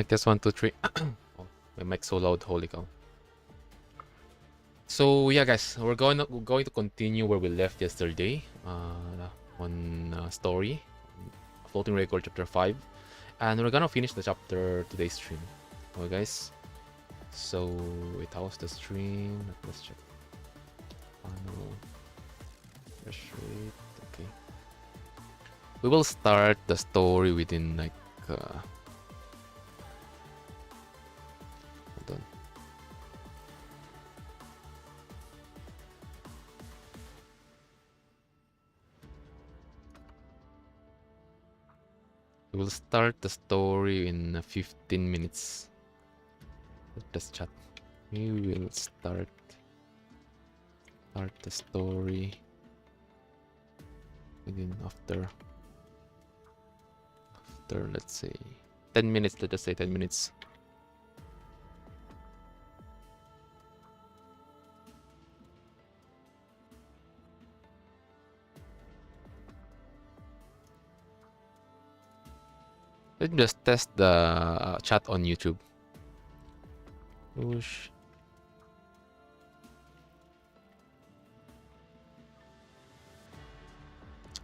Mic test 1 2 3. Oh, my mic's so loud, holy cow. So yeah, guys, we're going to continue where we left yesterday on story, floating record chapter 5, and we're gonna finish the chapter today's stream. Okay, guys. So wait, how's the stream? Let's check. Panel, refresh rate. Okay. We will start the story within like. Hold on. We will start the story in 15 minutes. Let's chat. We will start the story within after let's say 10 minutes. Let us say 10 minutes. Let me just test the chat on YouTube. Whoosh.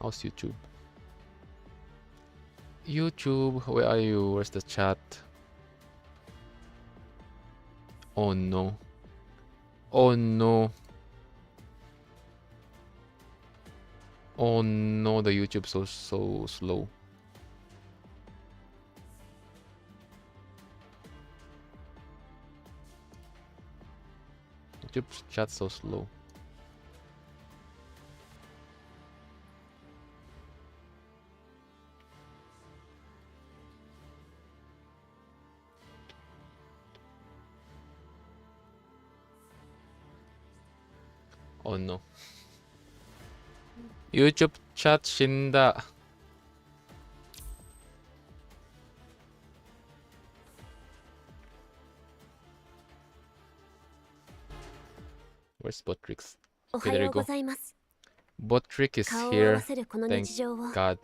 How's YouTube? YouTube, where are you? Where's the chat? Oh no. Oh no. Oh no, the YouTube so slow. YouTube chat so slow. Oh no. YouTube chat shinda. Where's Botrix? Okay, there you go. Botrix is here. Thank God.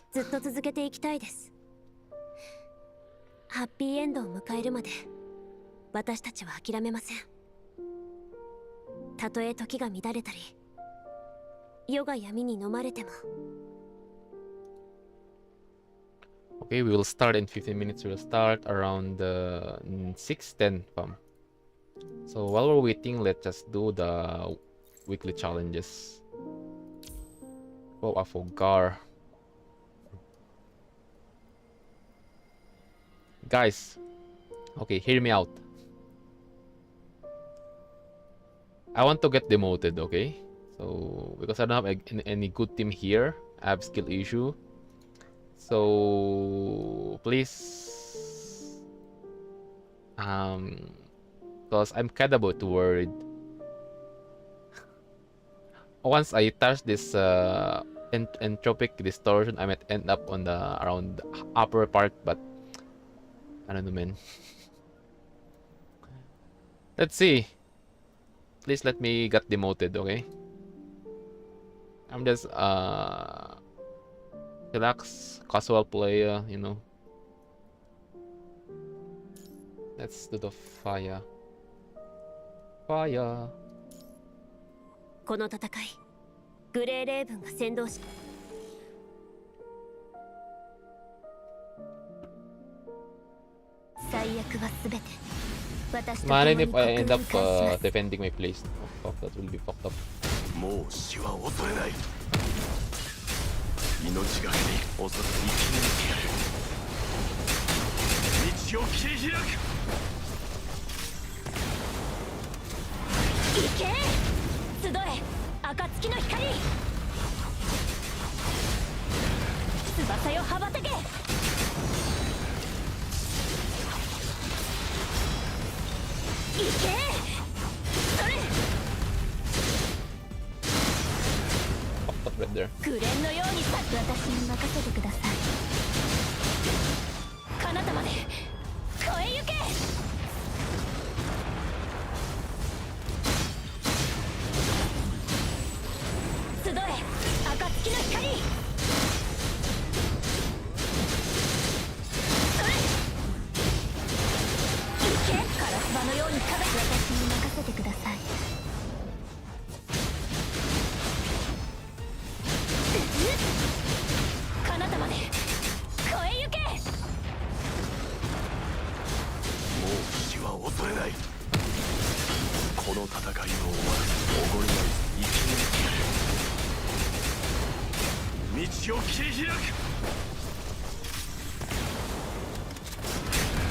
ハッピーエンドを迎えるまで私たちは諦めません。たとえ時が乱れたり夜が闇に飲まれても。 Okay, we will start in 15 minutes. We will start around 6:10 pam. So while we're waiting, let's just do the weekly challenges. Oh, I forgot. Guys, okay, hear me out. I want to get demoted, okay? So because I don't have any good team here, I have skill issue. So please, because I'm kind of worried. Once I touch this entropic distortion, I might end up on the around the upper part, but I don't know, man. Let's see. Please let me get demoted, okay? I'm just relax, casual player, you know. Let's do the fire. Fire. この戦い、グレーレーブンが先導し。最悪はすべて。Imagine if I end up defending my place. Oh fuck, that will be fucked up. もう死は恐れない。命がけに恐れずに生き抜いてやる。道を切り開く。行け！集え！暁の光！翼よ羽ばたけ！ Right there. グレンのようにさ、私に任せてください。彼方まで超え行け。集え、暁の光。それ。場のように私に任せてください。彼方まで超えゆけ。もう死は恐れない。この戦いを終わらせおごりない生き抜いてやる。道を切り開く。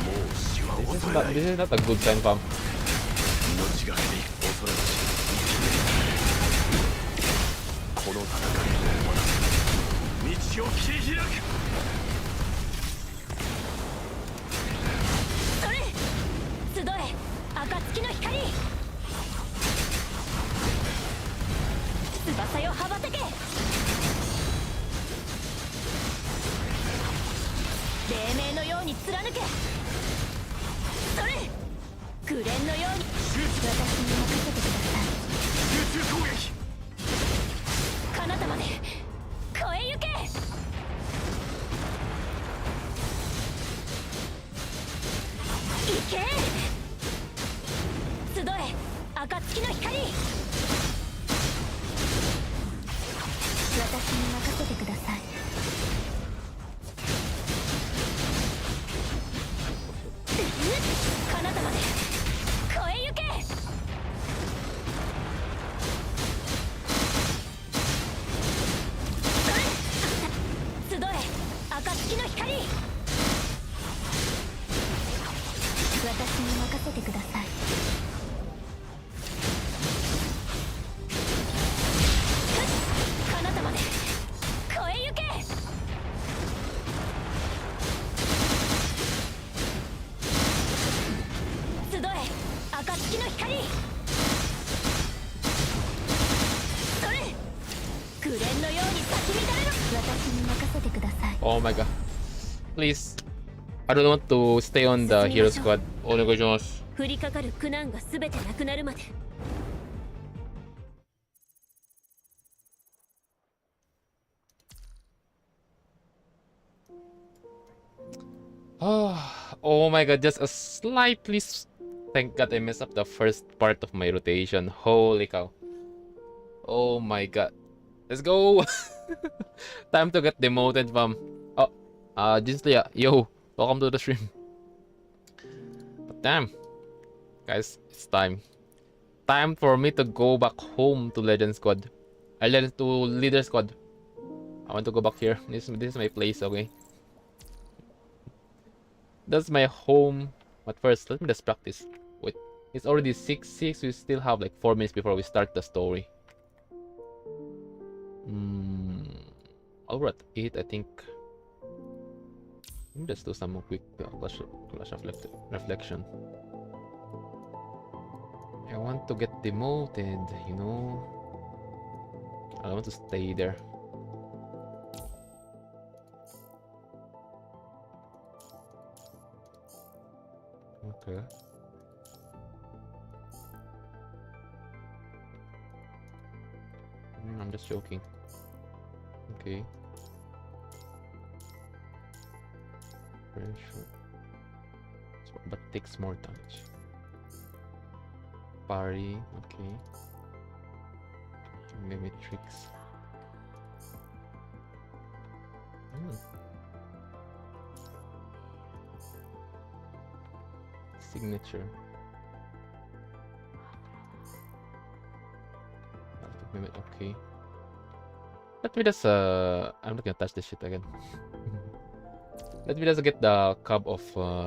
もう死は This is 恐れ not ない。 this is not a good time, fam. 命がけで恐れなし生き抜いてやる。この戦いを終わらせ道を切り開く。それ集え暁の光。翼よ羽ばたけ。黎明のように貫け。それ紅蓮のように私に任せてください。集中攻撃。彼方まで超えゆけ。行け。集え暁の光。私に任せてください。彼方まで超えゆけ。集え暁の光。私に任せてください。彼方まで超えゆけ。集え暁の光。それ紅蓮のように咲き乱れろ。私に任せてください。 Oh my god. Please. I don't want to stay on the hero squad. お願いします。降りかかる苦難がすべてなくなるまで。Oh my god, just a slightly. Thank god I messed up the first part of my rotation. Holy cow. Oh my god. Let's go. Time to get demoted, fam. Oh, Jinslia, yo, welcome to the stream. But damn, guys, it's time. Time for me to go back home to Legend Squad. I to Leader Squad. I want to go back here. This is my place, okay? That's my home. But first, let me just practice. Wait, it's already 6:06. We still have like 4 minutes before we start the story. Over at 8, I think. Let me just do some quick clash reflection. I want to get demoted, you know. I don't want to stay there. Okay. I'm just joking. Okay. Pressure. But takes more damage. Parry, okay. Maybe tricks. Signature. Okay. Let me just I'm not gonna touch this shit again. Let me just get the cub of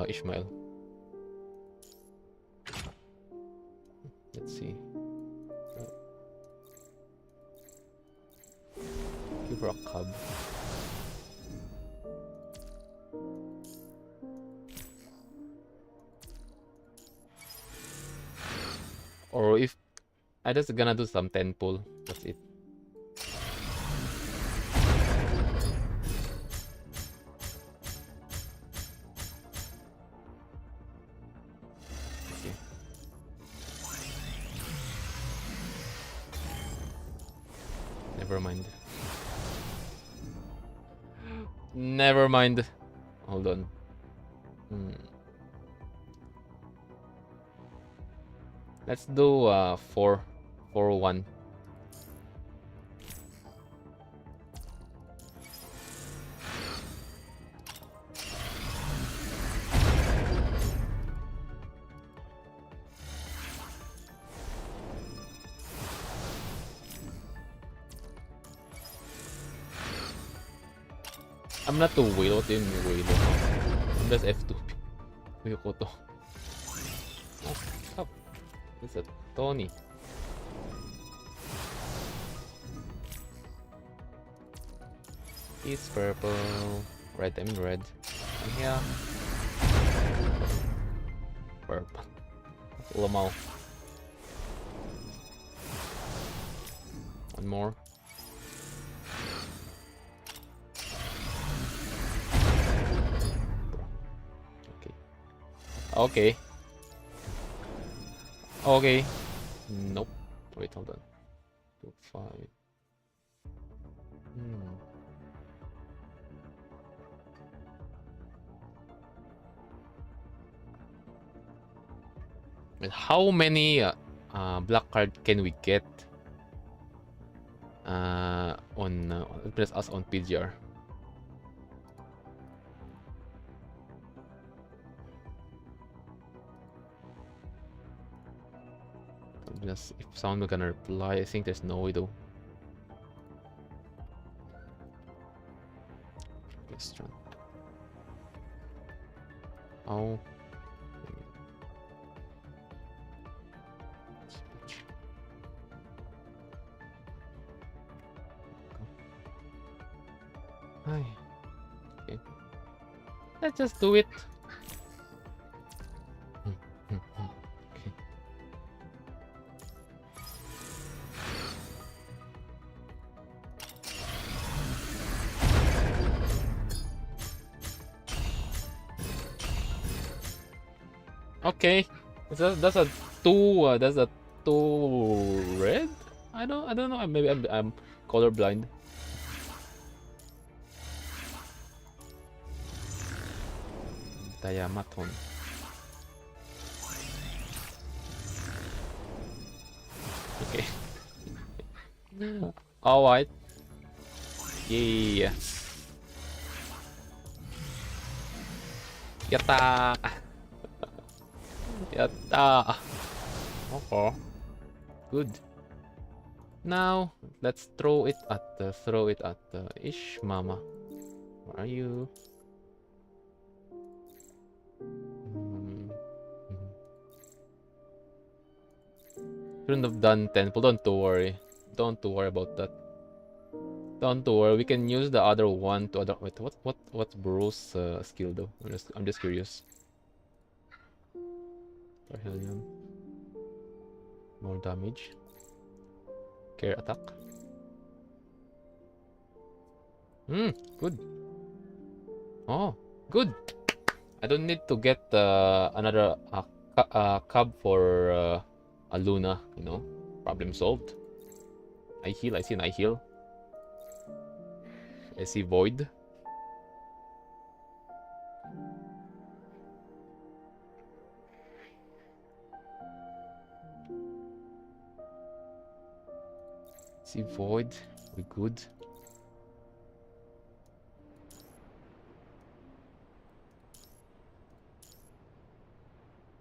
Ishmael. Let's see. Give her a cub. Or if I just gonna do some 10 pull, that's it. Okay. Never mind. Never mind. Hold on. Let's do 4-1. I'm not too whale. What do you mean whale? I'm just F2. Yukoto. Oh, what's up? It's a Tony. He's purple. Red, I mean red. And here. Purple. Lamau. One more. Okay. Okay. Nope. Wait, hold on. 2-5. And how many black card can we get on press us on PGR? Just if someone gonna reply, I think there's no way though. Restaurant. Oh. Hi. Okay. Let's just do it. Okay, that's a two. That's a two red. I don't know. Maybe I'm colorblind. Diamaton. Okay. All right. Yeah. Yatta. Yatta. Okay. Good. Now let's throw it at the Ish Mama. Where are you? Shouldn't have done temple. Don't worry. Don't worry about that. Don't worry. We can use the other one to other. Wait, what's Bruce's skill though? I'm just curious. Hellion. More damage. Care attack. Good. Oh, good. I don't need to get another cub for a Luna, you know. Problem solved. I heal, I see an I heal. I see Void. See Void, we good.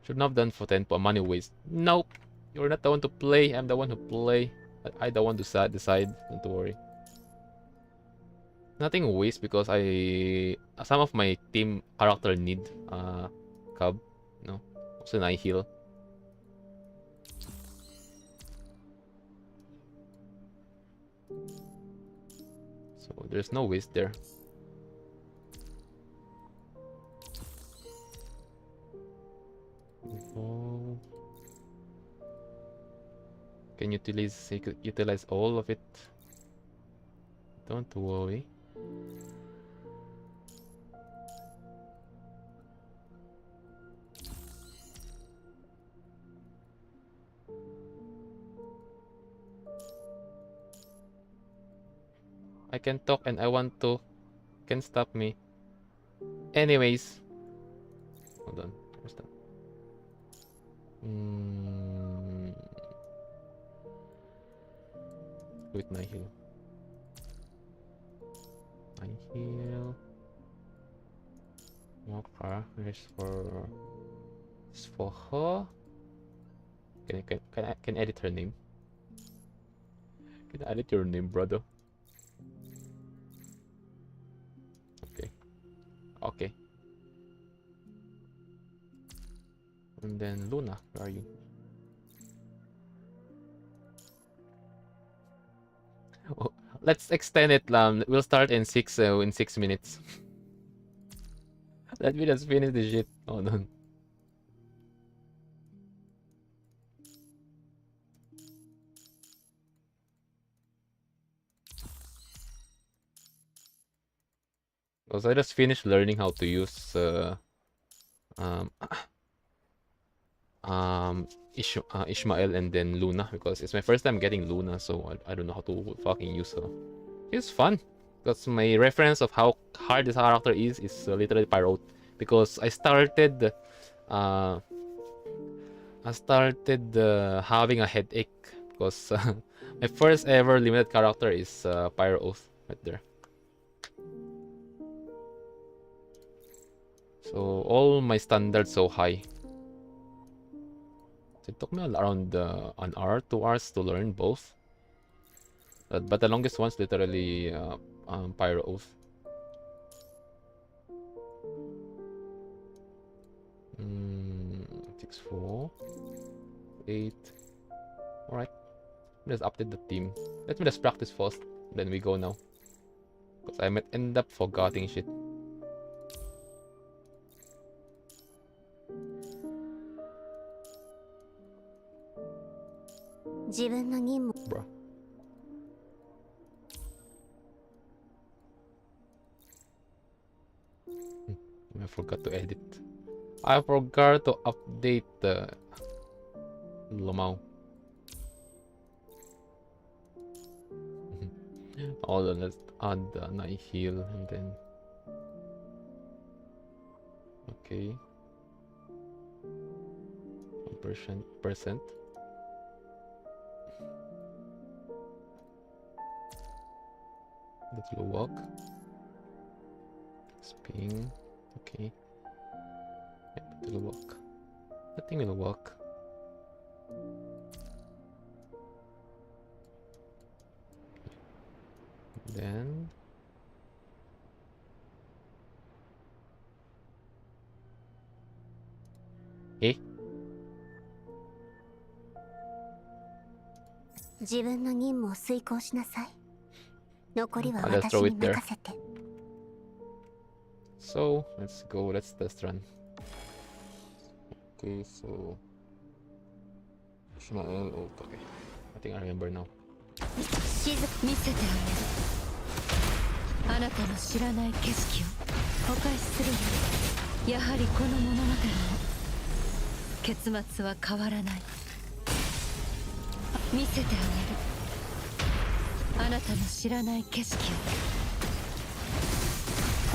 Should not have done for 10 money waste. Nope. You're not the one to play. I'm the one who play. I the one to decide. Don't worry. Nothing waste because some of my team character need cub. No. Also I heal. So there's no waste there. Oh. Can utilize all of it. Don't worry. I can talk and I want to. Can stop me. Anyways. Hold on. Where's that? with Nihil. Nihil. Okay, here's for her. Can I edit her name? Can I edit your name, brother? Okay. Okay. And then Luna, where are you? Oh, let's extend it. We'll start in 6 minutes. Let me just finish the shit. Oh no. Because I just finished learning how to use Ishmael and then Luna, because it's my first time getting Luna, so I don't know how to fucking use her. It's fun. Because my reference of how hard this character is literally Pyro, because I started having a headache because my first ever limited character is Pyro Oath right there. So all my standards so high. So it took me around an hour, 2 hours to learn both. But the longest one's literally Pyro Oath. 6, 4, 8. Alright. Let's update the team. Let me just practice first, then we go now. Because I might end up forgetting shit. Bro. I forgot to edit. I forgot to update the Lomao. Hold on, let's add the Nihil and then. Okay. 1%. That will work. Spin. Okay. Yep, it will work. I think it'll work. Then. Eh? Let's throw it there. So let's go. Let's test run. Okay, so Ishmael. Oh, okay. I think I remember now. 見せてあげる。あなたの知らない景色をお返しするよ。やはりこの物語も結末は変わらない。見せてあげる。あなたの知らない景色を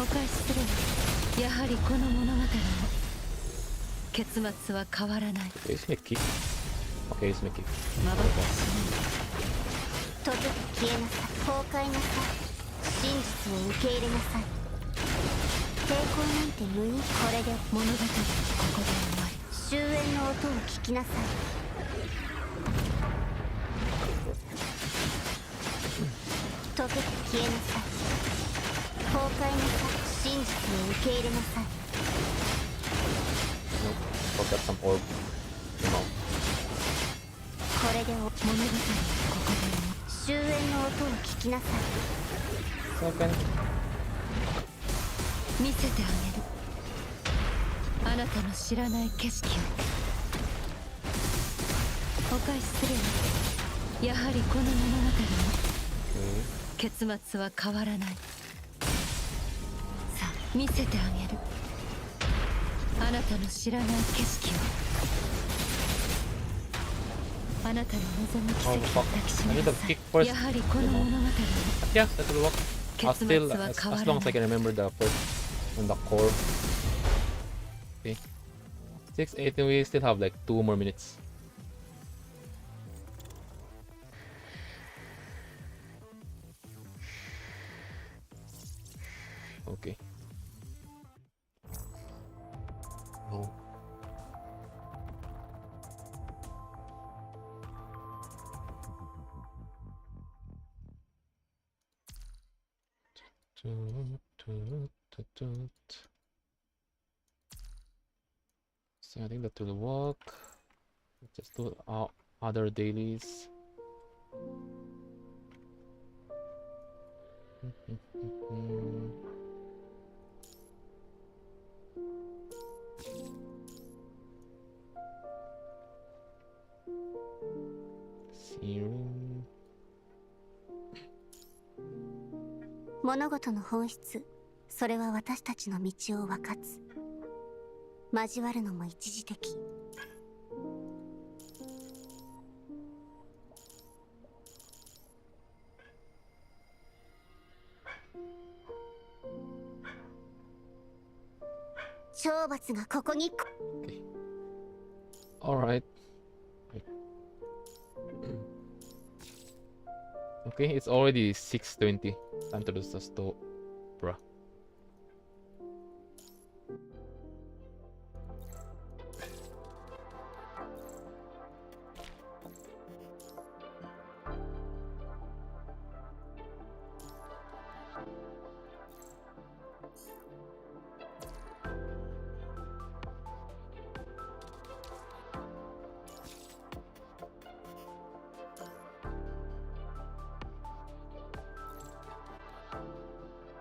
お返しするよ。やはりこの物語も結末は変わらない。Okay, it's Mickey. Okay, it's Mickey. まばたきしない。閉じて消えなさい。崩壊なさい。真実を受け入れなさい。抵抗なんて無意味。これで物語はここで終わり。終焉の音を聞きなさい。閉じて消えなさい。崩壊なさい。真実を受け入れなさい。 Nope, forgot some orb. No. これで物語はここで終わり。終焉の音を聞きなさい。Second. 見せてあげる。あなたの知らない景色をお返しするよ。やはりこの物語も結末は変わらない。さあ見せてあげる。あなたの知らない景色をあなたの望む奇跡を抱きしめなさい。やはりこの物語も Yeah, that will work. I'll 結 still, 末は as 変わ long ら as な I い。 can remember the first and the core. Okay. 6, 8, and we still have like 2 more minutes. Okay. Oh. So I think that will work. Just do other dailies. Serum. 物事の本質、それは私たちの道を分かつ。交わるのも一時的。懲罰がここに。Alright. Okay, it's already 6:20. Time to do the store, bruh.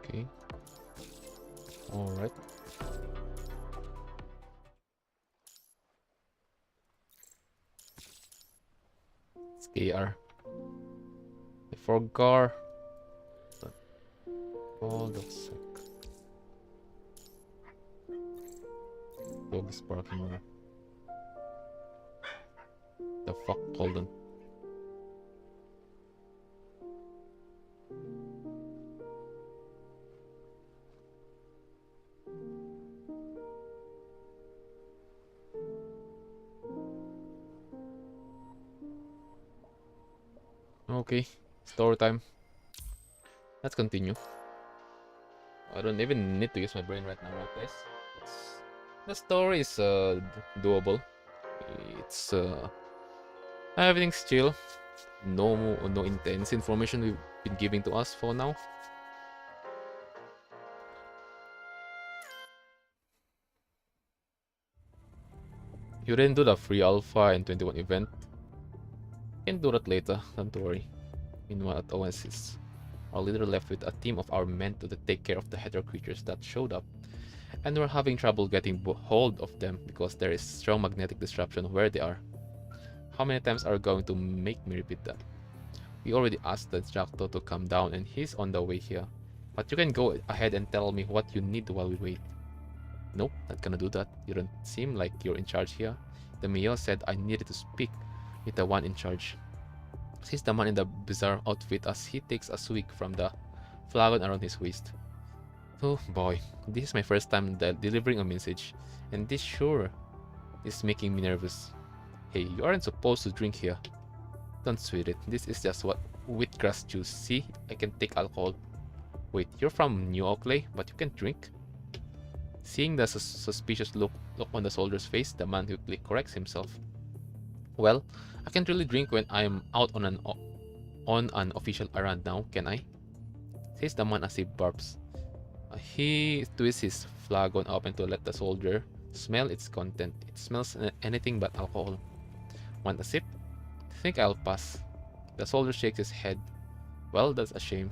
Okay. Alright. It's KR. I forgot. Hold on a sec. Dog is barking now. The fuck, hold on. Okay, story time. Let's continue. I don't even need to use my brain right now, guys. The story is doable. It's everything's chill. No intense information we've been giving to us for now. You didn't do the free alpha and 21 event. You can do that later, don't worry. Meanwhile at Oasis, our leader left with a team of our men to take care of the hetero creatures that showed up. And we're having trouble getting hold of them because there is strong magnetic disruption where they are. How many times are you going to make me repeat that? We already asked the Jackdaw to come down and he's on the way here. But you can go ahead and tell me what you need while we wait. Nope, not gonna do that. You don't seem like you're in charge here. The Mayor said I needed to speak with the one in charge. Sees the man in the bizarre outfit as he takes a swig from the flagon around his waist. Oh boy, this is my first time delivering a message, and this sure is making me nervous. Hey, you aren't supposed to drink here. Don't sweet it, this is just what wheatgrass juice. See, I can take alcohol. Wait, you're from New Oakley, but you can't drink? Seeing the suspicious look on the soldier's face, the man quickly corrects himself. Well, I can't really drink when I'm out on an official errand now, can I? Says the man as he burps. He twists his flagon open to let the soldier smell its content. It smells anything but alcohol. Want a sip? Think I'll pass. The soldier shakes his head. Well, that's a shame.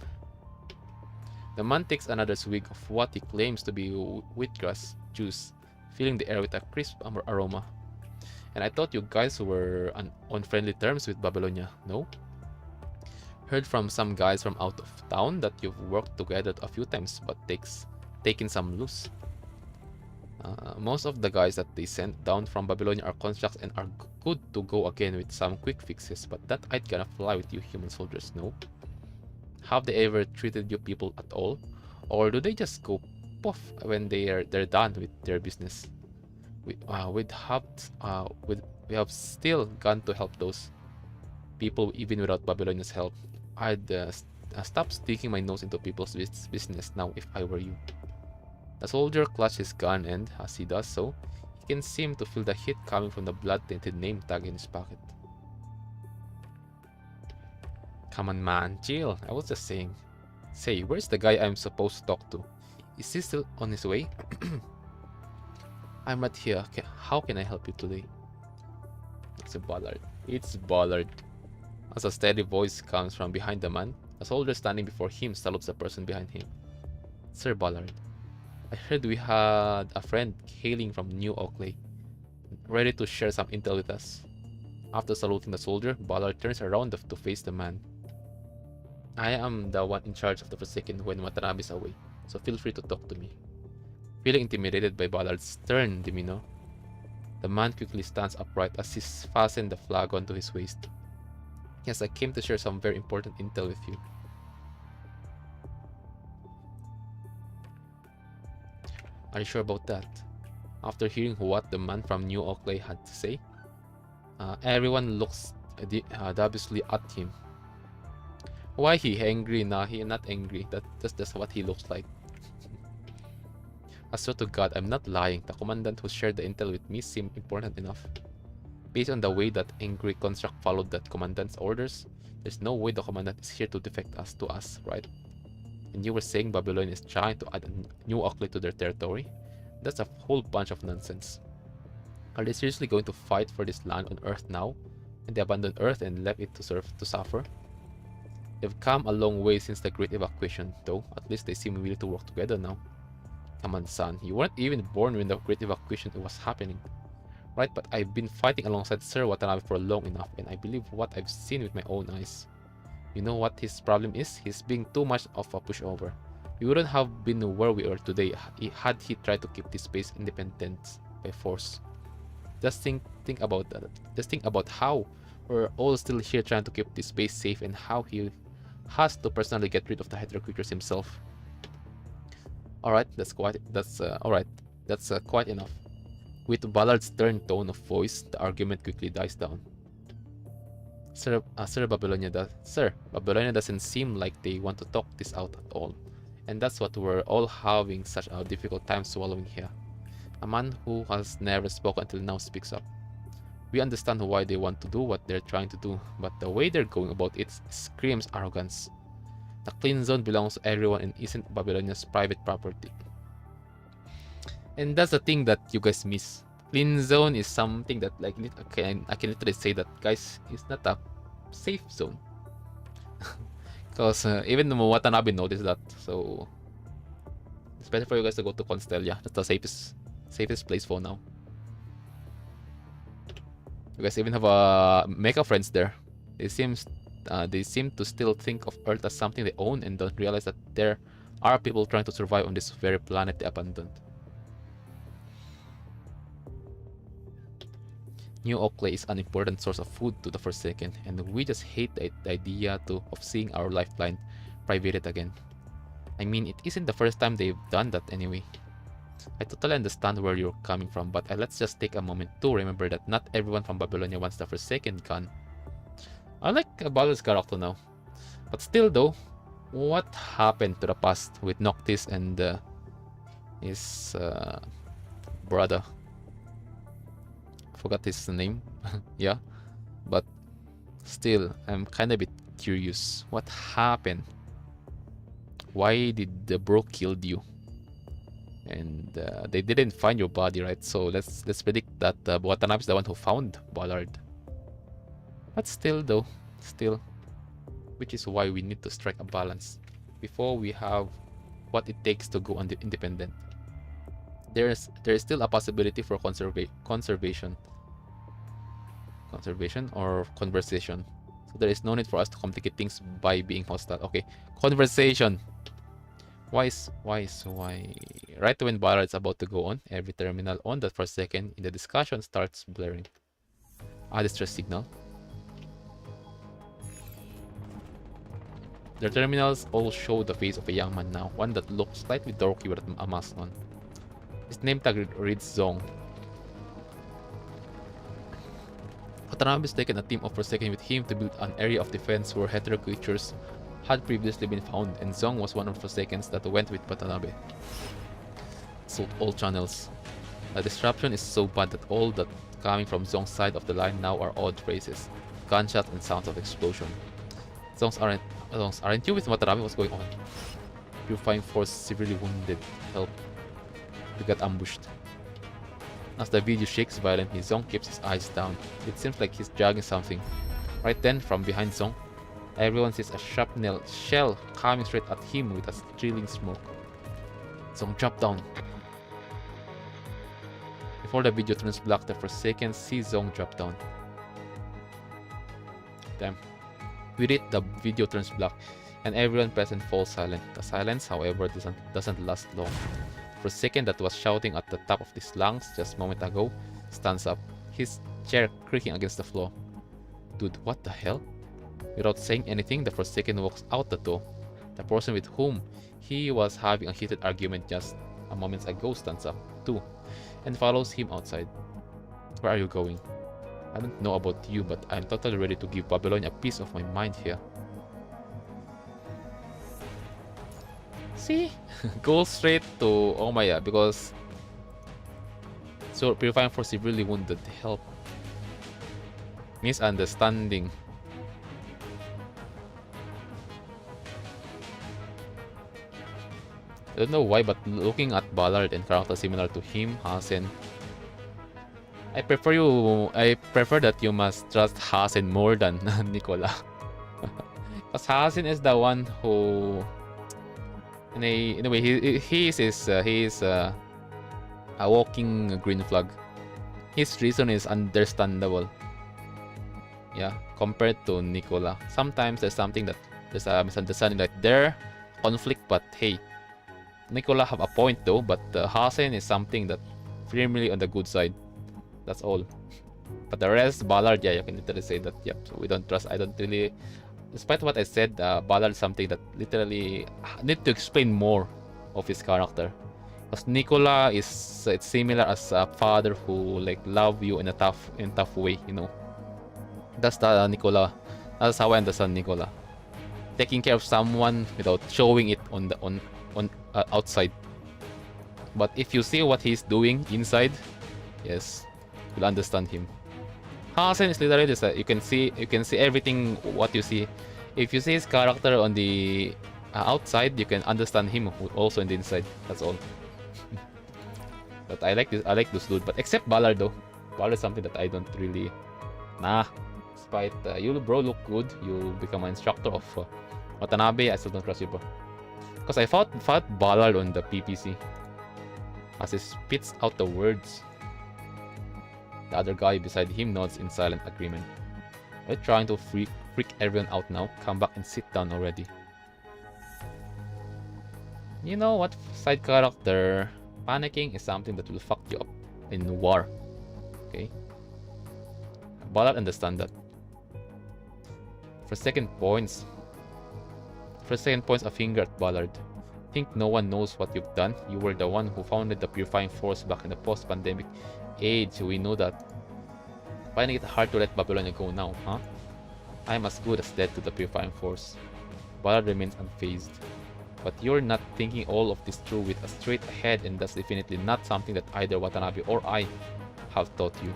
The man takes another swig of what he claims to be wheatgrass juice, filling the air with a crisp aroma. And I thought you guys were on friendly terms with Babylonia, no? Heard from some guys from out of town that you've worked together a few times but taken some loose. Most of the guys that they sent down from Babylonia are constructs and are good to go again with some quick fixes, but that ain't gonna fly with you human soldiers, no? Have they ever treated you people at all? Or do they just go poof when they're done with their business? We have still gone to help those people even without Babylonia's help. I'd stop sticking my nose into people's business now if I were you. The soldier clutched his gun and, as he does so, he can seem to feel the heat coming from the blood-tinted name tag in his pocket. Come on, man, chill. I was just saying. Say, where's the guy I'm supposed to talk to? Is he still on his way? I'm right here. How can I help you today? It's a Ballard. It's Ballard. As a steady voice comes from behind the man, a soldier standing before him salutes the person behind him. Sir Ballard, I heard we had a friend hailing from New Oakley, ready to share some intel with us. After saluting the soldier, Ballard turns around to face the man. I am the one in charge of the Forsaken when Watanabe is away, so feel free to talk to me. Feeling intimidated by Ballard's stern demeanor, the man quickly stands upright as he fastens the flag onto his waist. Yes, I came to share some very important intel with you. Are you sure about that? After hearing what the man from New Oakley had to say, everyone looks dubiously at him. Why he angry? Nah, he not angry. That's just what he looks like. I swear to God, I'm not lying. The commandant who shared the intel with me seemed important enough. Based on the way that angry construct followed that commandant's orders, there's no way the commandant is here to defect us to us, right? And you were saying Babylon is trying to add a New Oakley to their territory? That's a whole bunch of nonsense. Are they seriously going to fight for this land on Earth now? And they abandoned Earth and left it to suffer? They've come a long way since the Great Evacuation, though. At least they seem willing to work together now. Come on, son. You weren't even born when the Great Evacuation was happening. Right, but I've been fighting alongside Sir Watanabe for long enough, and I believe what I've seen with my own eyes. You know what his problem is? He's being too much of a pushover. We wouldn't have been where we are today had he tried to keep this space independent by force. Just think about that. Just think about how we're all still here trying to keep this space safe, and how he has to personally get rid of the Hydra creatures himself. Alright, that's quite enough. With Ballard's stern tone of voice, the argument quickly dies down. Sir, Babylonia doesn't seem like they want to talk this out at all. And that's what we're all having such a difficult time swallowing here. A man who has never spoken until now speaks up. We understand why they want to do what they're trying to do, but the way they're going about it screams arrogance. The clean zone belongs to everyone and isn't Babylonia's private property. And that's the thing that you guys miss. Clean zone is something that, like, I can literally say that, guys, it's not a safe zone. Because even Watanabe noticed that, so it's better for you guys to go to Constellia. That's the safest place for now. You guys even have mecha friends there. They seem to still think of Earth as something they own and don't realize that there are people trying to survive on this very planet they abandoned. New Oakley is an important source of food to the Forsaken, and we just hate the idea of seeing our lifeline privated again. I mean, it isn't the first time they've done that anyway. I totally understand where you're coming from, but let's just take a moment to remember that not everyone from Babylonia wants the Forsaken gone. I like Ballard's character now. But still though, what happened to the past with Noctis and his brother? Forgot his name. Yeah, but still, I'm kind of a bit curious. What happened? Why did the bro killed you? And they didn't find your body, right? So let's predict that Watanabe is the one who found Ballard. But still though, which is why we need to strike a balance before we have what it takes to go independent. There is still a possibility for conservation or conversation. So there is no need for us to complicate things by being hostile. Okay, conversation. Why? Right when Ballard is about to go on, every terminal on that first second in the discussion starts blaring. Distress signal. Their terminals all show the face of a young man now, one that looks slightly dorky with a mask on. His name tag reads Zong. Watanabe has taken a team of Forsaken with him to build an area of defense where hetero creatures had previously been found, and Zong was one of the seconds that went with Watanabe. So all channels. The disruption is so bad that all that coming from Zong's side of the line now are odd phrases, gunshots and sounds of explosion. Zongs aren't you with Watanabe? What's going on? Purifying force severely wounded. Help. We got ambushed. As the video shakes violently, Zong keeps his eyes down. It seems like he's dragging something. Right then, from behind Zong, everyone sees a shrapnel shell coming straight at him with a chilling smoke. Zong dropped down. Before the video turns black, the Forsaken see Zong drop down. Damn. With it, the video turns black, and everyone present falls silent. The silence, however, doesn't last long. For a second, that was shouting at the top of his lungs just a moment ago stands up, his chair creaking against the floor. Dude, what the hell? Without saying anything, the Forsaken walks out the door. The person with whom he was having a heated argument just a moment ago stands up, too, and follows him outside. Where are you going? I don't know about you, but I'm totally ready to give Babylon a piece of my mind here. See? Go straight to Omaya because so purifying for severely wounded. Help. Misunderstanding. I don't know why, but looking at Ballard and characters similar to him, Hasen, I prefer that you must trust Hasen more than Nicola. Because Hasen is the one who in a way he is a walking green flag. His reason is understandable. Yeah, compared to Nicola. Sometimes there's a misunderstanding that there conflict, but hey, Nicola have a point though, but Hasen is something that firmly on the good side. That's all. But the rest, Ballard, yeah, you can literally say that, yep, so we don't trust. I don't really, despite what I said, Ballard is something that literally need to explain more of his character. Because Nicola is it's similar as a father who like love you in a tough way, you know. That's the Nicola. That's how I understand Nicola. Taking care of someone without showing it on outside. But if you see what he's doing inside, yes, you'll understand him. Hasen is literally just you can see everything what you see. If you see his character on the outside, you can understand him also in the inside. That's all. But I like this dude. But except Ballard though, Ballard is something that I don't really. Nah. Despite you bro look good, you become an instructor of Watanabe. I still don't trust you, bro. Because I fought Ballard on the PPC. As he spits out the words. The other guy beside him nods in silent agreement. Are you trying to freak everyone out now? Come back and sit down already. You know what, side character? Panicking is something that will fuck you up in war. Okay? Ballard understand that. For second points a finger at Ballard. Think no one knows what you've done? You were the one who founded the Purifying Force back in the post-pandemic age. We know that. Finding it hard to let Babylonia go now, huh? I'm as good as dead to the Purifying Force. Ballard remains unfazed. But you're not thinking all of this through with a straight head, and that's definitely not something that either Watanabe or I have taught you.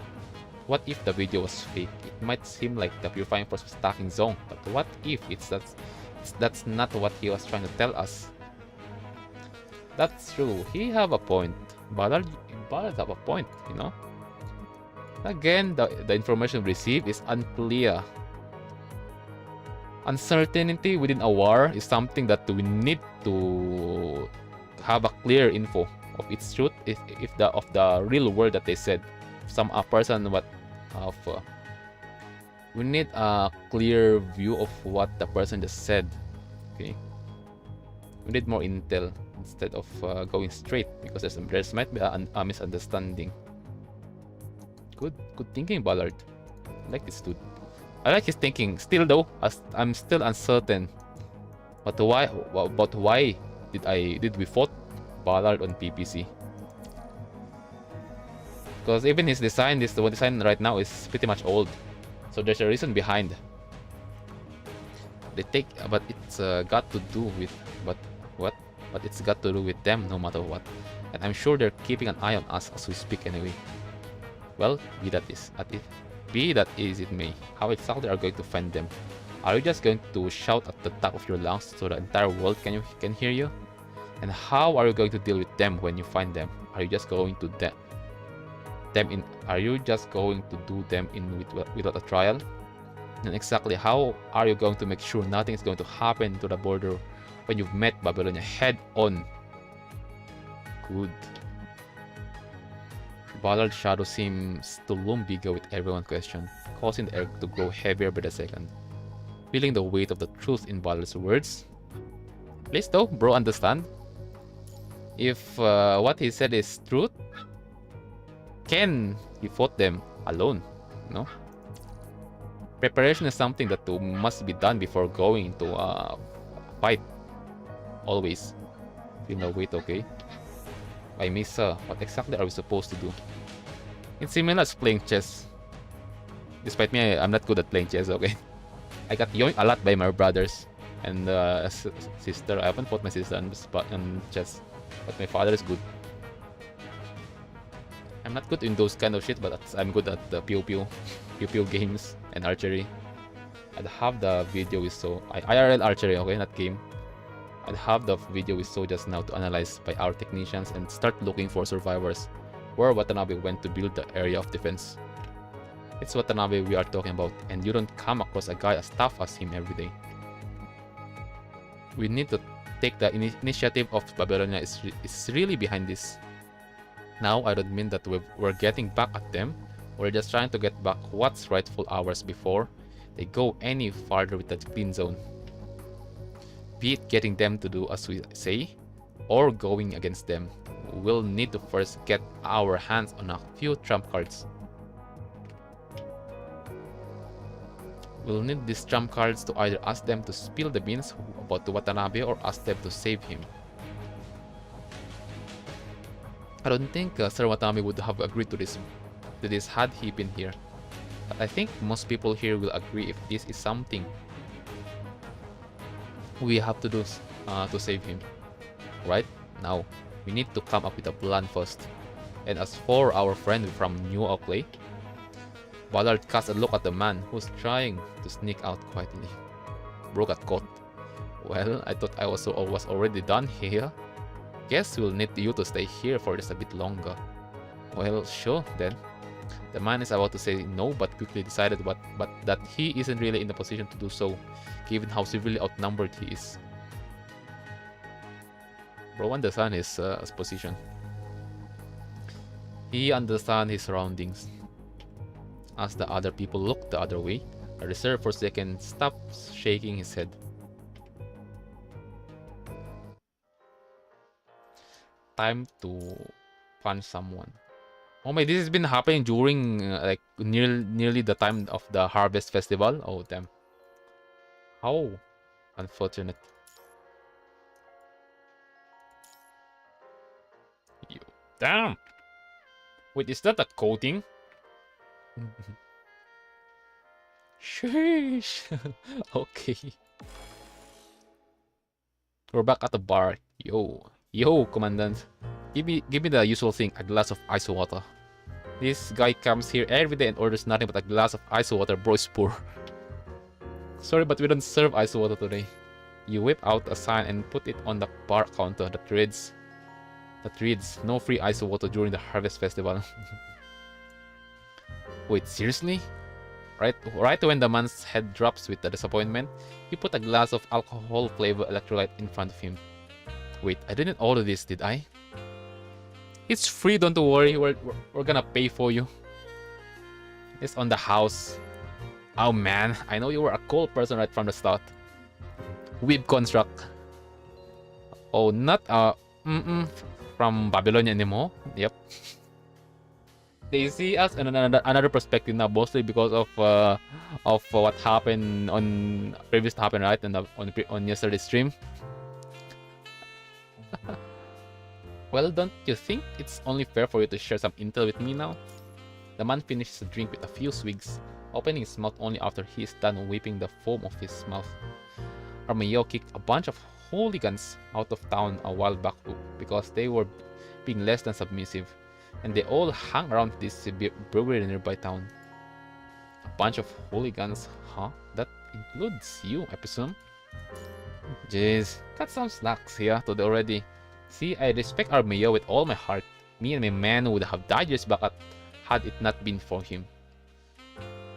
What if the video was fake? It might seem like the Purifying Force was attacking Zong, but what if that's not what he was trying to tell us? That's true. He have a point. Ballard have a point, you know? Again, the information we received is unclear. Uncertainty within a war is something that we need to have a clear info of its truth, of the real word that they said. A person we need a clear view of what the person just said. Okay, we need more intel instead of going straight, because there might be a misunderstanding. Good thinking, Ballard. I like this dude. I like his thinking. Still though, I'm still uncertain. But why did we fought Ballard on PPC? Because even his design, the design right now is pretty much old. So there's a reason behind. but it's got to do with but what? But it's got to do with them no matter what. And I'm sure they're keeping an eye on us as we speak anyway. Well, be that is it may. How exactly are you going to find them? Are you just going to shout at the top of your lungs so the entire world can hear you? And how are you going to deal with them when you find them? Are you just going to do them in without a trial? And exactly how are you going to make sure nothing is going to happen to the border when you've met Babylonia head on? Good. Ballard's shadow seems to loom bigger with everyone's question, causing the air to grow heavier by the second. Feeling the weight of the truth in Ballard's words. Please though, bro, understand. If what he said is truth, can he fought them alone? No? Preparation is something that must be done before going into a fight. Always. Feel the weight, okay? I miss what exactly are we supposed to do? It's similar as playing chess. Despite me, I'm not good at playing chess, okay? I got yoinked a lot by my brothers and sister. I haven't fought my sister on chess, but my father is good. I'm not good in those kind of shit, but I'm good at the pew pew games and archery. I'd have the video we saw. IRL archery, okay, not game. I'd have the video we saw just now to analyze by our technicians and start looking for survivors where Watanabe went to build the area of defense. It's Watanabe we are talking about, and you don't come across a guy as tough as him every day. We need to take the initiative of Babylonia is really behind this. Now, I don't mean that we're getting back at them. We're just trying to get back what's rightful ours before they go any farther with the clean zone. Be it getting them to do as we say, or going against them. We'll need to first get our hands on a few trump cards. We'll need these trump cards to either ask them to spill the beans about Watanabe or ask them to save him. I don't think Sir Watanabe would have agreed to this had he been here. But I think most people here will agree if this is something we have to do to save him. Right? Now, we need to come up with a plan first. And as for our friend from New Oakley, Ballard cast a look at the man who's trying to sneak out quietly. Bro got caught. Well, I thought I was already done here. Guess we'll need you to stay here for just a bit longer. Well, sure then. The man is about to say no, but quickly decided that he isn't really in the position to do so, given how severely outnumbered he is. Bro understands his position. He understands his surroundings. As the other people look the other way, the reserve for a second stops shaking his head. Time to punch someone. Oh my, this has been happening during like nearly the time of the Harvest Festival. Oh damn. How unfortunate. Damn. Wait, is that a coating? Sheesh. Okay. We're back at the bar. Yo, Commandant. Give me the usual thing, a glass of ice water. This guy comes here every day and orders nothing but a glass of ice water. Bro is poor. Sorry, but we don't serve ice water today. You whip out a sign and put it on the bar counter that reads no free ice water during the Harvest Festival. Wait, seriously? Right when the man's head drops with the disappointment, you put a glass of alcohol-flavored electrolyte in front of him. Wait, I didn't order this, did I? It's free, don't worry. We're gonna pay for you. It's on the house. Oh man, I know you were a cool person right from the start. Weeb construct. Oh, not from Babylonia anymore. Yep. They see us in another perspective now, mostly because of what happened on previous happened, right? On yesterday's stream. Well, don't you think it's only fair for you to share some intel with me now? The man finished his drink with a few swigs, opening his mouth only after he is done whipping the foam of his mouth. Armeo kicked a bunch of hooligans out of town a while back because they were being less than submissive, and they all hung around this brewery in a nearby town. A bunch of hooligans, huh? That includes you, I presume? Jeez, cut some slacks here to the already. See, I respect Armeo with all my heart. Me and my man would have died years back had it not been for him.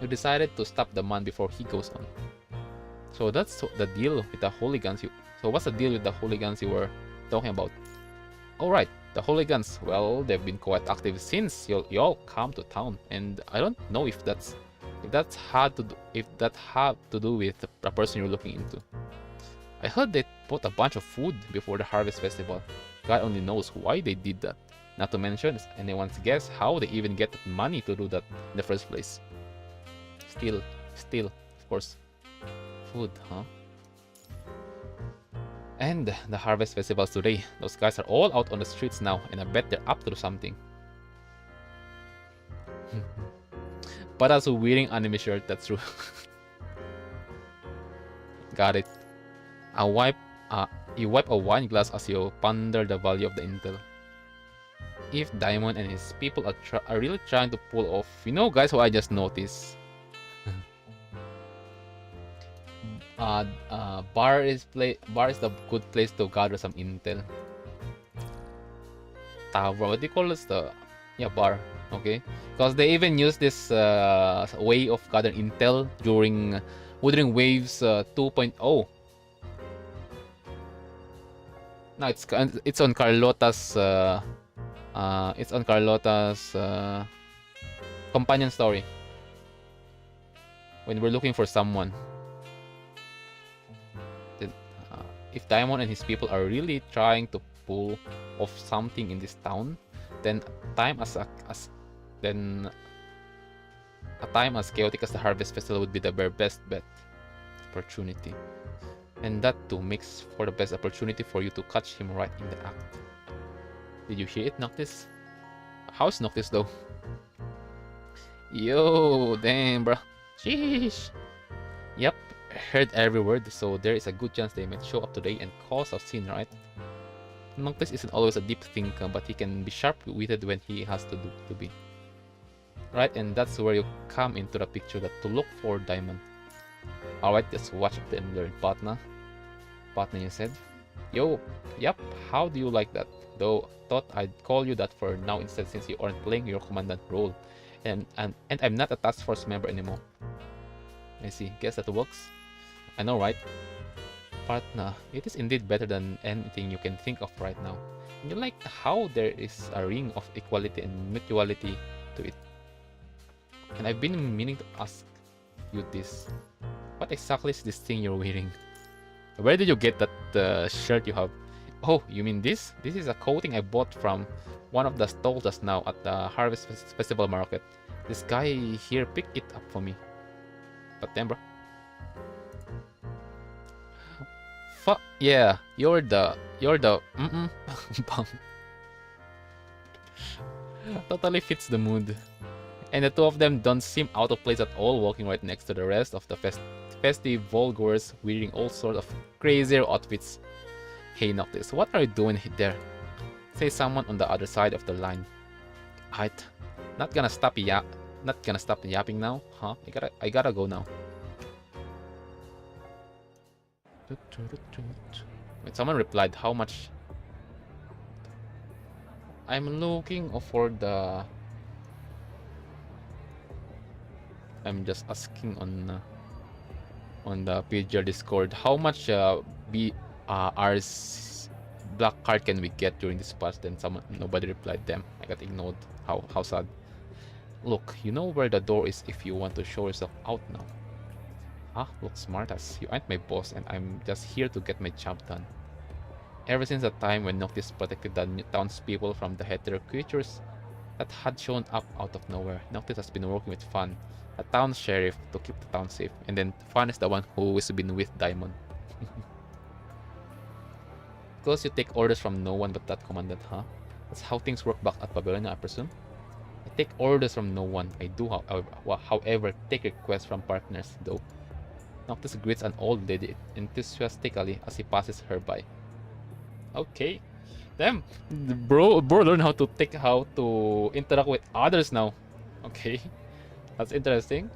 You decided to stop the man before he goes on. So that's the deal with the hooligans. So what's the deal with the hooligans you were talking about? Alright, the hooligans. Well, they've been quite active since you all come to town, and I don't know if that had to do with the person you're looking into. I heard they bought a bunch of food before the Harvest Festival. God only knows why they did that. Not to mention, it's anyone's guess how they even get that money to do that in the first place. Still, of course. Food, huh? And the Harvest Festival's today. Those guys are all out on the streets now, and I bet they're up to something. But also wearing anime shirt, that's true. Got it. You wipe a wine glass as you ponder the value of the intel. If Diamond and his people are really trying to pull off, you know, guys, what I just noticed. Bar is the good place to gather some intel. Tower, what do you call this? Bar. Okay, because they even use this way of gathering intel during Wuthering Waves 2.0. No, it's on Carlotta's companion story. When we're looking for someone. If Diamond and his people are really trying to pull off something in this town, then a time as chaotic as the Harvest Festival would be the very best bet opportunity. And that too makes for the best opportunity for you to catch him right in the act. Did you hear it, Noctis? How's Noctis though? Yo, damn, bro. Sheesh. Yep, heard every word, so there is a good chance they might show up today and cause a scene, right? Noctis isn't always a deep thinker, but he can be sharp-witted when he has to be. Right, and that's where you come into the picture, that to look for Diamond. Alright, just watch it and learn, partner. Partner, you said? Yo, yep, how do you like that? Though, thought I'd call you that for now instead, since you aren't playing your commandant role. And I'm not a task force member anymore. I see, guess that works. I know, right? Partner, it is indeed better than anything you can think of right now. And you like how there is a ring of equality and mutuality to it. And I've been meaning to ask you this. What exactly is this thing you're wearing? Where did you get that shirt you have? Oh, you mean this? This is a coating I bought from one of the stalls just now at the Harvest Festival Market. This guy here picked it up for me. But damn, bro. Fuck yeah, you're the bum. Totally fits the mood. And the two of them don't seem out of place at all, walking right next to the rest of the festive vulgars wearing all sorts of crazier outfits. Hey Noctis, what are you doing there? Say someone on the other side of the line. Alright, not gonna stop yapping now, huh? I gotta go now. Wait, someone replied, how much? I'm looking for the... I'm just asking on the PGR Discord, how much ours black card can we get during this patch? Then nobody replied them. I got ignored. How sad. Look, you know where the door is if you want to show yourself out now. Huh? Look, smartass. You aren't my boss, and I'm just here to get my job done. Ever since the time when Noctis protected the townspeople from the hetero creatures that had shown up out of nowhere, Noctis has been working with Fan, a town sheriff, to keep the town safe. And then Fan is the one who has been with Diamond. Because you take orders from no one but that commandant, huh? That's how things work back at Babylonia, I presume. I take orders from no one. I do, however, take requests from partners, though. Noctis greets an old lady enthusiastically as he passes her by. Okay. Damn, bro learn how to interact with others now. Okay. That's interesting.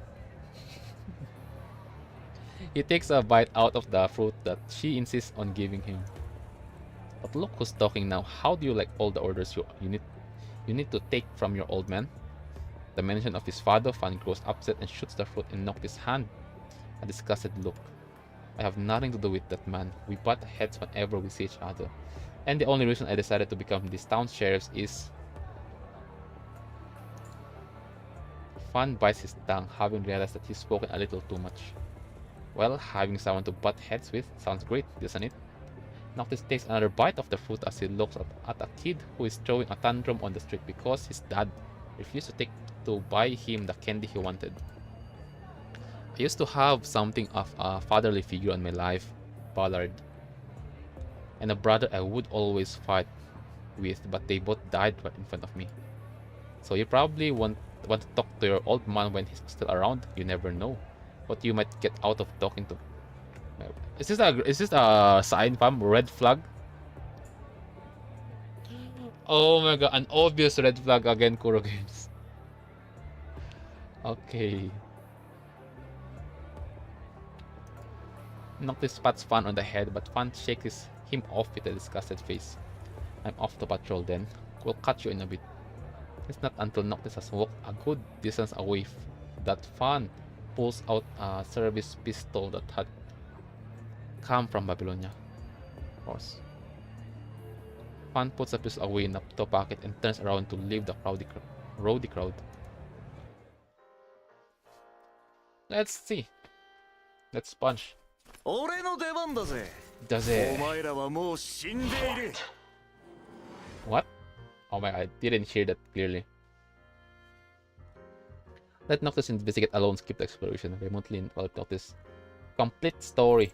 He takes a bite out of the fruit that she insists on giving him. But look who's talking now. How do you like all the orders you need to take from your old man? The mention of his father, Fan grows upset and shoots the fruit in Noctis' hand. A disgusted look. I have nothing to do with that man. We butt heads whenever we see each other. And the only reason I decided to become this town's sheriff is... Fan bites his tongue, having realized that he's spoken a little too much. Well, having someone to butt heads with sounds great, doesn't it? Noctis takes another bite of the fruit as he looks at a kid who is throwing a tantrum on the street because his dad refused to buy him the candy he wanted. I used to have something of a fatherly figure in my life, Ballard, and a brother I would always fight with, but they both died right in front of me. So you probably want to talk to your old man when he's still around. You never know what you might get out of talking to. Is this a sign, fam? Red flag? Oh my god, an obvious red flag again, Kuro Games. Okay. Noctis pats Fan on the head, but Fan shakes him off with a disgusted face. I'm off to patrol then. We'll catch you in a bit. It's not until Noctis has walked a good distance away that Fan pulls out a service pistol that had come from Babylonia. Of course. Fan puts the pistol away in the top pocket and turns around to leave the rowdy crowd. Let's see. Let's punch. Does it? What? Oh my god, I didn't hear that clearly. Let Noctis investigate alone, skip the exploration. Remotely involved Noctis. Complete story.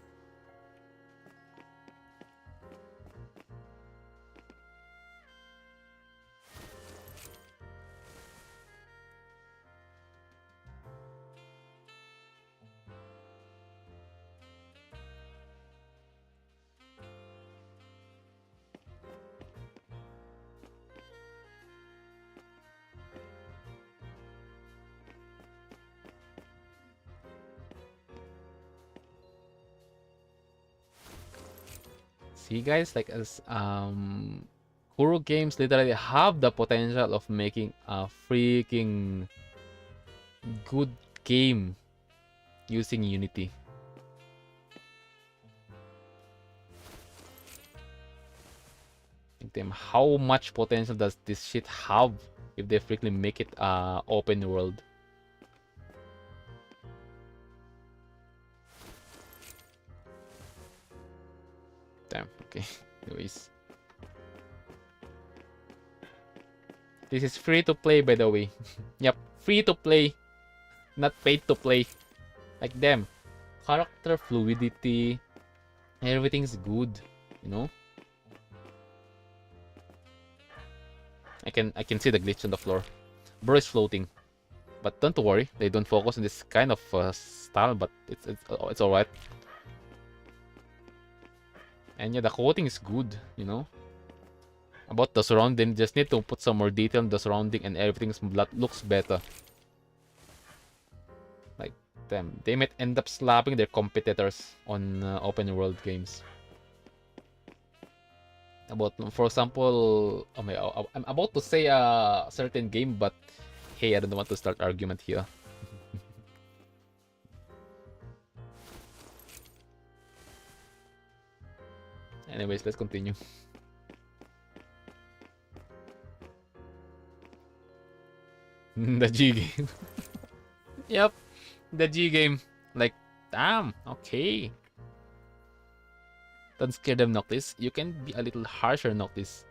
See guys, like as Kuro Games literally have the potential of making a freaking good game using Unity. Damn, how much potential does this shit have if they freaking make it open world? Damn, okay. Anyways. This is free to play, by the way. Yep, free to play. Not paid to play. Like them. Character fluidity. Everything's good. You know? I can see the glitch on the floor. Bro is floating. But don't worry, they don't focus on this kind of style, but it's alright. And yeah, the coating is good, you know. About the surrounding, just need to put some more detail in the surrounding and everything looks better. Like, them, they might end up slapping their competitors on open world games. For example, I'm about to say a certain game, but hey, I don't want to start argument here. Anyways, let's continue. The G game. Yep, the G game. Like, damn, okay. Don't scare them, Noctis. You can be a little harsher, Noctis.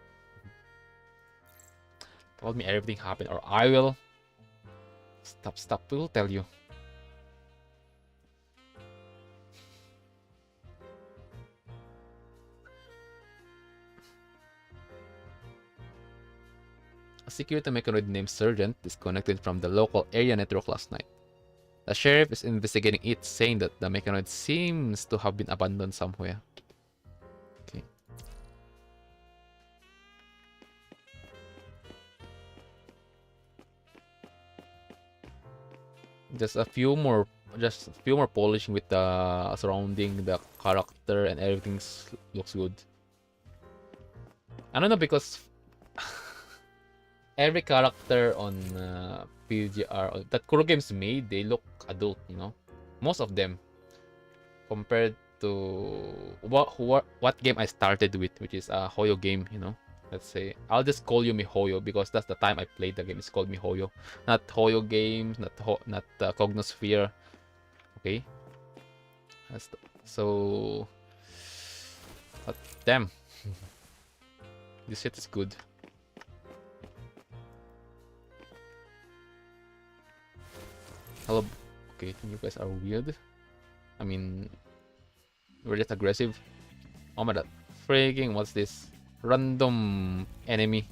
Tell me everything happened or I will... Stop, we'll tell you. A security mechanoid named Sergeant disconnected from the local area network last night. The sheriff is investigating it, saying that the mechanoid seems to have been abandoned somewhere. Okay. Just a few more polishing with the surrounding the character, and everything looks good. I don't know, because every character on PGR that Kuro Games made, they look adult, you know, most of them, compared to what game I started with, which is a Hoyo game, you know. Let's say I'll just call you MiHoYo because that's the time I played the game. It's called MiHoYo, not Hoyo games, not Cognosphere. Okay, so, but damn, this shit is good. Hello. Okay, you guys are weird. I mean, we're just aggressive. Oh my god. Freaking, what's this? Random enemy.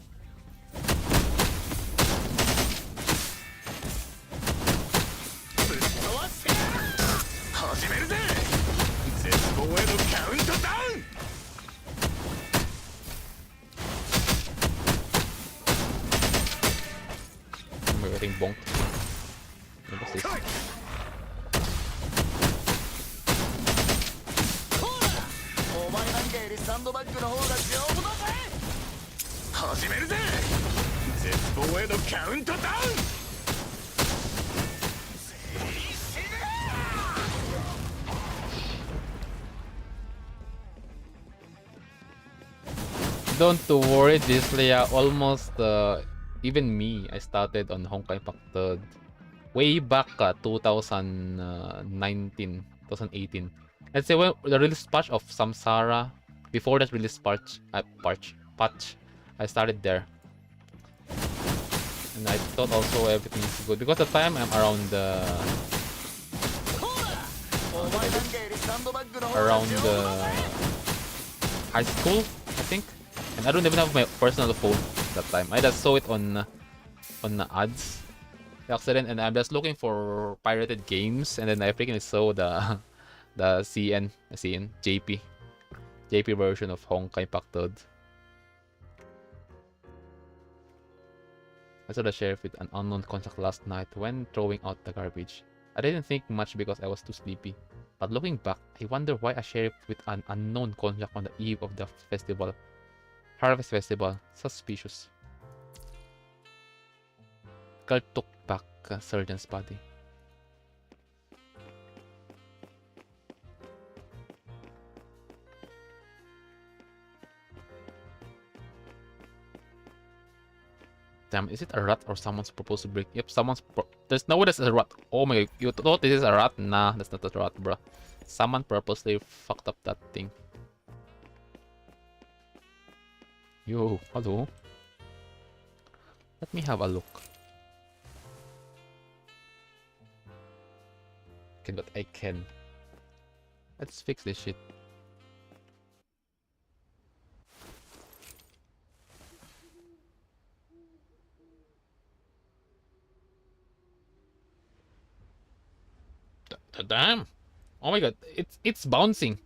We're getting bonked. What's this? Don't worry, this Leia. Almost even me, I started on Honkai Impact 3rd way back 2019, 2018. Let's say when the release patch of Samsara, before that release patch, I started there. And I thought also everything is good because the time I'm around high school, I think, and I don't even have my personal phone that time. I just saw it on the ads, the accident, and I'm just looking for pirated games, and then I freaking saw the JP version of Honkai Impact 3rd. I saw the sheriff with an unknown contact last night when throwing out the garbage. I didn't think much because I was too sleepy. But looking back, I wonder why a sheriff with an unknown contact on the eve of the festival. Harvest Festival. Suspicious. Carl took back Sergeant's body. Damn, is it a rat or someone's proposed to break? Yep, there's no way that's a rat. Oh my god, you thought this is a rat? Nah, that's not a rat, bro. Someone purposely fucked up that thing. Yo, hello. Let me have a look. Okay, but I can. Let's fix this shit. Damn! Oh my god, it's bouncing.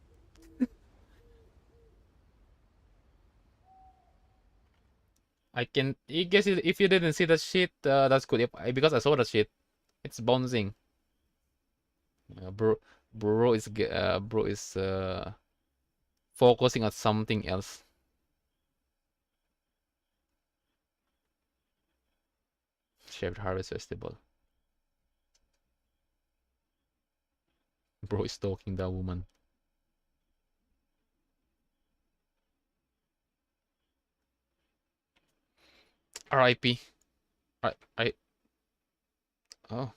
I guess if you didn't see that shit, that's good. Because I saw that shit, it's bouncing. Bro is focusing on something else. Shared Harvest Festival. Bro is stalking that woman. R.I.P. Oh.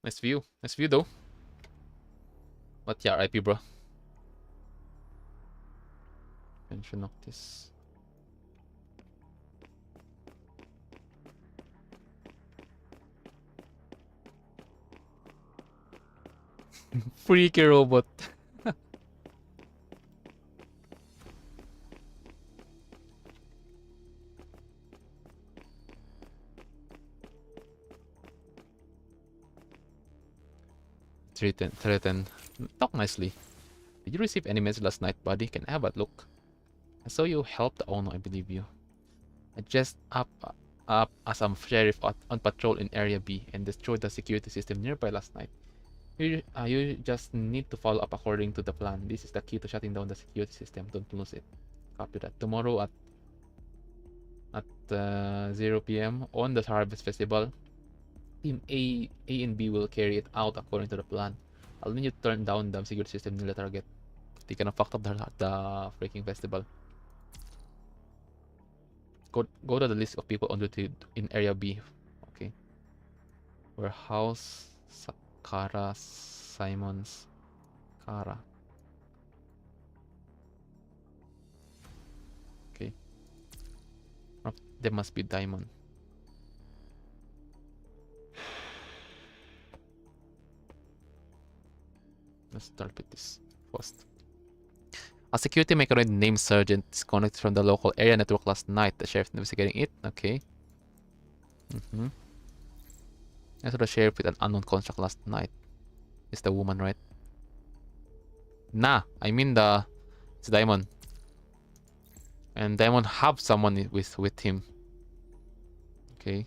Nice view. Nice view though. But yeah, R.I.P. bro. Mention Noctis. Freaky robot. Threaten. Talk nicely. Did you receive any message last night, buddy? Can I have a look? I saw you help the owner, I believe you. I just up as a sheriff on patrol in Area B and destroyed the security system nearby last night. You just need to follow up according to the plan. This is the key to shutting down the security system. Don't lose it. Copy that. Tomorrow at 0 p.m. on the Harvest Festival, Team A and B will carry it out according to the plan. I'll need you to turn down the security system near the target. They kind of fucked up the freaking festival. Go to the list of people on duty in Area B. Okay. Warehouse, Sakara, Simons, Kara. Okay. There must be Diamond. Let's start with this first. A security mechanoid named Sergeant disconnected from the local area network last night. The sheriff investigating it. Okay. I saw the sheriff with an unknown contract last night. It's the woman, right? Nah, I mean it's Diamond. And Diamond have someone with him. Okay.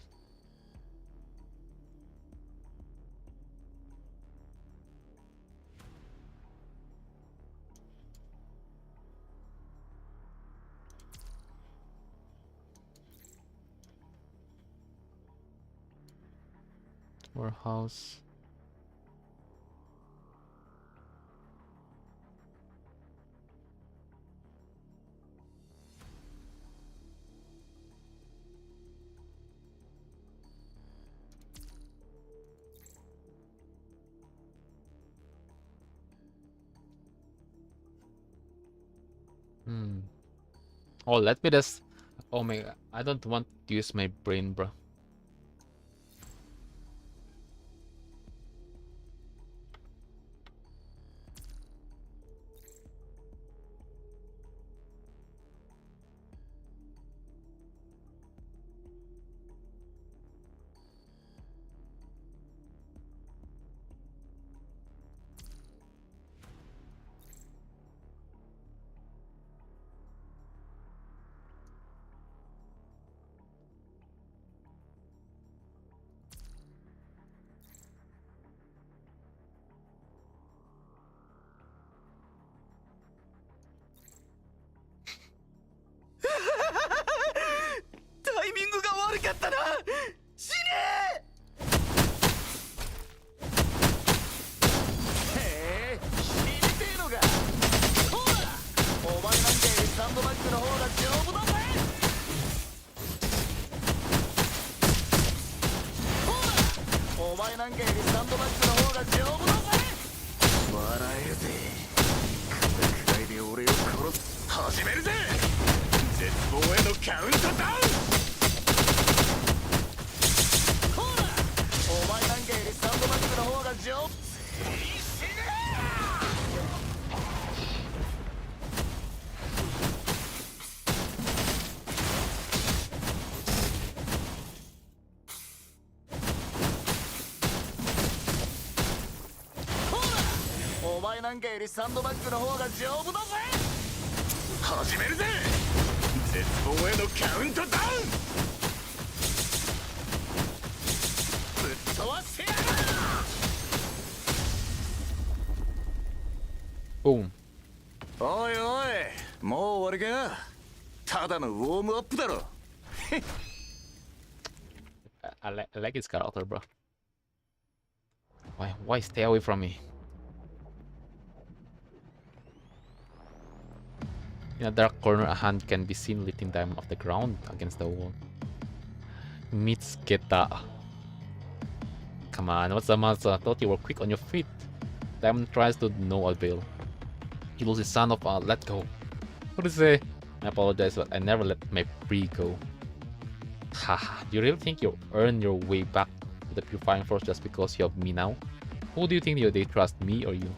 Warehouse. Oh, let me just. Oh my god, I don't want to use my brain, bro. Boom. I like his character, bro. Why stay away from me? In a dark corner, a hand can be seen lifting Diamond off the ground against the wall. Meets Geta. Come on, what's the matter? I thought you were quick on your feet. Diamond tries to no avail. He loses son of a let go. What do you say? I apologize, but I never let my pre go. Haha, do you really think you'll earn your way back to the Purifying Force just because you have me now? Who do you think they trust, me or you?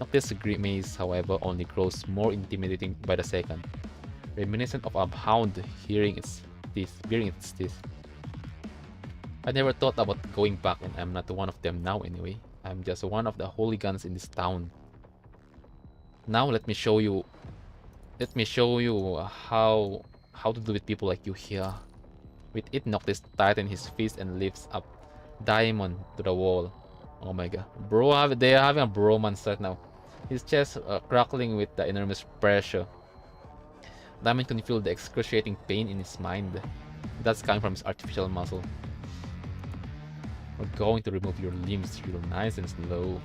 Noctis' grimace, however, only grows more intimidating by the second, reminiscent of a hound hearing its teeth. I never thought about going back, and I'm not one of them now anyway. I'm just one of the hooligans in this town. Now let me show you. Let me show you how to do with people like you here. With it, Noctis tighten his fist and lifts up Diamond to the wall. Oh my god, bro! They are having a bromance right now. His chest crackling with the enormous pressure. Diamond can feel the excruciating pain in his mind. That's coming from his artificial muscle. We're going to remove your limbs real nice and slow,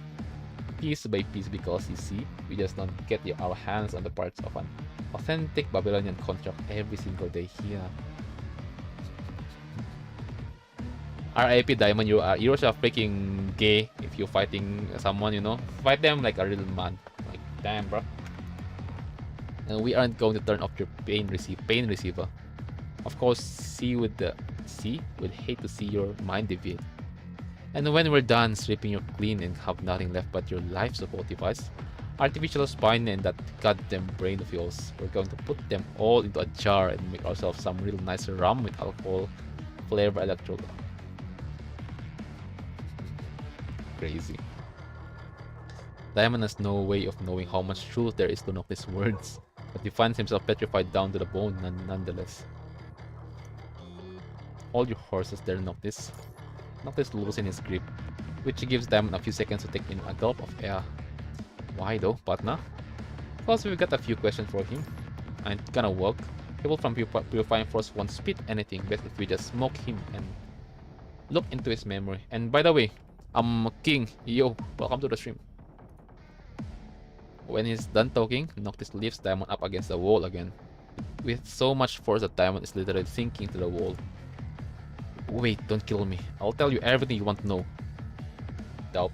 piece by piece, because you see, we just don't get our hands on the parts of an authentic Babylonian contract every single day here. RIP Diamond, you're so freaking gay if you're fighting someone, you know? Fight them like a real man. Like, damn, bro. And we aren't going to turn off your pain receiver. Of course, C would hate to see your mind deviate. And when we're done stripping you clean and have nothing left but your life support device, artificial spine, and that goddamn brain of yours, we're going to put them all into a jar and make ourselves some real nice rum with alcohol flavor electrode. Crazy. Diamond has no way of knowing how much truth there is to Noctis' words, but he finds himself petrified down to the bone nonetheless. Hold your horses there, Noctis. Noctis loosen his grip, which gives Diamond a few seconds to take in a gulp of air. Why though, partner? Plus, we've got a few questions for him. Ain't gonna work. People from Purifying Force won't spit anything best if we just smoke him and look into his memory. And by the way, I'm King. Yo, welcome to the stream. When he's done talking, Noctis lifts Diamond up against the wall again, with so much force that Diamond is literally sinking to the wall. Wait, don't kill me. I'll tell you everything you want to know. Doubt.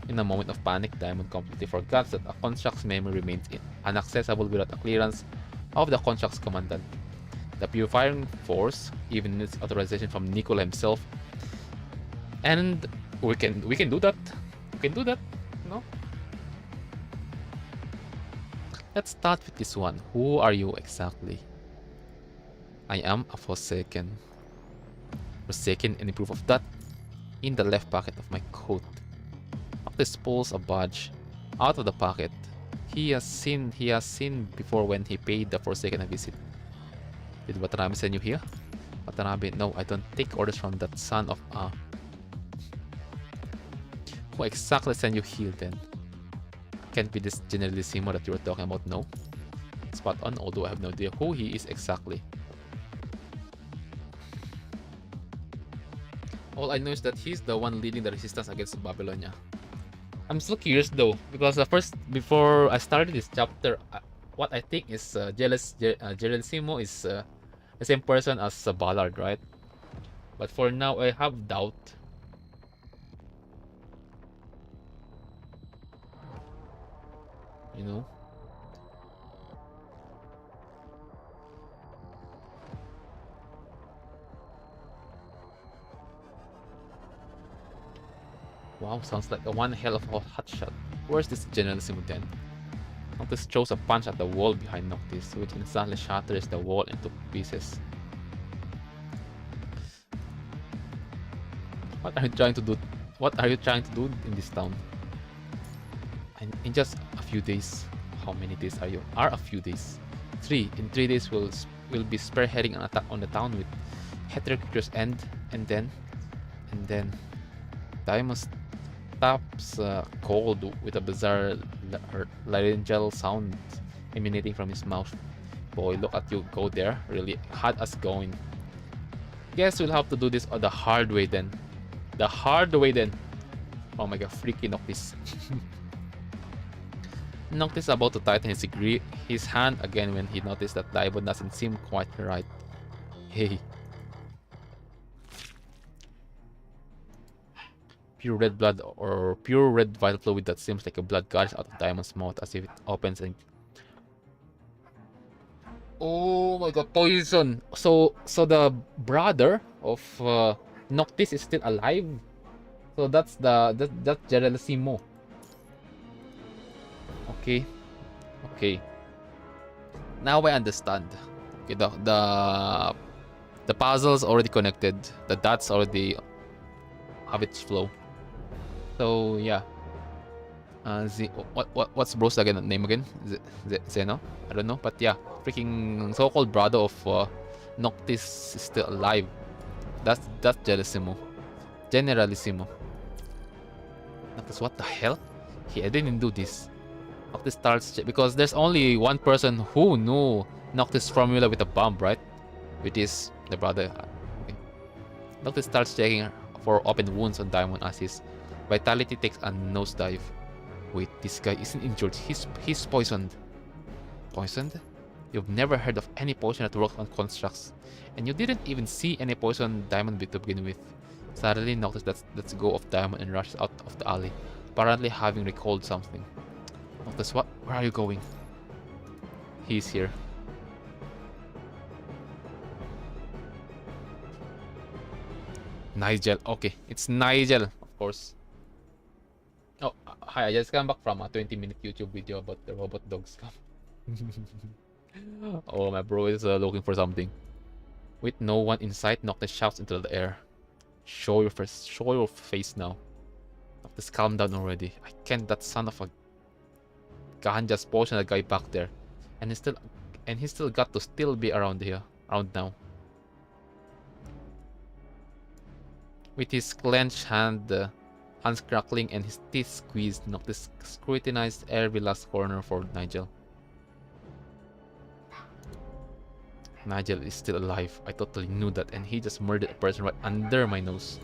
In a moment of panic, Diamond completely forgets that a construct's memory remains inaccessible without a clearance of the construct's commandant. The Purifying Force even needs authorization from Nikola himself. And we can do that. We can do that, no? Let's start with this one. Who are you exactly? I am a Forsaken. Forsaken, any proof of that? In the left pocket of my coat. Noctis pulls a badge out of the pocket. He has seen before when he paid the Forsaken a visit. Did Watanabe send you here? Watanabe, no, I don't take orders from that son of a... Who exactly sent you here then? Can't be this Generalissimo that you were talking about, no? Spot on, although I have no idea who he is exactly. All I know is that he's the one leading the resistance against Babylonia. I'm still curious though, because before I started this chapter, what I think is Generalissimo is the same person as Ballard, right? But for now, I have doubt. You know? Wow, sounds like one hell of a hotshot. Where's this Generalissimo then? Noctis throws a punch at the wall behind Noctis, which instantly shatters the wall into pieces. What are you trying to do? What are you trying to do in this town? And in just a few days. How many days are a few days? 3. In 3 days we'll be spearheading an attack on the town with Heterocritus End, and then Diamond taps cold with a bizarre laryngeal sound emanating from his mouth. Boy, look at you go there. Really had us going. Guess we'll have to do this the hard way then. The hard way then. Oh my god, freaking Noctis. Noctis about to tighten his hand again when he noticed that Diamond doesn't seem quite right. Hey. Pure red blood or pure red vital fluid that seems like a blood gush out of Diamond's mouth as if it opens and... Oh my god, poison! So the brother of Noctis is still alive? So that's Generalissimo. Okay. Now I understand. Okay, the puzzle's already connected. The dots already have its flow. So yeah. What's bro's again name again? Zeno? I don't know, but yeah, freaking so-called brother of Noctis is still alive. That's Generalissimo. Generalissimo. Noctis, what the hell? I didn't do this. Noctis starts because there's only one person who knew Noctis' formula with a bomb, right? Which is the brother. Okay. Noctis starts checking for open wounds on Diamond as his vitality takes a nosedive. Wait, this guy isn't injured. He's poisoned. Poisoned? You've never heard of any poison that works on constructs, and you didn't even see any poison Diamond to begin with. Suddenly, Noctis lets go of Diamond and rushes out of the alley, apparently having recalled something. Noctis, where are you going? He's here. Nigel. Okay, it's Nigel, of course. Oh, hi, I just came back from a 20-minute YouTube video about the robot dog scam. Oh, my bro is looking for something. With no one in sight, Noctis shouts into the air. Show your face now. Noctis, calm down already. I can't, that son of a gun just poisoned a guy back there. And he still got to still be around now. With his clenched hands crackling and his teeth squeezed, Noctis scrutinized every last corner for Nigel. Nigel is still alive. I totally knew that, and he just murdered a person right under my nose.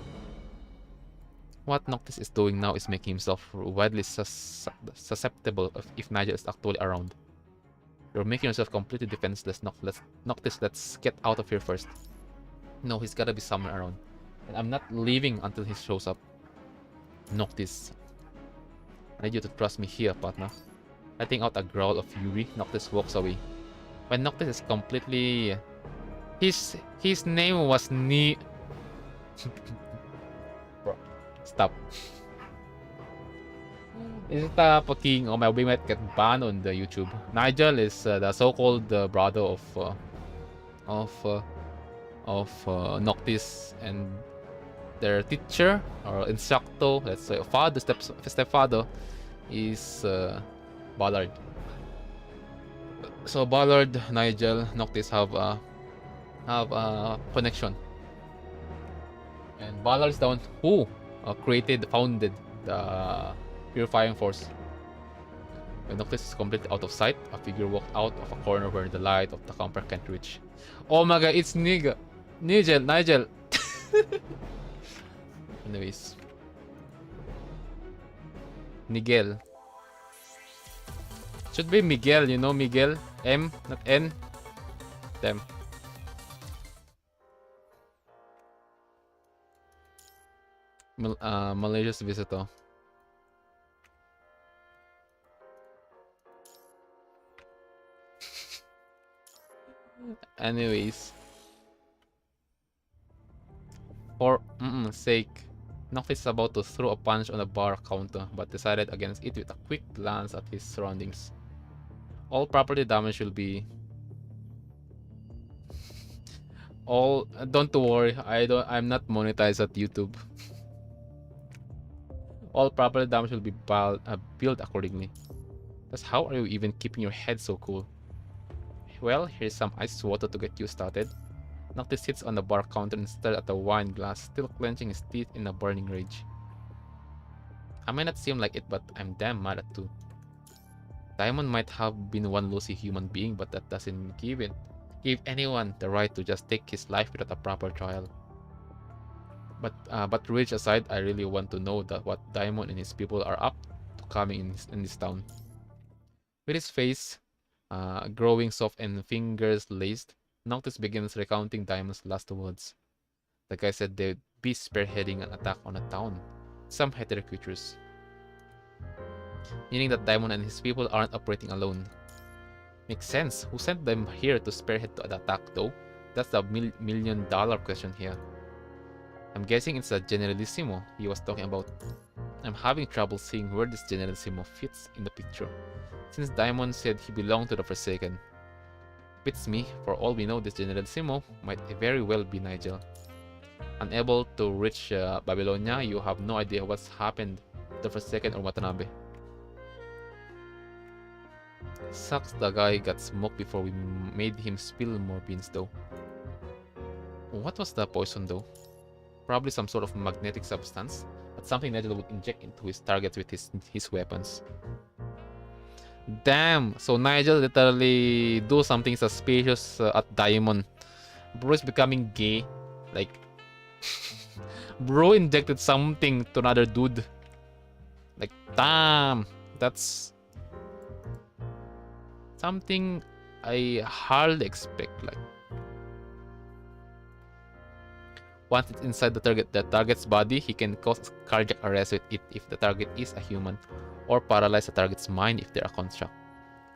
What Noctis is doing now is making himself widely susceptible if Nigel is actually around. You're making yourself completely defenseless, Noctis, let's get out of here first. No, he's gotta be somewhere around. And I'm not leaving until he shows up. Noctis, I need you to trust me here, partner. Letting out a growl of fury, Noctis walks away. When Noctis is completely... His name was Bro, stop. Is it fucking... Oh my, we might get banned on the YouTube. Nigel is the so-called brother of Noctis, and their teacher or instructor, let's say father, stepfather, is Ballard. So Ballard, Nigel, Noctis have a connection, and Ballard is the one who founded the Purifying Force. When Noctis is completely out of sight, a figure walked out of a corner where the light of the camper can't reach. Oh my god, it's Nigel. Anyways, Miguel. Should be Miguel, you know, Miguel. M, not N. Damn. Malicious visitor. Anyways, for sake, Noctis is about to throw a punch on the bar counter, but decided against it with a quick glance at his surroundings. All property damage will be... Don't worry, I'm not monetized at YouTube. All property damage will be billed accordingly. That's how are you even keeping your head so cool? Well, here's some ice water to get you started. Noctis sits on the bar counter and stares at the wine glass, still clenching his teeth in a burning rage. I might not seem like it, but I'm damn mad at too. Diamond might have been one lousy human being, but that doesn't give anyone the right to just take his life without a proper trial. But rage aside, I really want to know what Diamond and his people are up to coming in this town. With his face growing soft and fingers laced, Noctis begins recounting Diamond's last words. The guy said they'd be spearheading an attack on a town. Some hetero creatures. Meaning that Diamond and his people aren't operating alone. Makes sense. Who sent them here to spearhead the attack though? That's the million-dollar question here. I'm guessing it's a Generalissimo he was talking about. I'm having trouble seeing where this Generalissimo fits in the picture, since Diamond said he belonged to the Forsaken. Beats me, for all we know this Generalissimo might very well be Nigel. Unable to reach Babylonia, you have no idea what's happened Doctor for a second or Watanabe. Sucks the guy got smoked before we made him spill more beans though. What was the poison though? Probably some sort of magnetic substance, but something Nigel would inject into his targets with his weapons. Damn! So Nigel literally do something suspicious at Diamond. Bro is becoming gay. Like, bro injected something to another dude. Like, damn! That's something I hardly expect. Like, once it's inside the target's body, he can cause cardiac arrest with it if the target is a human, or paralyze the target's mind if they're a construct.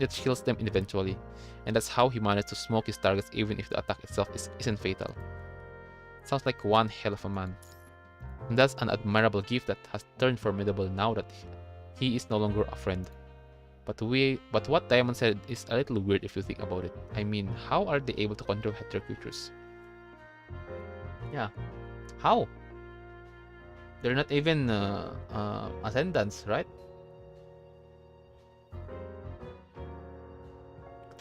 That kills them eventually, and that's how he managed to smoke his targets even if the attack itself isn't fatal. Sounds like one hell of a man. And that's an admirable gift that has turned formidable now that he is no longer a friend. But what Diamond said is a little weird if you think about it. I mean, how are they able to control hetero creatures? Yeah. How? They're not even ascendants, right?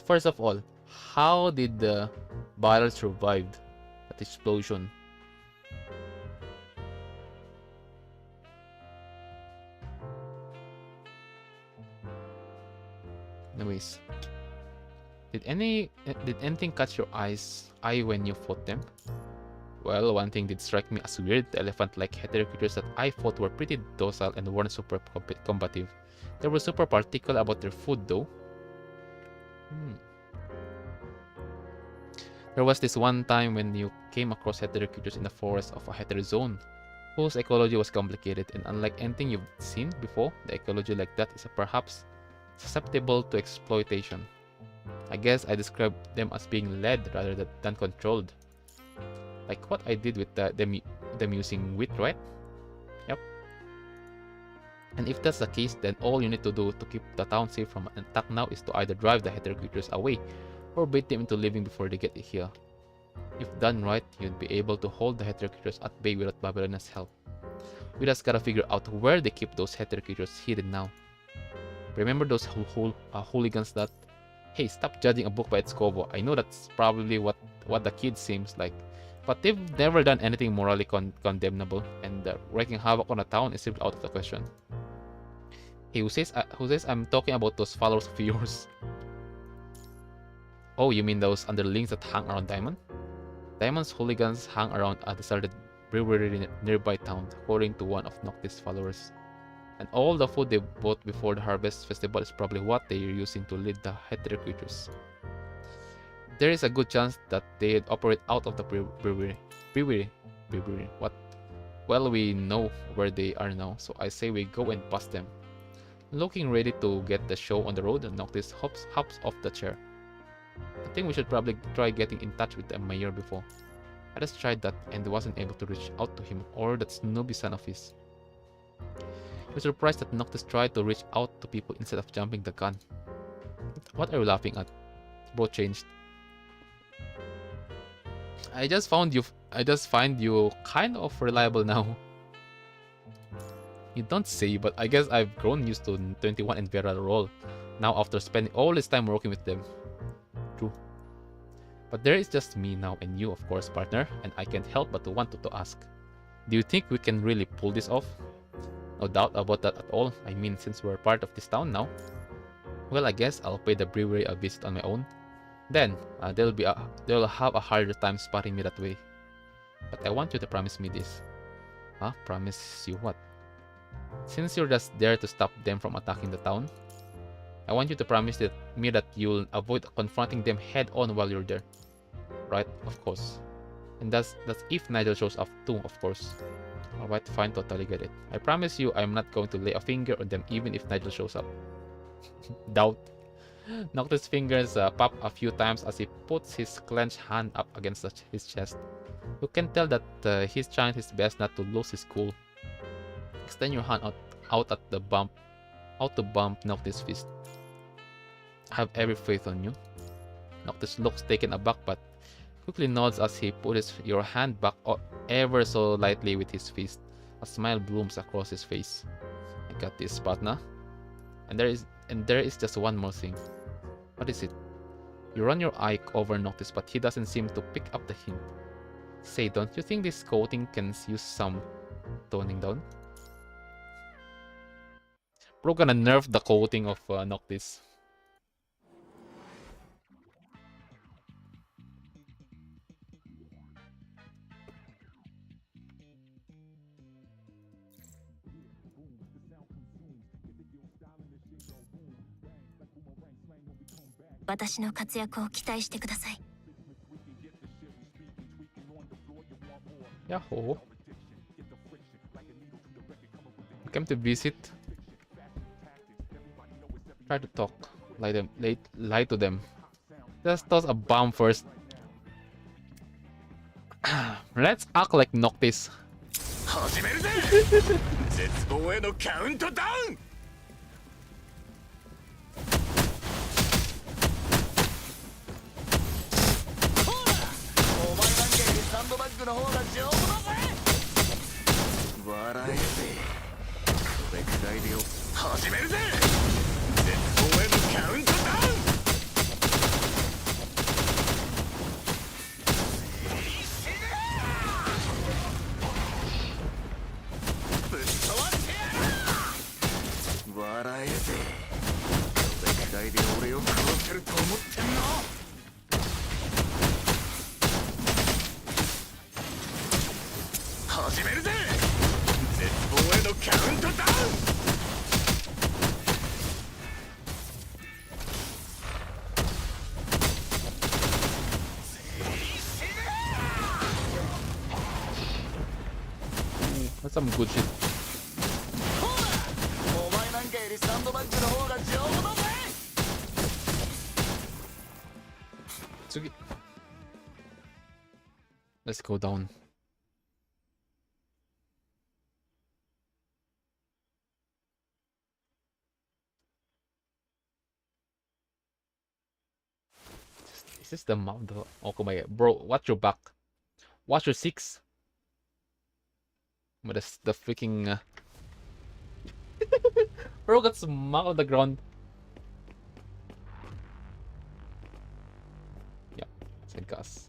First of all, how did the barrel survive that explosion? Anyways, did anything catch your eye when you fought them? Well, one thing did strike me as weird. The elephant-like hetero creatures that I fought were pretty docile and weren't super combative. They were super particular about their food though. There was this one time when you came across hetero creatures in the forest of a hetero zone, whose ecology was complicated, and unlike anything you've seen before, the ecology like that is perhaps susceptible to exploitation. I guess I described them as being led rather than controlled. Like what I did with them using wit, right? Yep. And if that's the case, then all you need to do to keep the town safe from an attack now is to either drive the hetero creatures away or bait them into leaving before they get here. If done right, you'd be able to hold the hetero creatures at bay without Babylonia's help. We just gotta figure out where they keep those hetero creatures hidden now. Remember those hooligans that... Hey, stop judging a book by its cover. I know that's probably what the kid seems like, but they've never done anything morally condemnable, and wreaking havoc on a town is simply out of the question. Hey, who says I'm talking about those followers of yours? Oh, you mean those underlings that hang around Diamond? Diamond's hooligans hang around a deserted brewery in a nearby town, according to one of Noctis' followers. And all the food they bought before the harvest festival is probably what they are using to lead the hetero creatures. There is a good chance that they operate out of the brewery. What? Well, we know where they are now, so I say we go and bust them. Looking ready to get the show on the road, Noctis hops off the chair. I think we should probably try getting in touch with the mayor before. I just tried that and wasn't able to reach out to him or that newbie son of his. He was surprised that Noctis tried to reach out to people instead of jumping the gun. What are you laughing at? Bro changed. I just find you kind of reliable now. You don't say, but I guess I've grown used to 21 and Vera role now after spending all this time working with them. True. But there is just me now and you, of course, partner, and I can't help but to want to ask. Do you think we can really pull this off? No doubt about that at all. I mean, since we're part of this town now. Well, I guess I'll pay the brewery a visit on my own. Then, they'll have a harder time spotting me that way. But I want you to promise me this. Huh? Promise you what? Since you're just there to stop them from attacking the town, I want you to promise me that you'll avoid confronting them head on while you're there. Right? Of course. And that's if Nigel shows up too, of course. Alright, fine, totally get it. I promise you I'm not going to lay a finger on them even if Nigel shows up. Doubt. Noctis' fingers pop a few times as he puts his clenched hand up against his chest. You can tell that he's trying his best not to lose his cool. Extend your hand out to bump Noctis' fist. I have every faith on you. Noctis looks taken aback but quickly nods as he puts your hand back ever so lightly with his fist. A smile blooms across his face. got this, partner. And there is just one more thing. What is it? You run your eye over Noctis, but he doesn't seem to pick up the hint. Say, don't you think this coating can use some toning down? Bro gonna nerf the coating of Noctis. Yahoo! I came to visit. Try to talk. Lie to them. Just toss a bomb first. Let's act like Noctis. 始めるぜ絶望へのカウントダウンほらお前なんかよりサンドバッグの方が丈夫だぜ笑えぜこれくらいでよ始めるぜ絶望へのカウントダウン笑えぜこれくらいで俺を殺せると思ってんの始めるぜ絶望へのカウントダウンThat's some good shit. サンドバッグの方が丈夫だぜ次 Let's go down. Is this the map? Oh my god, bro, watch your back. Watch your six. But that's the freaking bro got smacked on the ground. Yeah, it's a gas.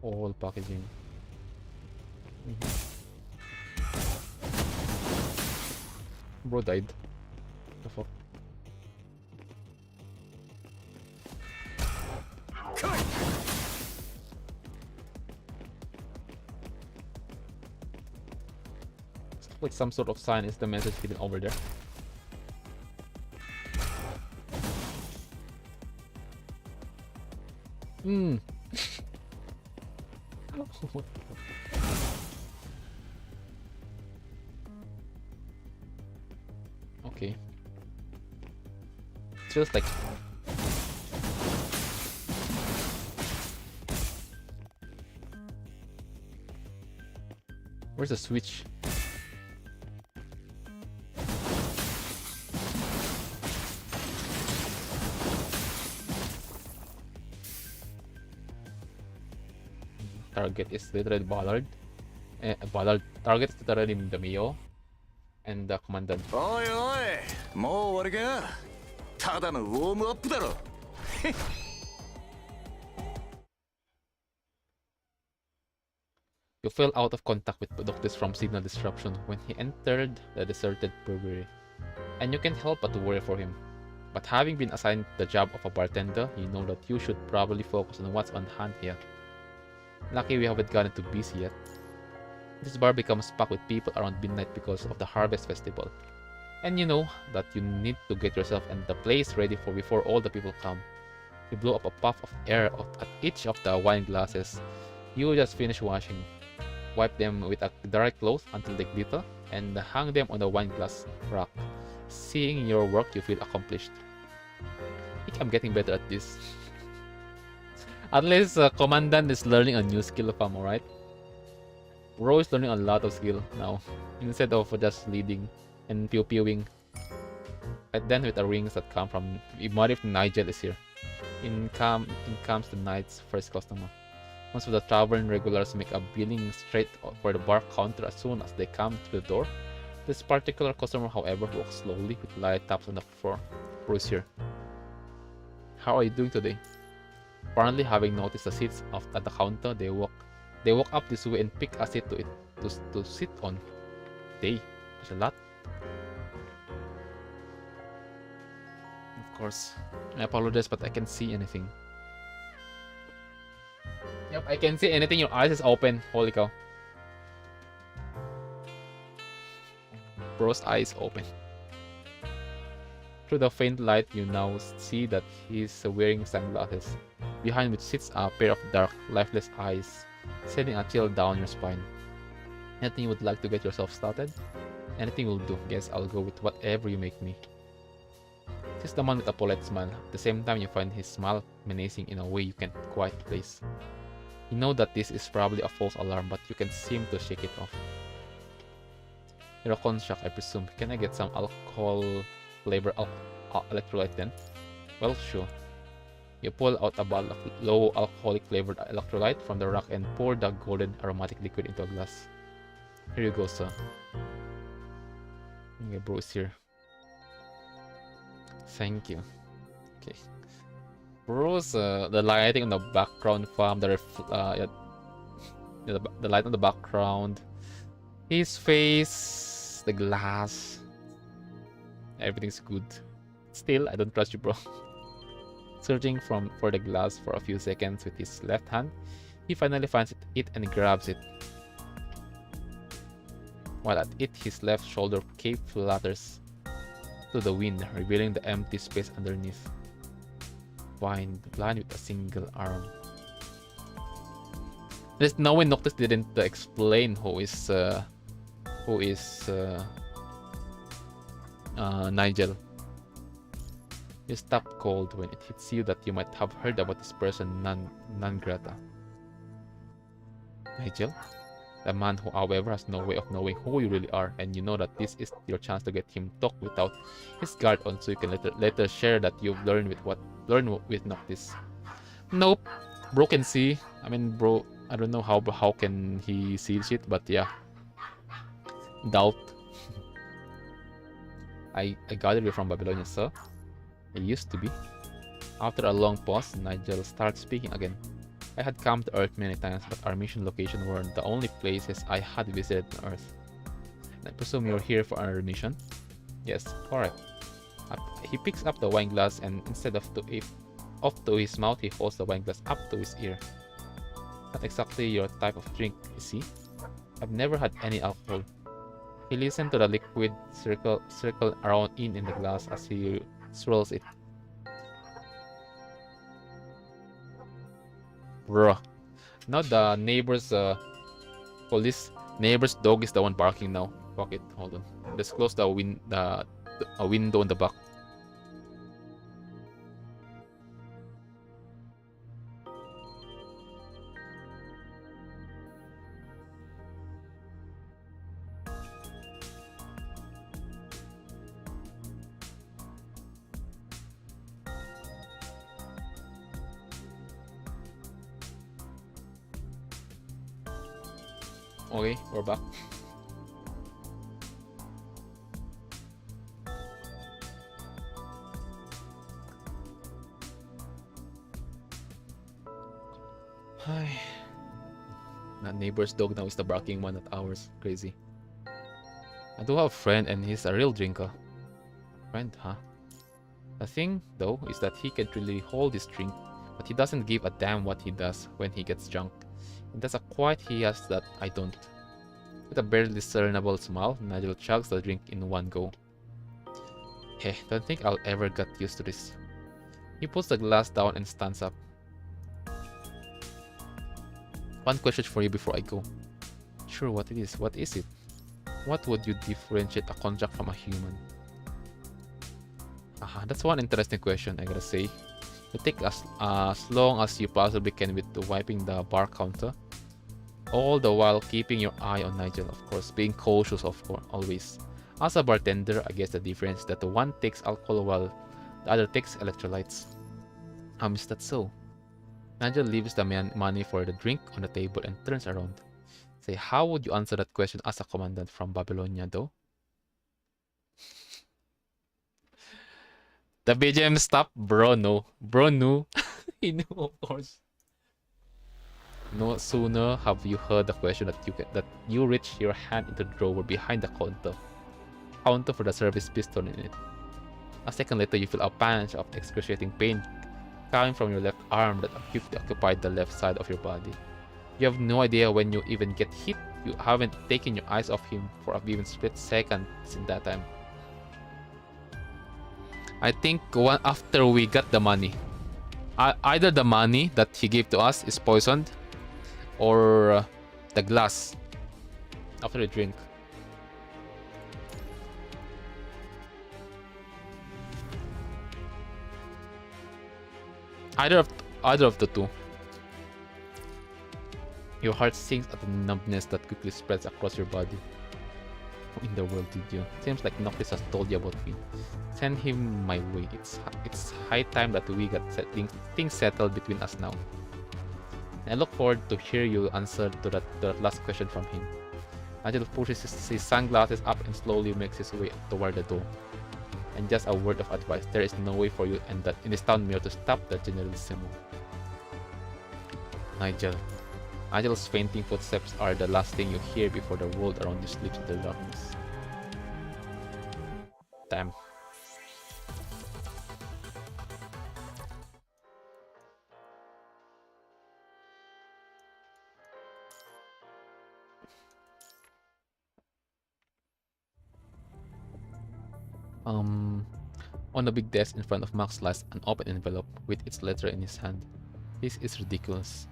All packaging. Bro died. The fuck? Like some sort of sign is the message hidden over there. Okay. It's just like where's the switch? Target is literally Ballard. Target is literally the Mio and the Commandant. おいおいもう終わりかただのウォームアップだろ You fell out of contact with Noctis from signal disruption when he entered the deserted brewery, and you can't help but to worry for him. But having been assigned the job of a bartender, you know that you should probably focus on what's on hand here. Lucky we haven't gotten too busy yet. This bar becomes packed with people around midnight because of the Harvest Festival. And you know that you need to get yourself and the place ready for before all the people come. You blow up a puff of air at each of the wine glasses. You just finish washing. Wipe them with a dry cloth until they glitter and hang them on the wine glass rack. Seeing your work, you feel accomplished. I think I'm getting better at this. At least Commandant is learning a new skill if I'm alright. Ro is learning a lot of skill now, instead of just leading and pew-pewing. And then with the rings that come from... What if Nigel is here? In comes the night's first customer. Most of the tavern regulars make a billing straight for the bar counter as soon as they come through the door. This particular customer, however, walks slowly with light taps on the floor. Bruce here. How are you doing today? Apparently, having noticed the seats at the counter, they walk up this way and pick a seat to sit on. There's a lot. Of course. I apologize, but I can't see anything. Yep, I can see anything. Your eyes is open. Holy cow. Bro's eyes open. Through the faint light, you now see that he's wearing sunglasses, behind which sits a pair of dark, lifeless eyes, sending a chill down your spine. Anything you would like to get yourself started? Anything will do. Guess I'll go with whatever you make me. He's the man with a polite smile. At the same time, you find his smile menacing in a way you can't quite place. You know that this is probably a false alarm, but you can seem to shake it off. You're a construct, I presume. Can I get some alcohol-flavored electrolyte then? Well, sure. You pull out a bottle of low alcoholic flavored electrolyte from the rack and pour the golden aromatic liquid into a glass. Here you go, sir. Okay, bro is here. Thank you. Okay. Bro's the lighting on the background from the the light on the background, his face, the glass, everything's good. Still, I don't trust you, bro. Searching for the glass for a few seconds with his left hand, he finally finds it and grabs it. While at it, his left shoulder cape flutters to the wind, revealing the empty space underneath. Blind with a single arm. There's no way Noctis didn't explain who is Nigel. You stop cold when it hits you that you might have heard about this person non grata. Nigel? The man who, however, has no way of knowing who you really are, and you know that this is your chance to get him talk without his guard on, so you can later share that you've learned with Noctis. Nope. Bro can see. I mean, bro, I don't know how can he see shit, but yeah. Doubt. I gathered you from Babylonia, sir. I used to be. After a long pause, Nigel starts speaking again. I had come to Earth many times, but our mission location were the only places I had visited on Earth. And I presume you're here for another mission? Yes, correct. He picks up the wine glass and instead of off to his mouth, he holds the wine glass up to his ear. Not exactly your type of drink, you see? I've never had any alcohol. He listened to the liquid circle around in the glass as he swirls it. Bruh. Now the neighbor's neighbor's dog is the one barking now. Fuck it. Hold on. Let's close the window in the back. Okay, we're back. Hi. That neighbor's dog now is the barking one, not ours. Crazy. I do have a friend and he's a real drinker. Friend, huh? The thing, though, is that he can really hold his drink, but he doesn't give a damn what he does when he gets drunk. And that's a quiet he has that I don't. With a barely discernible smile, Nigel chugs the drink in one go. Hey, don't think I'll ever get used to this. He puts the glass down and stands up. One question for you before I go. Sure, what it is? What is it? What would you differentiate a contract from a human? That's one interesting question, I gotta say. You take as long as you possibly can with wiping the bar counter. All the while keeping your eye on Nigel, of course, being cautious, of course, always. As a bartender, I guess the difference is that the one takes alcohol while the other takes electrolytes. Is that so? Nigel leaves the money for the drink on the table and turns around. Say, how would you answer that question as a commandant from Babylonia, though? The BGM stopped? Bro, no. Bro, no. He knew, of course. No sooner have you heard the question that you reach your hand into the drawer behind the counter for the service pistol in it. A second later, you feel a punch of excruciating pain coming from your left arm that occupied the left side of your body. You have no idea when you even get hit. You haven't taken your eyes off him for a even split second since that time. I think after we got the money, either the money that he gave to us is poisoned, or the glass after the drink. Either of the two. Your heart sinks at the numbness that quickly spreads across your body. Who in the world did you? Seems like Noctis has told you about me. Send him my way. It's high time that we got things settled between us now. And I look forward to hear you answer to that last question from him. Angelo pushes his sunglasses up and slowly makes his way toward the door. And just a word of advice, there is no way for you in this town mirror to stop the Generalissimo. Nigel. Angel's fainting footsteps are the last thing you hear before the world around you slips into darkness. Damn. On the big desk in front of Max lies an open envelope with its letter in his hand. This is ridiculous.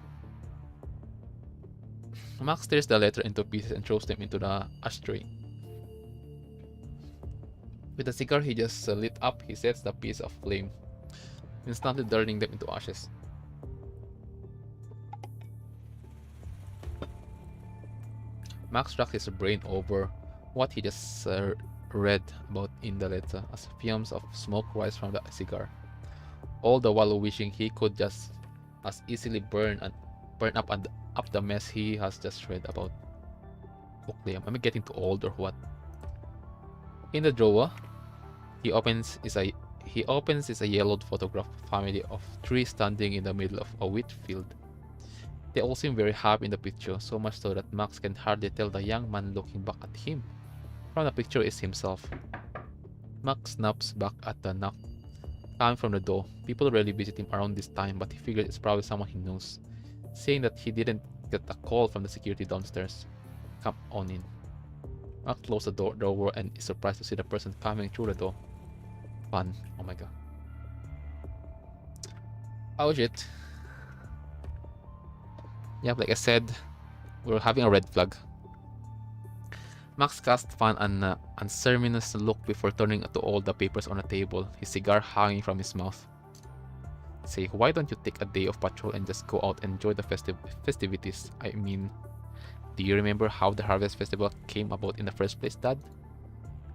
Max tears the letter into pieces and throws them into the ashtray. With the cigar he just lit up, he sets the piece of flame, instantly turning them into ashes. Max racks his brain over what he just read about in the letter as fumes of smoke rise from the cigar, all the while wishing he could just as easily burn up the mess he has just read about. Okay, am I getting too old or what? In the drawer, he opens is a yellowed photograph family of trees standing in the middle of a wheat field. They all seem very happy in the picture, so much so that Max can hardly tell the young man looking back at him from the picture is himself. Max snaps back at the knock coming from the door. People rarely visit him around this time, but he figures it's probably someone he knows, saying that he didn't get a call from the security downstairs. Come on in. Max closes the door and is surprised to see the person coming through the door. Fun. Oh my god. Oh shit. Yeah, like I said, we're having a red flag. Max casts Fan an unceremonious look before turning to all the papers on the table, his cigar hanging from his mouth. Say, why don't you take a day of patrol and just go out and enjoy the festivities? I mean, do you remember how the Harvest Festival came about in the first place, Dad?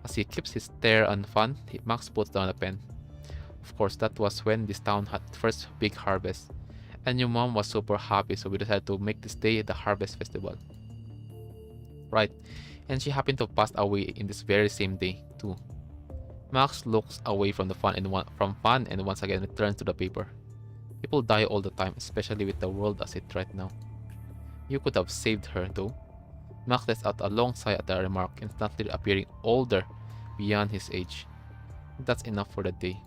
As he keeps his stare on Fan, Max puts down a pen. Of course, that was when this town had first big harvest, and your mom was super happy, so we decided to make this day the Harvest Festival. Right. And she happened to pass away in this very same day, too. Max looks away from Fan and once again returns to the paper. People die all the time, especially with the world as it right now. You could have saved her, though. Max lets out a long sigh at the remark, instantly appearing older beyond his age. That's enough for the day.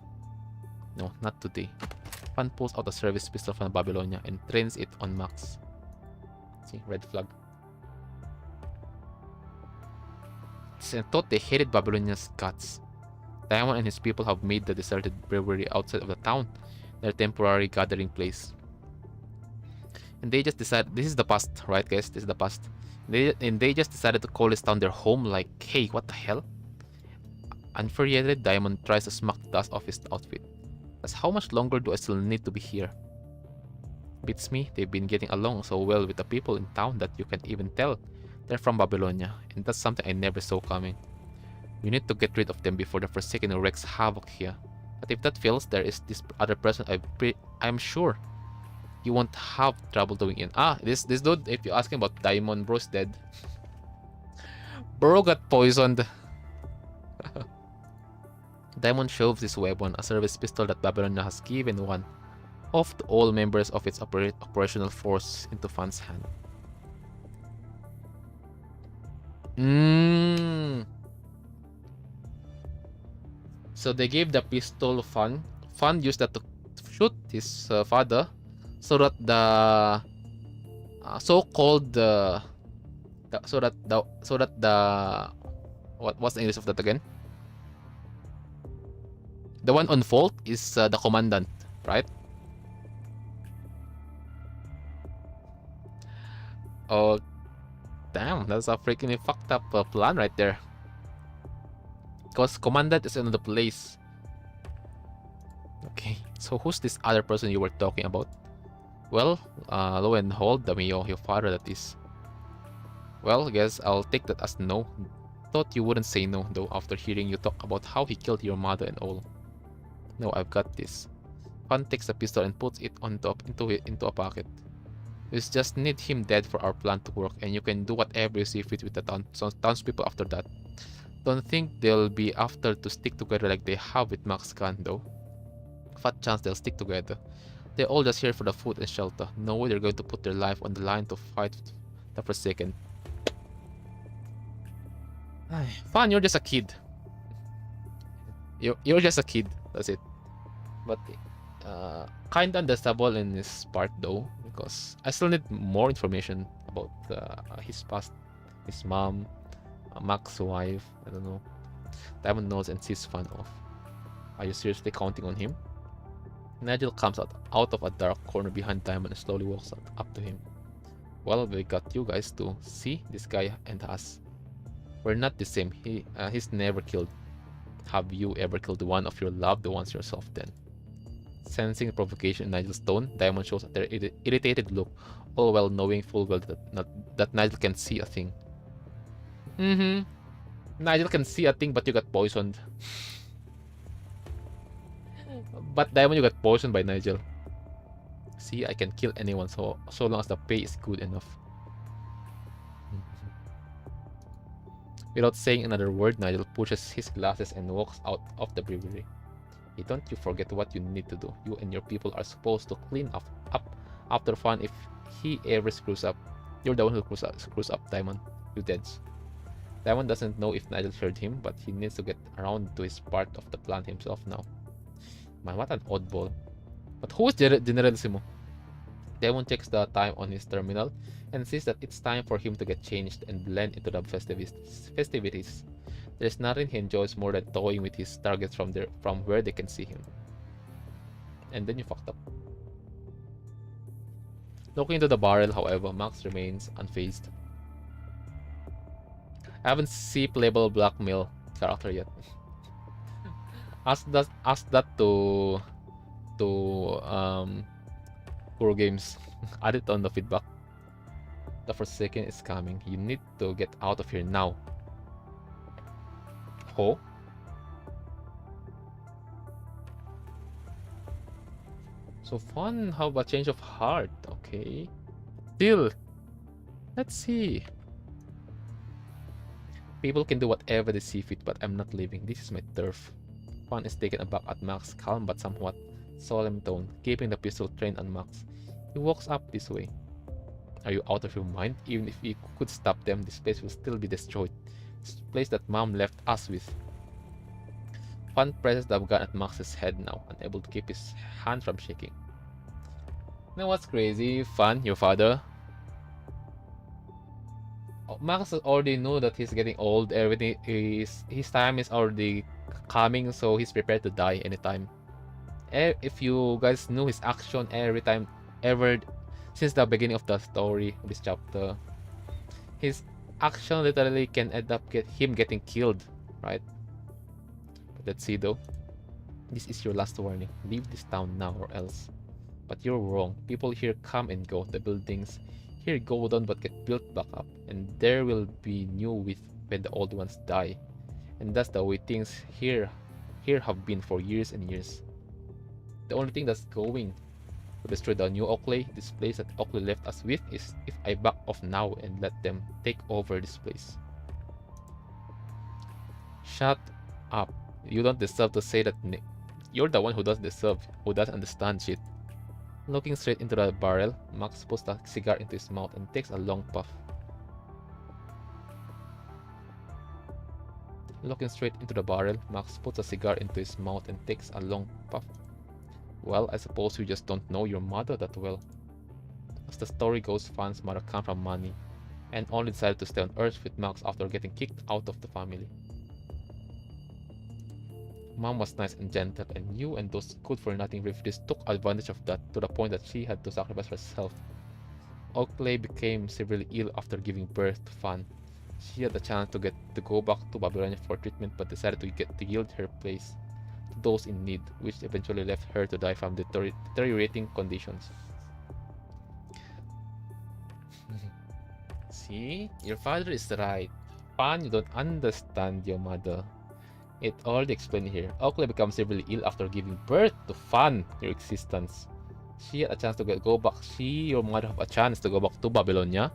No, not today. Fan pulls out a service pistol from Babylonia and trains it on Max. See, red flag. I thought they hated Babylonia's guts. Diamond and his people have made the deserted brewery outside of the town their temporary gathering place. And they just decided, this is the past, right guys? This is the past. They just decided to call this town their home, like, hey, what the hell? Infuriated, Diamond tries to smack dust off his outfit. That's how much longer do I still need to be here? Beats me, they've been getting along so well with the people in town that you can't even tell they're from Babylonia, and that's something I never saw coming. We need to get rid of them before the Forsaken wreaks havoc here. But if that fails, there is this other person I'm sure you won't have trouble doing it. This dude, if you're asking about Diamond, bro's dead. Bro got poisoned. Diamond shoves his weapon, a service pistol that Babylonia has given one of all members of its operational force, into Fan's hand. So they gave the pistol Fan. Fan used that to shoot his father, so that the so-called what's the English of that again? The one on fault is the commandant, right? Oh, damn, that's a freaking fucked up plan right there. Because commandant is in the place. Okay, so who's this other person you were talking about? Well, lo and behold, Damio, your father that is. Well, guess I'll take that as no. Thought you wouldn't say no, though, after hearing you talk about how he killed your mother and all. No, I've got this. Fan takes the pistol and puts it into a pocket. We just need him dead for our plan to work, and you can do whatever you see fit with the townspeople after that. Don't think they'll be after to stick together like they have with Max Gun, though. Fat chance they'll stick together. They're all just here for the food and shelter. No way they're going to put their life on the line to fight the Forsaken. Fan, you're just a kid. You're just a kid. That's it. But kinda understandable in this part though, because I still need more information about his past, his mom, Max's wife. I don't know. Diamond knows and sees Fan off. Are you seriously counting on him? Nigel comes out of a dark corner behind Diamond and slowly walks up to him. Well, we got you guys to see this guy and us. We're not the same. He's never killed. Have you ever killed one of your loved ones yourself then? Sensing provocation in Nigel's tone, Diamond shows their irritated look, all while knowing full well that Nigel can see a thing. Nigel can see a thing, but you got poisoned. But Diamond, you got poisoned by Nigel. See, I can kill anyone so long as the pay is good enough. Without saying another word, Nigel pushes his glasses and walks out of the brewery. Hey, don't you forget what you need to do. You and your people are supposed to clean up after Fan if he ever screws up. You're the one who screws up, Diamond. You deads. Diamond doesn't know if Nigel heard him, but he needs to get around to his part of the plan himself now. Man, what an oddball. But who is Generalissimo? Diamond checks the time on his terminal and sees that it's time for him to get changed and blend into the festivities. There's nothing he enjoys more than toying with his targets from where they can see him. And then you fucked up. Looking into the barrel, however, Max remains unfazed. I haven't seen playable blackmail character yet. Ask that to Kuro Games. Add it on the feedback. The Forsaken is coming. You need to get out of here now. Oh. So fun. How about change of heart? Okay. Still. Let's see. People can do whatever they see fit, but I'm not leaving. This is my turf. Fan is taken aback at Max's calm but somewhat solemn tone, keeping the pistol trained on Max. He walks up this way. Are you out of your mind? Even if we could stop them, this place will still be destroyed. This place that Mom left us with. Fan presses the gun at Max's head now, unable to keep his hand from shaking. You know what's crazy? Fan, your father. Max already knew that he's getting old. Everything his time is already coming, so he's prepared to die anytime. If you guys knew his action every time ever since the beginning of the story, this chapter, his action literally can end up him getting killed, right? But let's see though. This is your last warning. Leave this town now or else. But you're wrong. People here come and go. The buildings here go down but get built back up, and there will be new when the old ones die. And that's the way things here have been for years and years. The only thing that's going to destroy the new Oakley, this place that Oakley left us with, is if I back off now and let them take over this place. Shut up. You don't deserve to say that. You're the one who doesn't deserve, who doesn't understand shit. Looking straight into the barrel, Max puts the cigar into his mouth and takes a long puff. Looking straight into the barrel, Max puts a cigar into his mouth and takes a long puff. Well, I suppose you just don't know your mother that well. As the story goes, Fan's mother came from money, and only decided to stay on Earth with Max after getting kicked out of the family. Mom was nice and gentle, and you and those good-for-nothing refugees took advantage of that to the point that she had to sacrifice herself. Oakley became severely ill after giving birth to Fan. She had a chance to go back to Babylonia for treatment, but decided to yield her place to those in need, which eventually left her to die from deteriorating conditions. See? Your father is right. Fan, you don't understand your mother. It already explained here. Oakley becomes severely ill after giving birth to Fan, your existence. She had a chance to go back. Your mother, had a chance to go back to Babylonia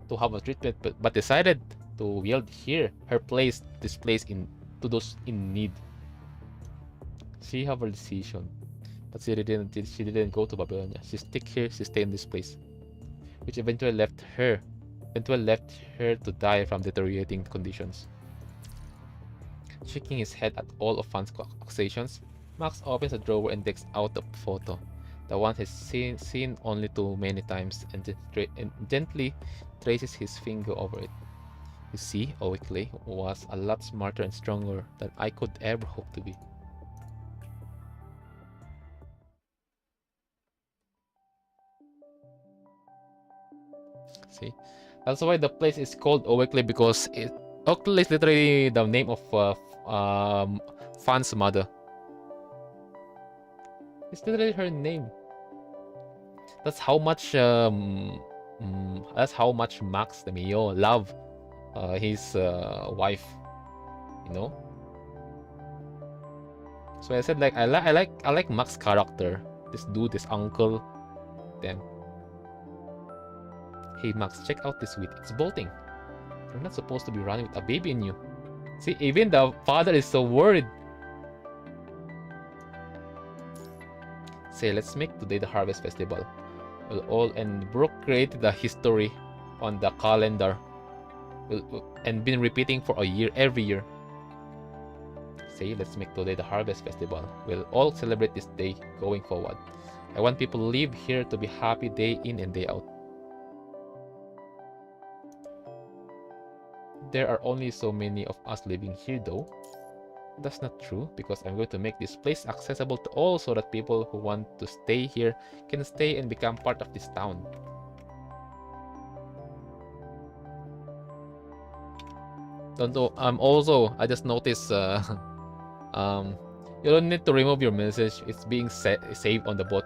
to have a treatment, but decided to wield her place, this place to those in need. She had a decision, but she didn't go to Babylonia. She stick here. She stayed in this place, which eventually left her to die from deteriorating conditions. Shaking his head at all of Fan's accusations, Max opens a drawer and takes out a photo, the one he's seen only too many times, and gently traces his finger over it. You see, Oakley was a lot smarter and stronger than I could ever hope to be. See, that's why the place is called Oakley, because Oakley is literally the name of Fan's mother. It's literally her name. That's how much Max the Mio love his wife, you know. So I said, like, I like Max's character. This dude, this uncle. Damn. Hey Max, check out this wheat. It's bolting. You're not supposed to be running with a baby in you. See, even the father is so worried. Say, let's make today the harvest festival. And Brooke created the history on the calendar and been repeating for a year, every year. Say, let's make today the harvest festival. We'll all celebrate this day going forward. I want people to live here to be happy day in and day out. There are only so many of us living here though. That's not true, because I'm going to make this place accessible to all so that people who want to stay here can stay and become part of this town. Also, I just noticed you don't need to remove your message. It's being saved on the bot,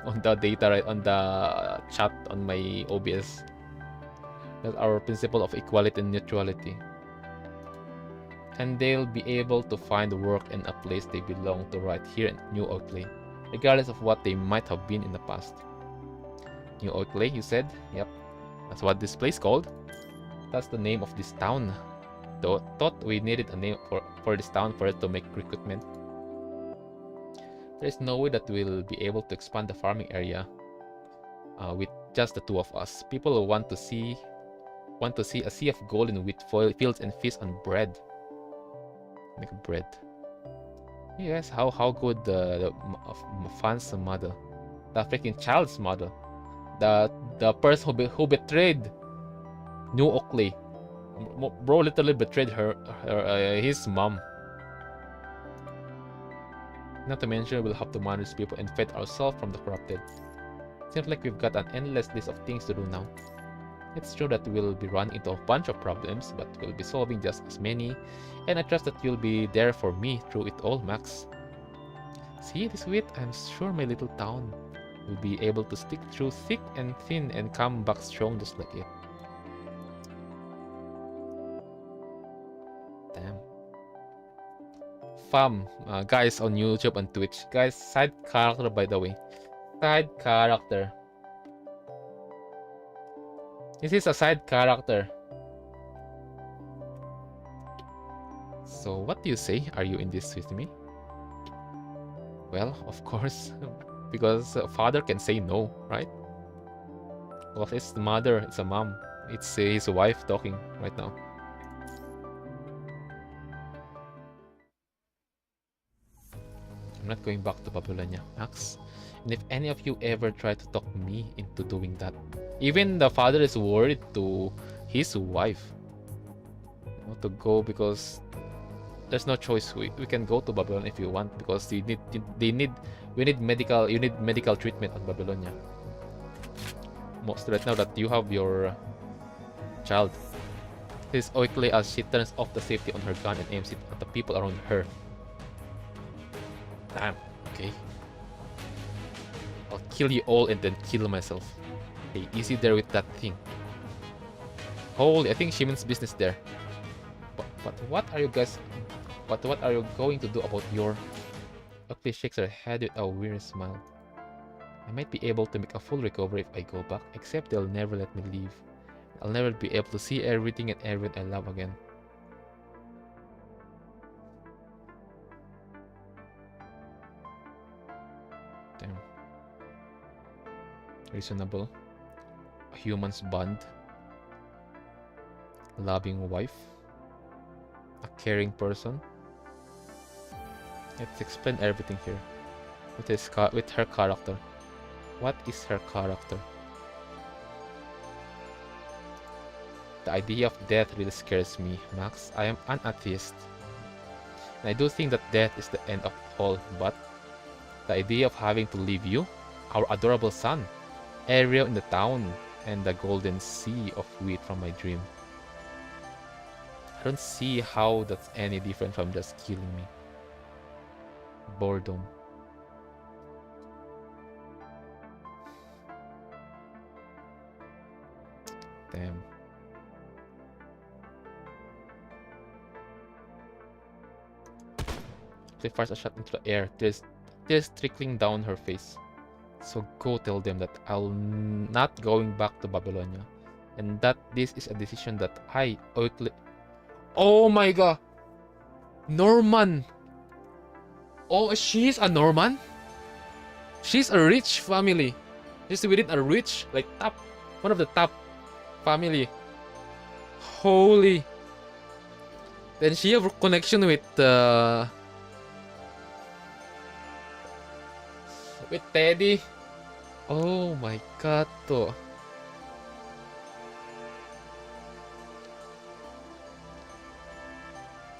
on the data, right, on the chat on my OBS. That's our principle of equality and neutrality. And they'll be able to find work and a place they belong to right here in New Oakley, regardless of what they might have been in the past. New Oakley, you said? Yep. That's what this place called. That's the name of this town. Thought we needed a name for this town for it to make recruitment. There's no way that we'll be able to expand the farming area with just the two of us. People will want to see a sea of gold in wheat fields and fish and bread. Make bread. Yes, how good the Fan's mother, the freaking child's mother, the person who betrayed New Oakley, bro, literally betrayed his mom. Not to mention, we'll have to manage people and fed ourselves from the corrupted. Seems like we've got an endless list of things to do now. It's true that we'll be running into a bunch of problems, but we'll be solving just as many, and I trust that you'll be there for me through it all, Max. See this wheat? I'm sure my little town will be able to stick through thick and thin and come back strong just like it. Damn. Fam, guys on YouTube and Twitch. Guys, side character by the way. Side character. This is a side character. So what do you say? Are you in this with me? Well, of course, because father can say no, right? Well, it's the mother, it's a mom. It's his wife talking right now. I'm not going back to Babylonia, Max. And if any of you ever try to talk me into doing that, even the father is worried to his wife, you know, to go, because there's no choice. We can go to Babylon if you want, because you need medical treatment on Babylonia. Most right now that you have your child. This oikley as she turns off the safety on her gun and aims it at the people around her. Damn, okay. I'll kill you all and then kill myself. Hey, easy there with that thing. Holy, I think she means business there. But what are you guys... But what are you going to do about your... Oakley shakes her head with a weird smile. I might be able to make a full recovery if I go back, except they'll never let me leave. I'll never be able to see everything and everyone I love again. Damn. Reasonable. A human's bond. A loving wife. A caring person. Let's explain everything here. With her character. What is her character? The idea of death really scares me, Max. I am an atheist. And I do think that death is the end of all, but the idea of having to leave you, our adorable son, Ariel in the town, and the golden sea of wheat from my dream. I don't see how that's any different from just killing me. Boredom. Damn. She fires a shot into the air, tears trickling down her face. So go tell them that I'll not going back to Babylonia, and that this is a decision that I... Oh my god! Norman! Oh, she's a Norman? She's a rich family. She's within a rich, like top, one of the top family. Holy. Then she have a connection with Teddy. Oh my god.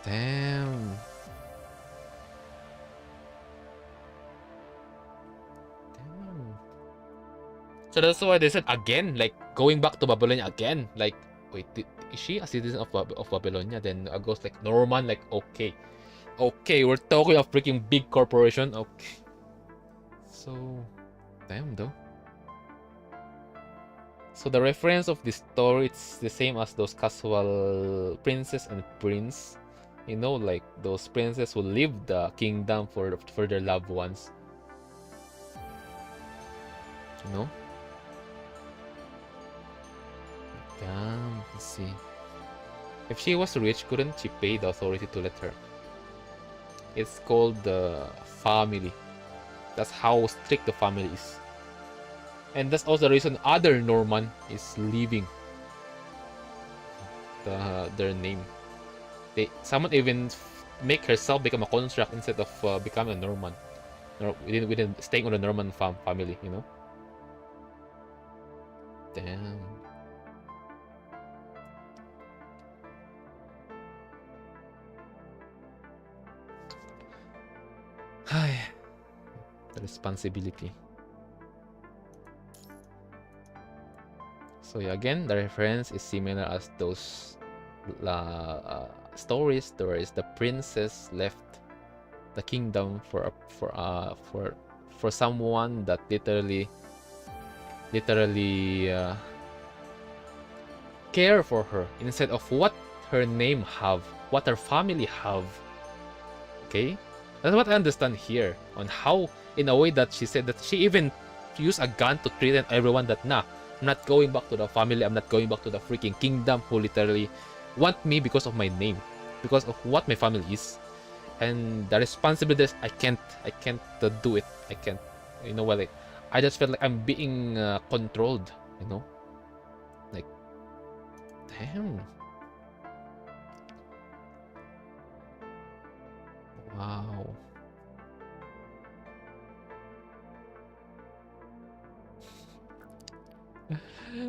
Damn. So that's why they said again, like going back to Babylonia again. Like, wait, is she a citizen of Babylonia? Then a ghost like Norman, like okay, we're talking of freaking big corporation. Okay, so damn though. So the reference of this story, it's the same as those casual princess and prince. You know, like those princes who leave the kingdom for their loved ones. You know. Damn, let's see. If she was rich, couldn't she pay the authority to let her? It's called the family. That's how strict the family is. And that's also the reason other Norman is leaving their name. Someone even make herself become a construct instead of becoming a Norman. Within staying on the Norman family, you know? Damn. The responsibility. So yeah, again, the reference is similar as those stories. There is the princess left the kingdom for someone that literally care for her instead of what her name have, what her family have. Okay. That's what I understand here on how, in a way that she said that she even used a gun to threaten everyone that nah, I'm not going back to the family, I'm not going back to the freaking kingdom who literally want me because of my name. because of what my family is, and the responsibilities I can't do it. I can't, you know what? Like, I just felt like I'm being controlled. You know, like, damn. Wow.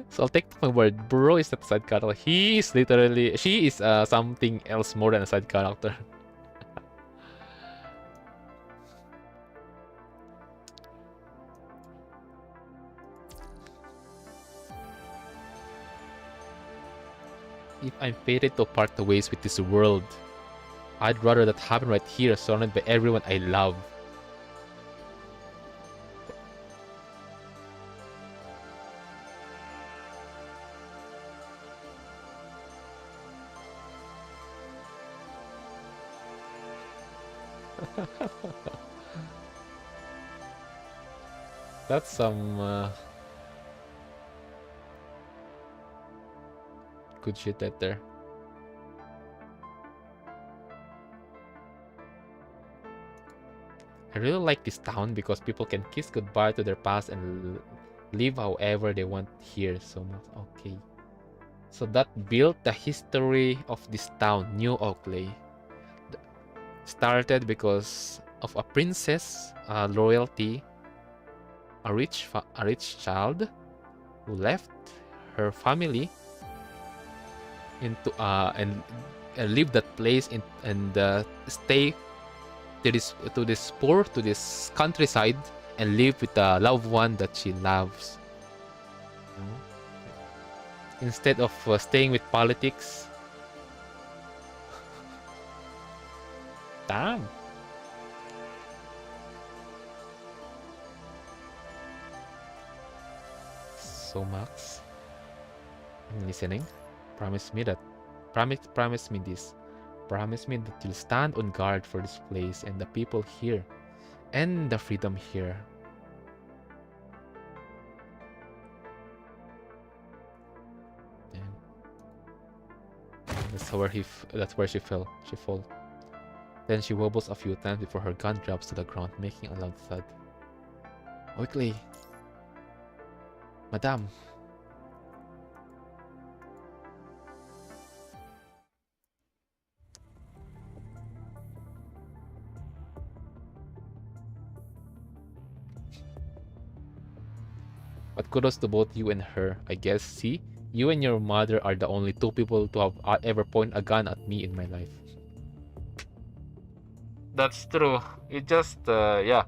So I'll take my word, bro is not a side character. He is literally, she is something else more than a side character. If I'm fated to part the ways with this world, I'd rather that happen right here, surrounded by everyone I love. That's some good shit right there. I really like this town because people can kiss goodbye to their past and live however they want here. So much. Okay. So that built the history of this town, New Oakley. Started because of a princess, royalty, a rich child who left her family into and leave that place and stay to this countryside and live with the loved one that she loves. You know? Instead of staying with politics. Damn. So Max, I'm listening. Promise me this. Promise me that you'll stand on guard for this place and the people here and the freedom here. Damn. That's where she fell. She fall. Then she wobbles a few times before her gun drops to the ground, making a loud thud. Quickly, Madame. But kudos to both you and her, I guess. See, you and your mother are the only two people to have ever pointed a gun at me in my life. That's true. It just, yeah.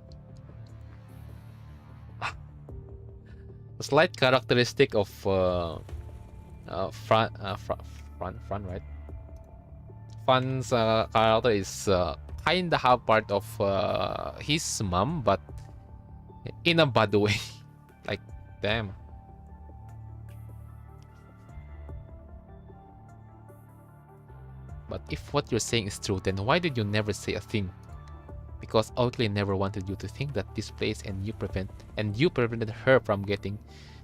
A slight characteristic of Fran, right? Fran's character is kinda have part of his mom, but in a bad way. Like, damn. But if what you're saying is true, then why did you never say a thing? Because Oakley never wanted you to think that this place and you prevented her from getting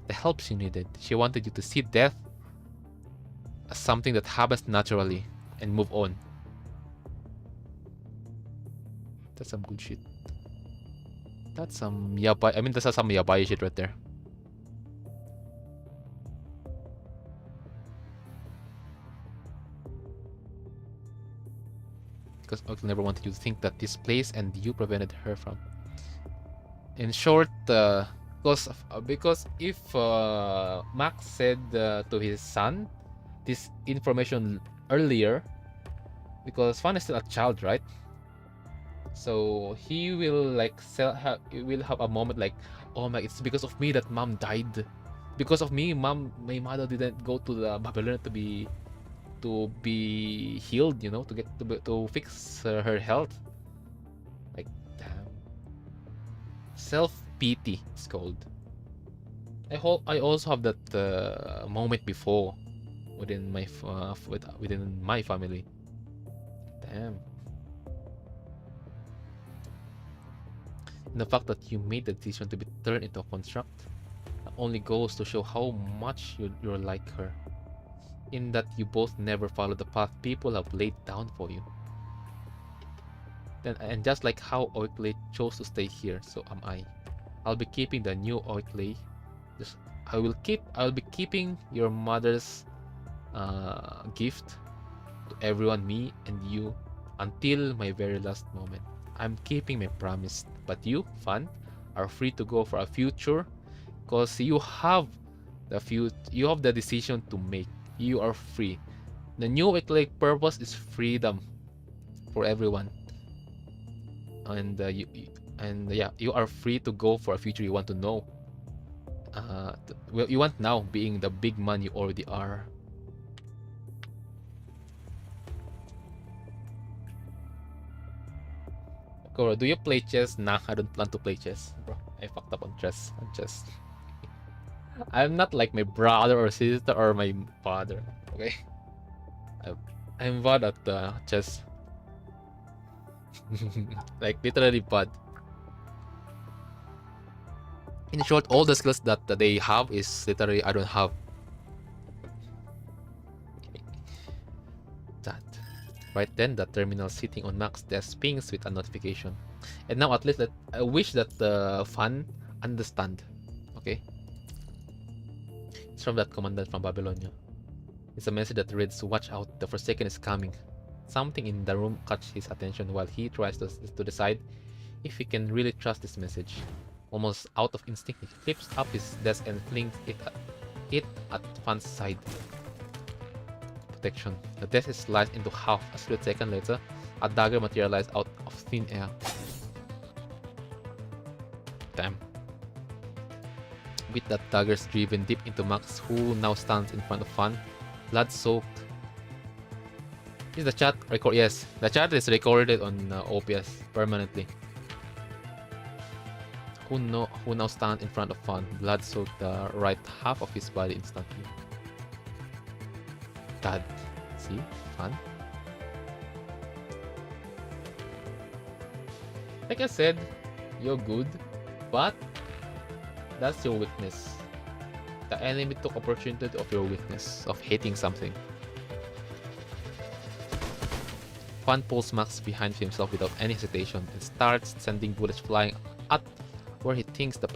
the help she needed. She wanted you to see death as something that happens naturally and move on. That's some good shit. That's some yabai. I mean, that's some yabai shit right there. Because Oakley never wanted you to think that this place and you prevented her from. In short, because if Max said to his son this information earlier, because Fan is still a child, right? So he will like will have a moment like, oh my, it's because of me that mom died. Because of me, my mother didn't go to the Babylon to be healed, you know, to fix her health. Like, damn. Self-pity it's called. I also have that moment before within my within my family. Damn. And the fact that you made the decision to be turned into a construct only goes to show how much you're like her. in that you both never follow the path people have laid down for you. Then, and just like how Oikley chose to stay here, so am I. I'll be keeping the new Oikley. I will be keeping your mother's gift to everyone, me and you, until my very last moment. I'm keeping my promise. But you, Fan, are free to go for a future, because you have the decision to make. You are free. The new Eclectic purpose is freedom for everyone, and you are free to go for a future you want to know. You want now, being the big man you already are. Koro, do you play chess? Nah, I don't plan to play chess, bro. I fucked up on chess. I'm not like my brother or sister or my father. Okay, I'm bad at chess. Like literally bad. In short, all the skills that they have is literally I don't have. That. Right then, the terminal sitting on Mac's desk pings with a notification. And now at least I wish that the Fan understand. Okay? It's from that commandant from Babylonia. It's a message that reads, "Watch out, the Forsaken is coming." Something in the room catches his attention while he tries to decide if he can really trust this message. Almost out of instinct, he flips up his desk and flings it at Fan's side. Protection. The desk is sliced into half. A split second later, a dagger materialized out of thin air. Damn. With that daggers driven deep into Max, who now stands in front of Fan, blood-soaked. Is the chat record? Yes, the chat is recorded on OBS permanently. Who now stands in front of Fan, blood-soaked the right half of his body instantly. Dad, see, Fan. Like I said, you're good, but that's your weakness. The enemy took opportunity of your weakness, of hating something. Fan pulls Max behind himself without any hesitation and starts sending bullets flying at where he thinks the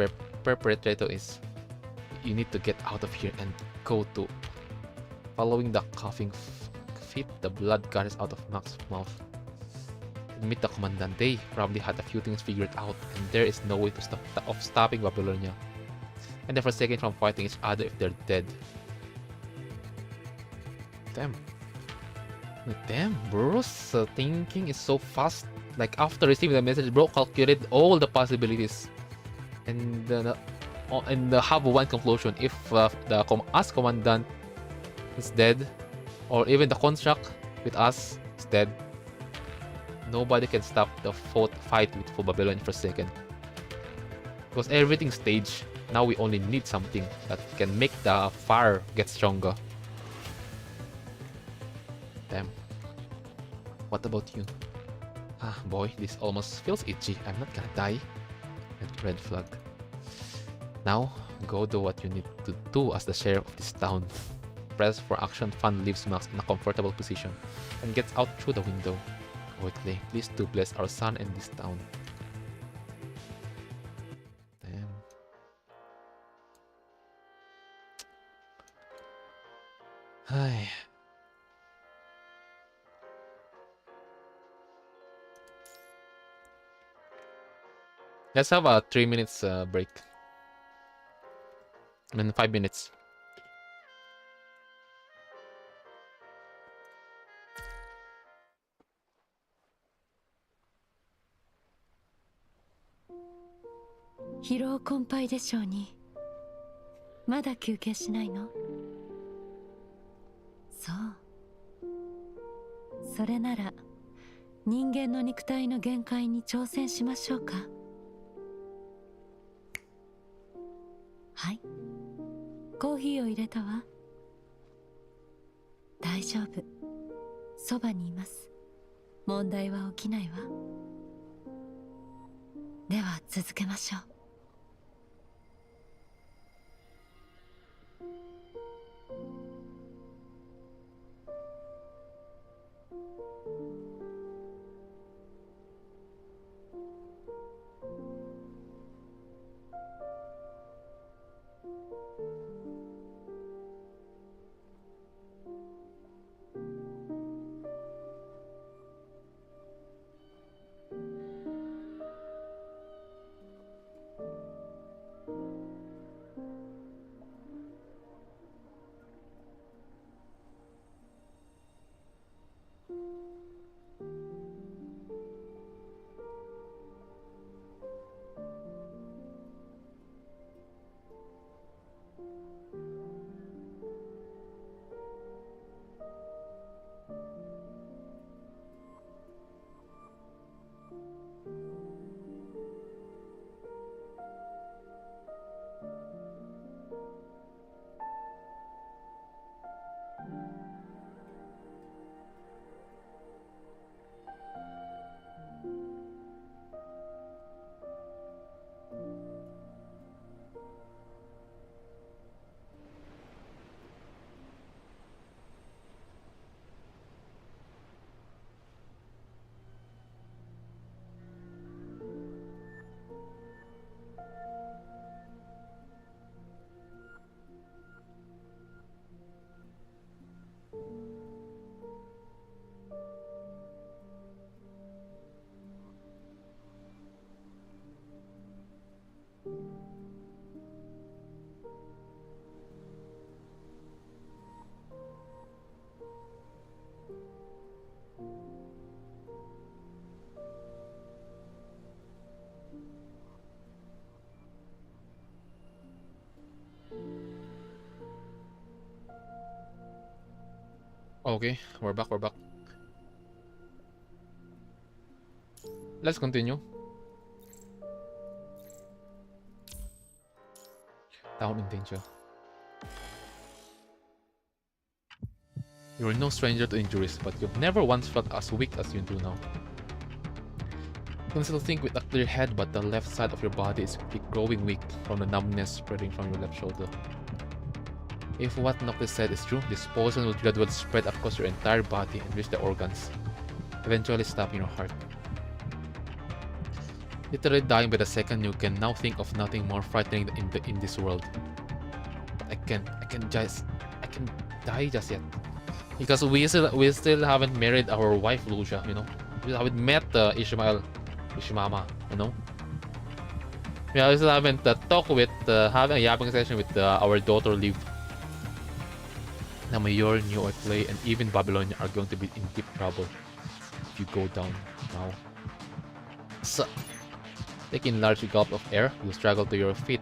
perpetrator is. You need to get out of here and go to. Following the coughing fit, the blood gutters out of Max's mouth. Meet the commandant. They probably had a few things figured out, and there is no way to stopping Babylonia. And they're forsaken from fighting each other if they're dead. Damn. Like, damn, bro's thinking is so fast. Like, after receiving the message, bro calculated all the possibilities. And have one conclusion. If us commandant is dead, or even the contract with us is dead, nobody can stop the fight with full Babylon for a second. Because everything's staged. Now we only need something that can make the fire get stronger. Damn. What about you? Ah, boy, this almost feels itchy. I'm not gonna die. Red flag. Now, go do what you need to do as the sheriff of this town. Press for action. Fan leaves Max in a comfortable position and gets out through the window. Quickly, please do bless our son and this town. Damn. Hi. Let's have a 3 minutes break. I mean 5 minutes. Hero 困憊でしょうに。まだ休憩しないの？そう。それなら人間の肉体の限界に挑戦しましょうか。はい。コーヒーを入れたわ。大丈夫。そばにいます。問題は起きないわ。では続けましょう。Okay, we're back. Let's continue. Down in danger. You're no stranger to injuries, but you've never once felt as weak as you do now. You can still think with a clear head, but the left side of your body is growing weak from the numbness spreading from your left shoulder. If what Noctis said is true, this poison will gradually spread across your entire body and reach the organs, eventually stopping your heart. Literally dying by the second, you can now think of nothing more frightening in this world. But I can't die just yet. Because we still haven't married our wife Lucia, you know. We haven't met Ishimama, you know. We still haven't talked with, having a yapping session with our daughter Liv. Now Mayor, New Clay, and even Babylonia are going to be in deep trouble if you go down now. So, taking a large gulp of air, you struggle to your feet.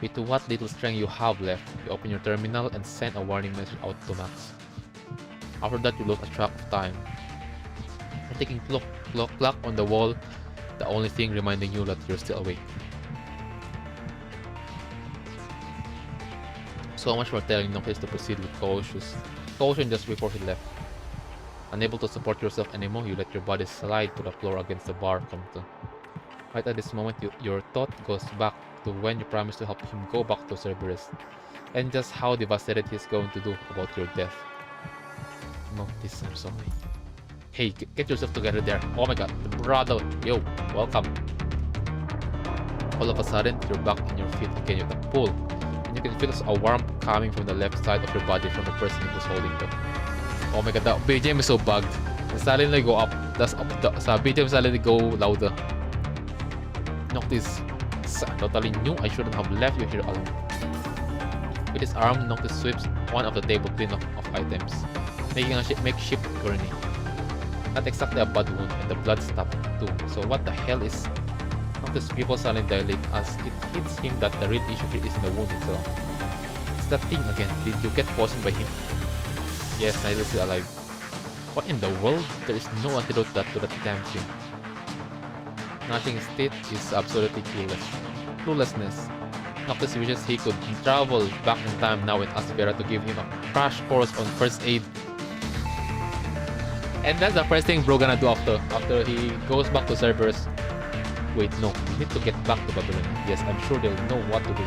With what little strength you have left, you open your terminal and send a warning message out to Max. After that, you lose track of time. And taking clock on the wall, the only thing reminding you that you're still awake. So much for telling Noctis to proceed with caution just before he left. Unable to support yourself anymore, you let your body slide to the floor against the bar counter. Right at this moment, your thought goes back to when you promised to help him go back to Cerberus, and just how devastated he's going to do about your death. Noctis, I'm sorry. Hey, get yourself together there. Oh my god, brother, yo, welcome. All of a sudden, you're back in your feet again with a pull, and you can feel a warmth coming from the left side of your body from the person who's holding you. Oh my god, the BGM is so bugged. It suddenly go up. That's up. The BGM suddenly go louder. Noctis, totally knew I shouldn't have left you here alone. With his arm, Noctis sweeps one of the table clean of items, making a makeshift gurney. Not exactly a bad wound, and the blood stopped too. So what the hell is... Noctis' pupils suddenly dilate as it hits him that the real issue here is in the wound itself. It's that thing again. Did you get poisoned by him? Yes, Nigel is still alive. What in the world? There is no antidote to that damn thing. Nothing state is absolutely clueless. Cluelessness. Noctis wishes he could travel back in time now and ask Vera to give him a crash course on first aid. And that's the first thing bro gonna do after he goes back to Cerberus. Wait, no, we need to get back to Babylon. Yes, I'm sure they'll know what to do.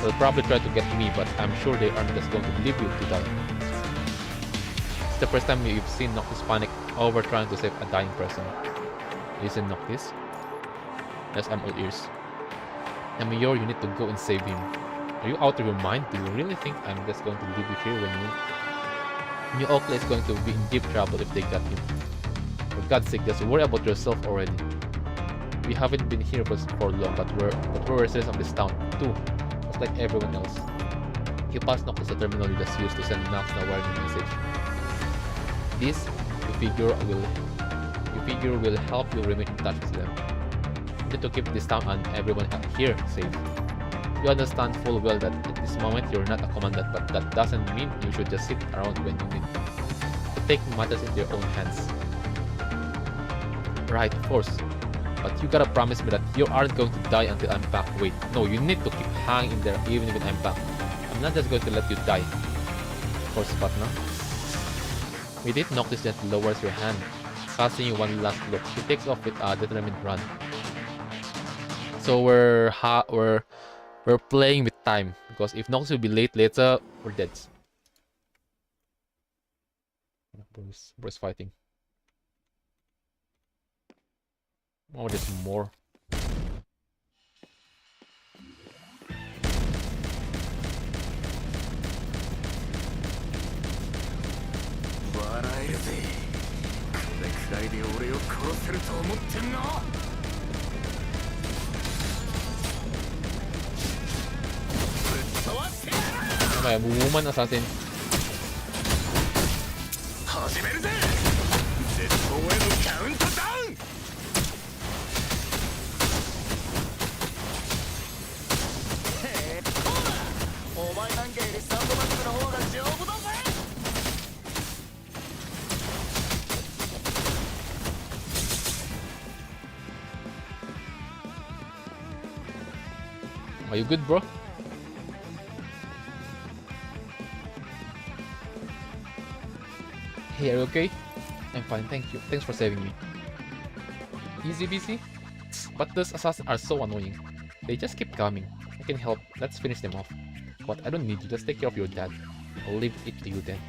They'll probably try to get me, but I'm sure they aren't just going to leave you to die. It's the first time you've seen Noctis panic over trying to save a dying person. Listen, Noctis. Yes, I'm all ears. Amior, you need to go and save him. Are you out of your mind? Do you really think I'm just going to leave you here when you... Oakley is going to be in deep trouble if they got him. For God's sake, just worry about yourself already. We haven't been here for long, but we're residents of this town too, just like everyone else. You pass Noctis the terminal you just used to send Max the warning message. This, you figure will help you remain in touch with them. You need to keep this town and everyone here safe. You understand full well that at this moment you're not a commandant, but that doesn't mean you should just sit around when you need to take matters into your own hands. Right, of course. But you gotta promise me that you aren't going to die until I'm back. Wait, no, you need to keep hanging in there even when I'm back. I'm not just going to let you die. Of course, partner. With it, Noctis just lowers your hand, casting you one last look. He takes off with a determined run. So we're playing with time, because if Noctis will be late later, we're dead. Bro's fighting. Oh, there's more. Okay, woman assassin. Are you good, bro? Hey, are you okay? I'm fine, thank you. Thanks for saving me. Easy busy? But those assassins are so annoying. They just keep coming. I can help. Let's finish them off. But I don't need you. Just take care of your dad. I'll leave it to you then.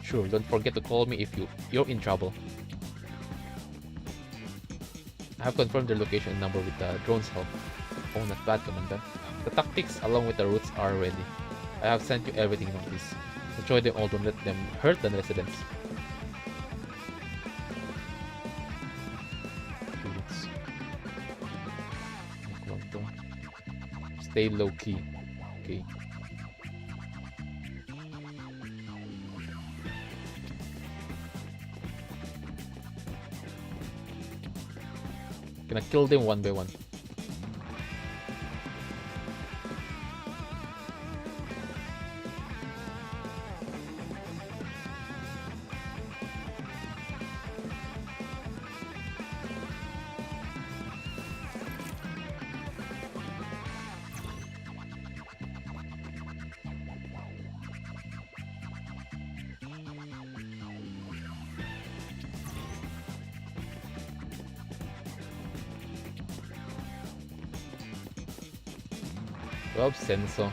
Sure, don't forget to call me if you're in trouble. I have confirmed their location and number with the drone's help. Oh, not bad, Commander. The tactics along with the routes are ready. I have sent you everything in Noctis. Destroy them all, don't let them hurt the residents. Stay low key. Okay. Gonna kill them one by one. Love sensor.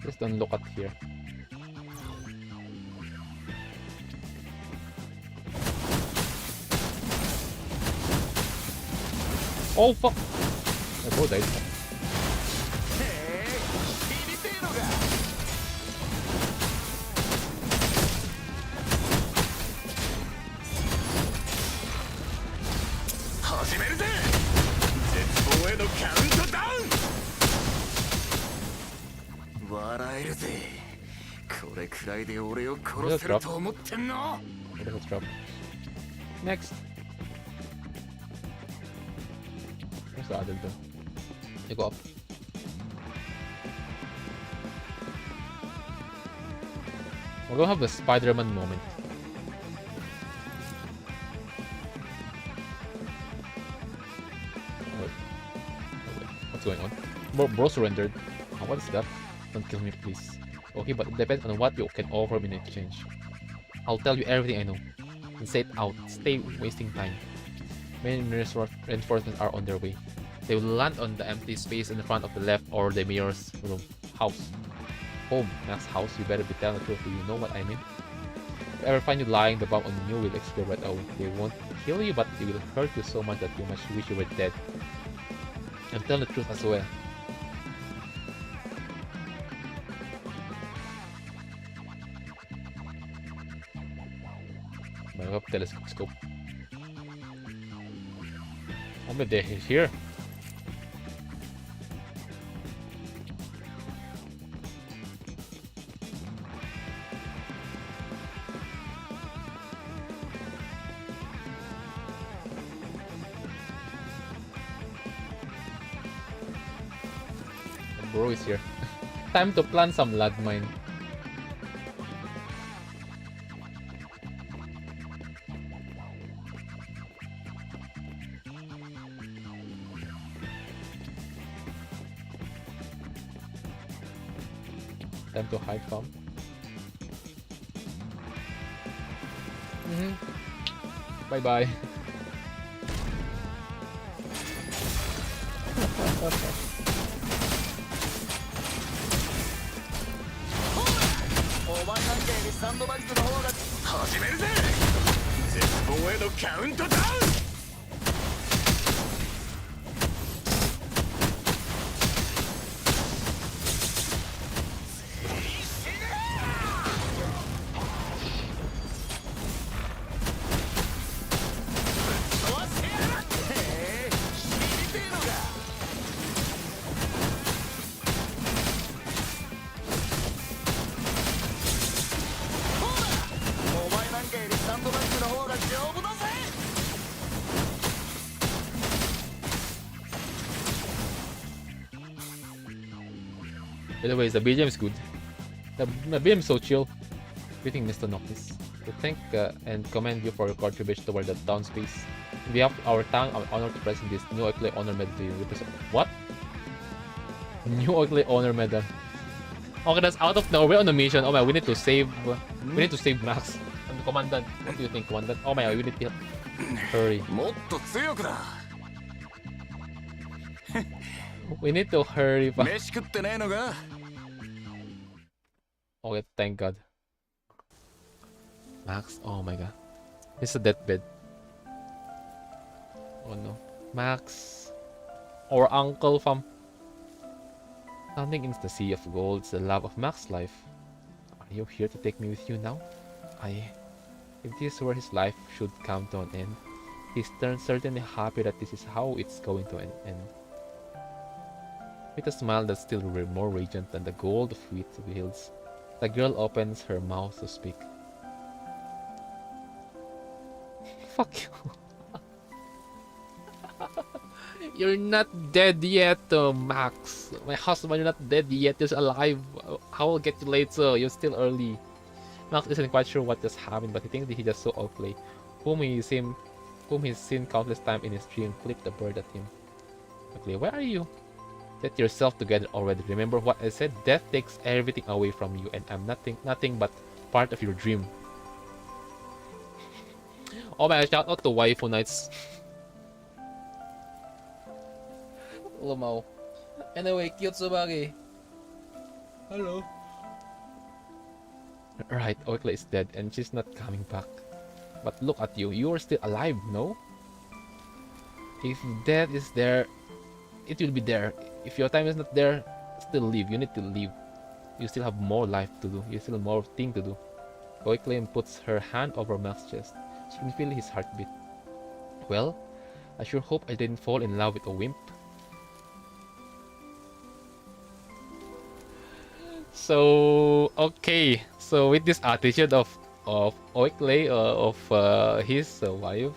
Just don't look at here. Oh fuck! My bow died. Let's drop. Next. Where's the other door? You go up. We're gonna have a Spider-Man moment. Wait. What's going on? Bro surrendered. Oh, what is that? Don't kill me, please. Okay, but it depends on what you can offer me in exchange. I'll tell you everything I know. And say it out. Stay wasting time. Many reinforcements are on their way. They will land on the empty space in the front of the left or the mayor's room. House. Home. Next house. You better be telling the truth. Do you know what I mean? If I ever find you lying, the bomb on you will explode right away. They won't kill you, but they will hurt you so much that you must wish you were dead. And tell the truth as well. I hope telescope. Oh, but they're here. The bro is here. Time to plant some landmine. Time to hide from. Bye bye. By the way, the BGM is good. The BGM is so chill. Greeting Mr. Noctis. To thank and commend you for your contribution toward the town space. On behalf of our town, I'm honored to present this new NIKKE honor medal to you. What? New NIKKE honor medal. Okay, that's out of nowhere on the mission. Oh my, we need to save. We need to save Max. And the commandant. What do you think, commandant? Oh my, we need to hurry. もっと強くだ We need to hurry. 飯食ってねえのか Okay, thank God. Max, oh my God. It's a deathbed. Oh no. Max. Our uncle fam. Standing in the sea of gold is the love of Max's life. Are you here to take me with you now? If this is where his life should come to an end, he's certainly happy that this is how it's going to end. With a smile that's still more radiant than the gold of wheat fields, the girl opens her mouth to speak. Fuck you. You're not dead yet, Max. My husband, you're not dead yet. You're alive. I will get you later. You're still early. Max isn't quite sure what just happened, but he thinks that he just saw Oakley, whom he's seen countless times in his dream, flip the bird at him. Oakley, where are you? Get yourself together already. Remember what I said? Death takes everything away from you, and I'm nothing but part of your dream. Oh my, shout out to Waifu Nights. Lumaw. Anyway, cute Tsubaki. Hello. Right, Oakley is dead and she's not coming back. But look at you, you are still alive, no? If death is there, it will be there. If your time is not there, still live. You need to live. You still have more life to do. You still have more thing to do. Oakley puts her hand over Max's chest. She can feel his heartbeat. Well, I sure hope I didn't fall in love with a wimp. So okay, so with this attitude of Oakley his wife,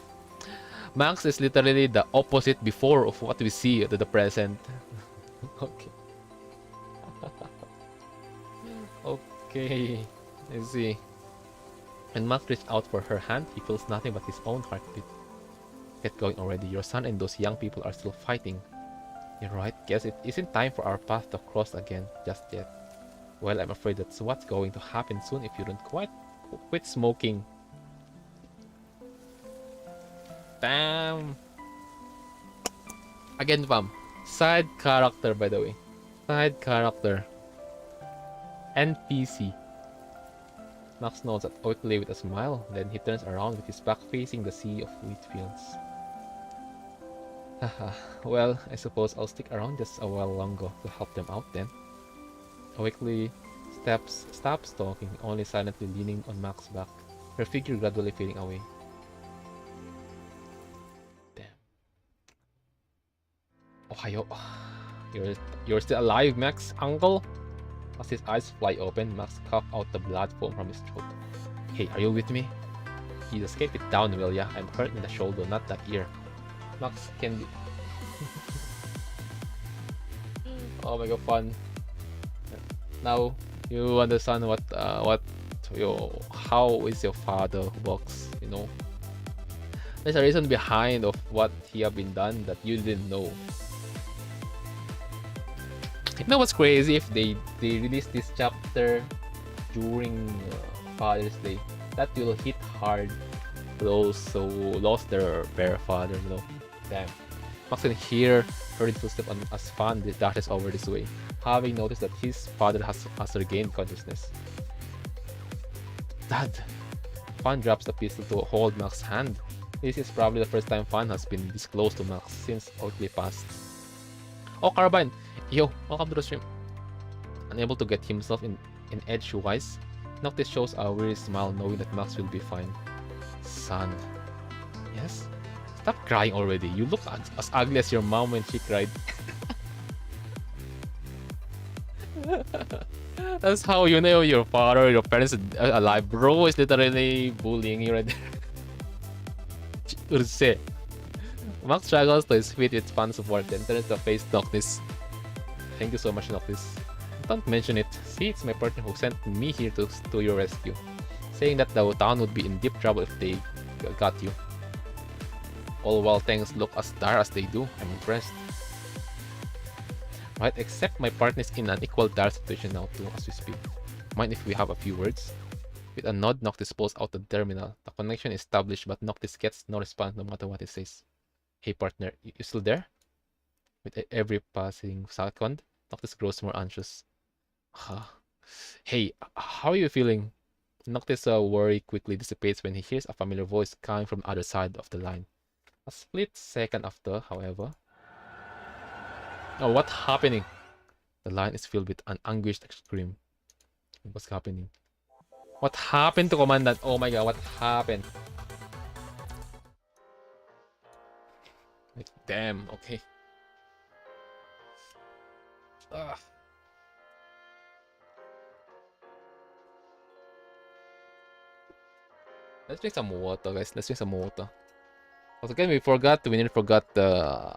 Max is literally the opposite before of what we see at the present. Okay. Okay, let's see. When Max reached out for her hand, he feels nothing but his own heartbeat. Get going already. Your son and those young people are still fighting. You're right. Guess it isn't time for our path to cross again just yet. Well, I'm afraid that's what's going to happen soon if you don't quit smoking. Damn. Again, fam. Side character, by the way. Side character. NPC. Max nods at Oakley with a smile, then he turns around with his back facing the sea of wheat fields. Haha, well, I suppose I'll stick around just a while longer to help them out then. Oakley stops talking, only silently leaning on Max's back, her figure gradually fading away. Damn. Ohio. You're still alive, Max, uncle? As his eyes fly open, Max coughs out the blood foam from his throat. Hey, are you with me? You just keep it down, will ya? I'm hurt in the shoulder, not the ear. Max can be... Oh my god, fun. Now, you understand how is your father works, you know? There's a reason behind of what he have been done that you didn't know. You know what's crazy? If they release this chapter during Father's Day, that will hit hard for those who lost their bare father, you know. Damn. Max can hear her footsteps as Fan dashes over this way, having noticed that his father has regained consciousness. Dad! Fan drops the pistol to hold Max's hand. This is probably the first time Fan has been this close to Max since Oakley passed. Oh, Carbine! Yo, welcome to the stream. Unable to get himself in edgewise, Noctis shows a weary smile knowing that Max will be fine. Son. Yes? Stop crying already. You look as ugly as your mom when she cried. That's how you know your father, your parents are alive. Bro is literally bullying you right there. Max struggles to his feet with fan support and turns to face Noctis. Thank you so much, Noctis. Don't mention it. See, it's my partner who sent me here to your rescue, saying that the town would be in deep trouble if they got you. All while things look as dire as they do. I'm impressed. Right, except my partner is in an equal dire situation now too as we speak. Mind if we have a few words? With a nod, Noctis pulls out the terminal. The connection is established, but Noctis gets no response no matter what he says. Hey partner, you still there? With every passing second, Noctis grows more anxious. Hey, how are you feeling? Noctis' worry quickly dissipates when he hears a familiar voice coming from the other side of the line. A split second after, however... Oh, what's happening? The line is filled with an anguished scream. What's happening? What happened to Commandant? Oh my god, what happened? Like, damn, okay. Ugh. Let's drink some water, guys. Let's drink some water. Also, again, we nearly forgot the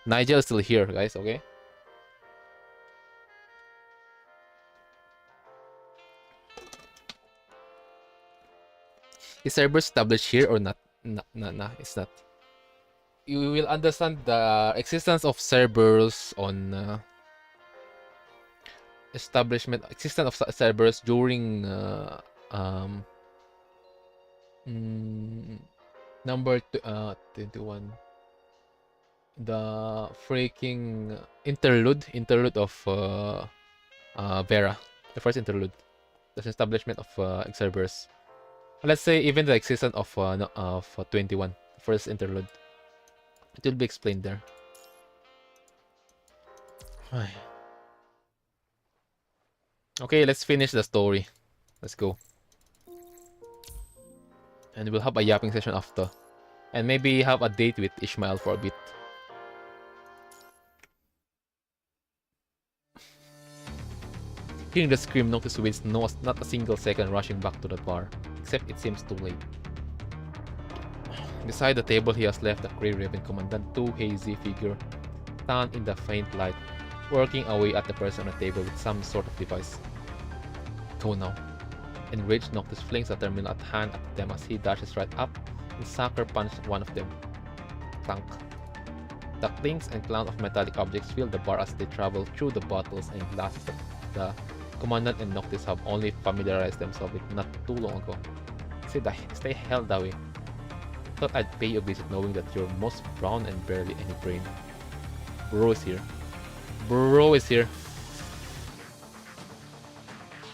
Nigel is still here, guys, okay? Is server established here or not? No, it's not. You will understand the existence of servers on existence of servers during number 21, the freaking interlude of Vera, the first interlude, the establishment of servers. Let's say even the existence of 21, the first interlude. It will be explained there. Okay, let's finish the story. Let's go. And we'll have a yapping session after. And maybe have a date with Ishmael for a bit. Hearing the scream, Noctis waits not a single second rushing back to the bar. Except it seems too late. Beside the table he has left the Grey Raven Commandant, two hazy figure stand in the faint light, working away at the person on the table with some sort of device. Go now. Enraged, Noctis flings the terminal at hand at them as he dashes right up and sucker punches one of them. Clank. The clinks and clank of metallic objects fill the bar as they travel through the bottles and glasses that the Commandant and Noctis have only familiarized themselves with not too long ago. Stay hell that way. Thought I'd pay you a visit knowing that you're most brown and barely any brain. Bro is here. Bro is here.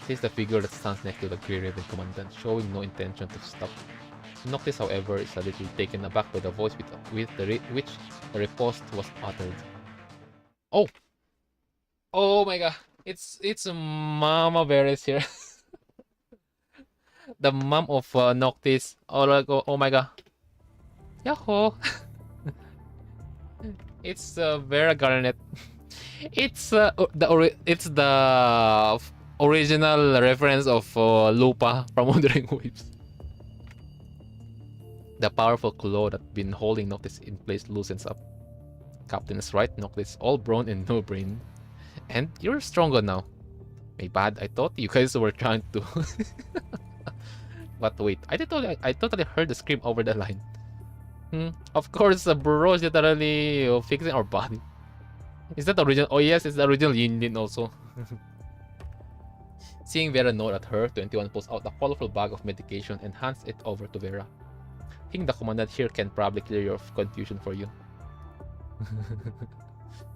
Says the figure that stands next to the Grey Raven Commandant, showing no intention to stop. Noctis, however, is a little taken aback by the voice with which the riposte was uttered. Oh! Oh my god! It's Mama Bear is here. The mom of Noctis. Oh my god. Yahoo! It's Vera Garnet. It's the original reference of Lupa from Wuthering Waves. The powerful claw that's been holding Noctis in place loosens up. Captain is right, Noctis all brawn and no brain. And you're stronger now. My bad, I thought you guys were trying to... But wait, I totally heard the scream over the line. Of course, bro is literally fixing our body. Is that the original? Oh yes, it's the original Yin also. Seeing Vera nod at her, 21 pulls out a colorful bag of medication and hands it over to Vera. I think the Commandant here can probably clear your confusion for you.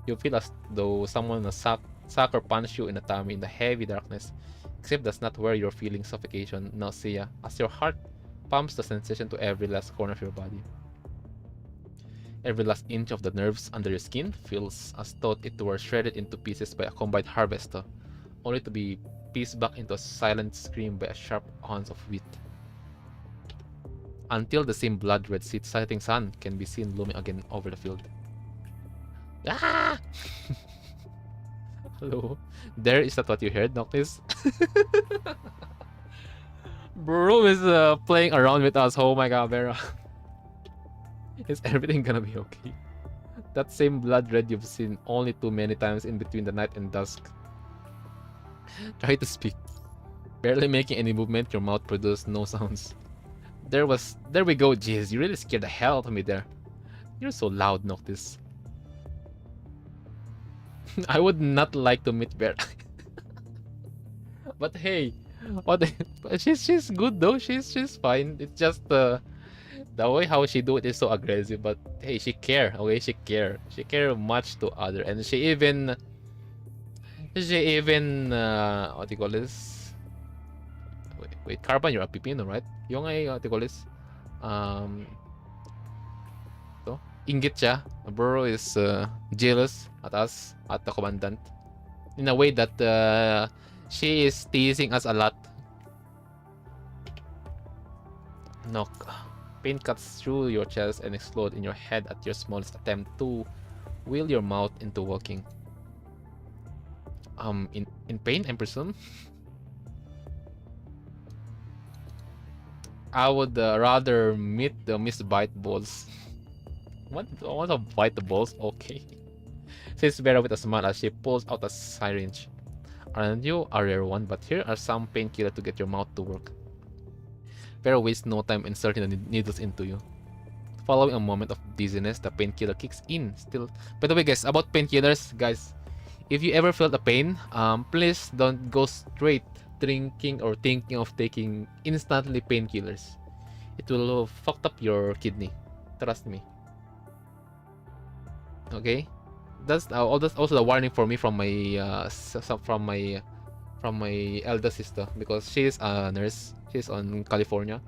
You feel as though someone sucker punched you in the tummy in the heavy darkness, except that's not where you're feeling suffocation, nausea, as your heart pumps the sensation to every last corner of your body. Every last inch of the nerves under your skin feels as though it were shredded into pieces by a combined harvester, only to be pieced back into a silent scream by a sharp ounce of wheat. Until the same blood-red setting sun can be seen looming again over the field. Ah! Hello? There, is that what you heard, Noctis? Bro is playing around with us. Oh my god, Vera. Is everything gonna be okay? That same blood red you've seen only too many times in between the night and dusk. Try to speak. Barely making any movement, your mouth produced no sounds. There we go, jeez, you really scared the hell out of me there. You're so loud, Noctis. I would not like to meet Vera. But hey, what she's good though, she's fine. It's just the way how she do it is so aggressive, but hey, she care, okay, she care much to other, and she even what do you call this, wait Carbon, you're a pipino, right? Yung ay what do you call this, um to inggit siya, bro is jealous at us, at the commandant, in a way that she is teasing us a lot. Knock. Pain cuts through your chest and explodes in your head at your smallest attempt to will your mouth into walking. In pain, I presume. I would rather meet the Miss Bite Balls. What? I want to bite the balls? Okay. Says Vera with a smile as she pulls out a syringe. Aren't you a rare one? But here are some painkiller to get your mouth to work. Vera wastes no time inserting the needles into you. Following a moment of dizziness, the painkiller kicks in. Still, by the way, guys, about painkillers, guys, if you ever felt a pain, please don't go straight drinking or thinking of taking instantly painkillers. It will fuck up your kidney. Trust me. Okay, that's also the warning for me from my from my elder sister, because she's a nurse. She's on California,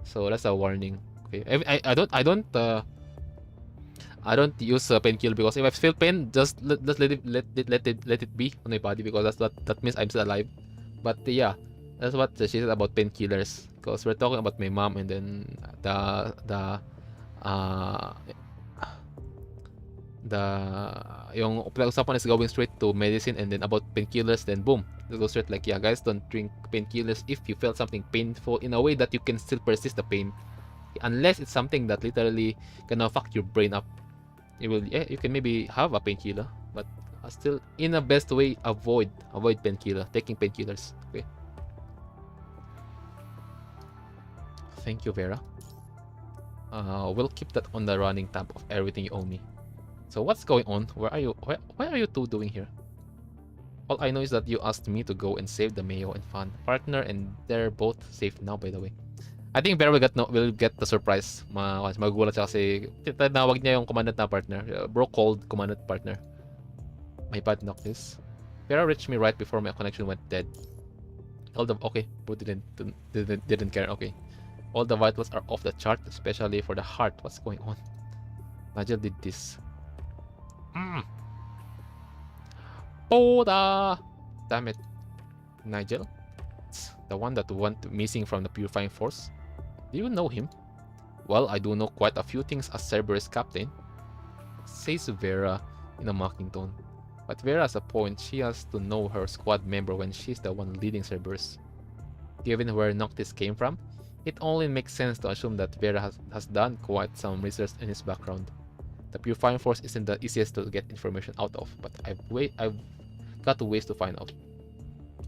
so that's a warning. Okay, I don't use painkiller, because if I feel pain, just let it be on my body, because that means I'm still alive. But yeah, that's what she said about painkillers, because we're talking about my mom, and then uh yung pinag-usapan is going straight to medicine, and then about painkillers, then boom, it goes straight like, yeah guys, don't drink painkillers if you felt something painful in a way that you can still persist the pain, unless it's something that literally gonna fuck your brain up. You can maybe have a painkiller, but still, in a best way, avoid taking painkillers. Okay, thank you, Vera. We'll keep that on the running tab of everything you owe me. So what's going on? Where are you? Why are you two doing here? All I know is that you asked me to go and save the Mayo and Fan partner, and they're both safe now, by the way. I think Vera will get the surprise. Magugulat siya kasi tinawag niya yung commandant na partner. Bro called commandant partner. My bad, Noctis. Vera reached me right before my connection went dead. Okay, bro didn't care. Okay, all the vitals are off the chart, especially for the heart. What's going on? Nigel did this. Oda! Damn it. Nigel? It's the one that went missing from the Purifying Force. Do you know him? Well, I do know quite a few things as Cerberus captain, says Vera in a mocking tone. But Vera has a point. She has to know her squad member when she's the one leading Cerberus. Given where Noctis came from, it only makes sense to assume that Vera has done quite some research in his background. The Purifying Force isn't the easiest to get information out of, but I've got ways to find out.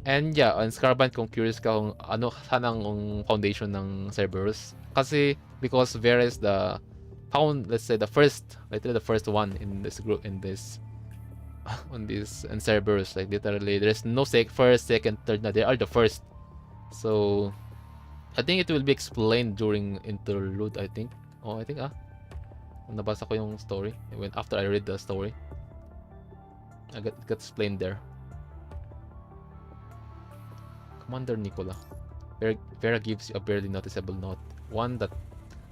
And yeah, on Scarban, kung curious ka kung ano sanang foundation ng Cerberus, kasi because Vera is the let's say the first one in this group, in this on this and Cerberus, like literally there's no first, second, third, they are the first. So I think it will be explained during interlude, I think. Nabasa ko yung story. After I read the story, it got explained there. Commander Nicola. Vera gives you a barely noticeable note. One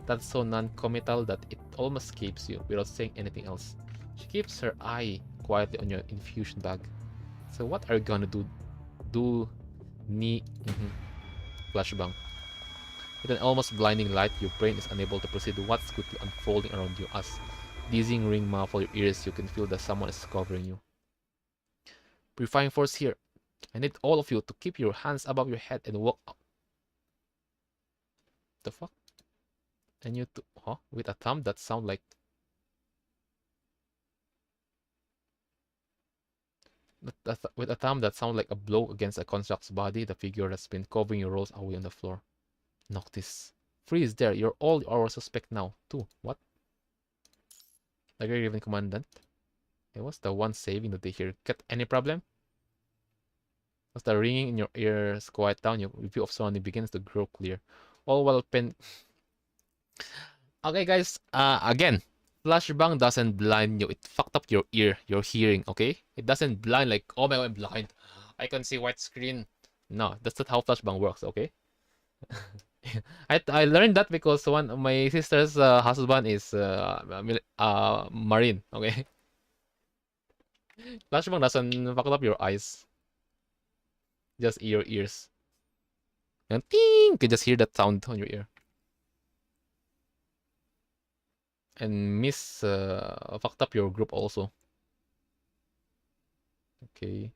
that's so non-committal that it almost escapes you without saying anything else. She keeps her eye quietly on your infusion bag. So what are you gonna do? Flashbang. With an almost blinding light, your brain is unable to proceed what's quickly unfolding around you. As dizzying ring muffle your ears, you can feel that someone is covering you. Purifying Force here. I need all of you to keep your hands above your head and walk up. The fuck? And you with a thumb that sound like... With a thumb that sounds like a blow against a construct's body, the figure that's been covering you rolls away on the floor. Noctis. Freeze there. You're all our suspect now, too. What? The Grey Raven Commandant? It was the one saving the day here. Got any problem? As the ringing in your ears quiet down, your view of surrounding begins to grow clear. All while pen. Okay, guys. Again, flashbang doesn't blind you. It fucked up your ear, your hearing. Okay, it doesn't blind like, oh my god, I'm blind. I can see white screen. No, that's not how flashbang works. Okay. I learned that because one of my sister's husband is Marine. Okay. Flashbang doesn't fuck up your eyes. Just your ears. And ting! You can just hear that sound on your ear. And Miss fucked up your group also. Okay.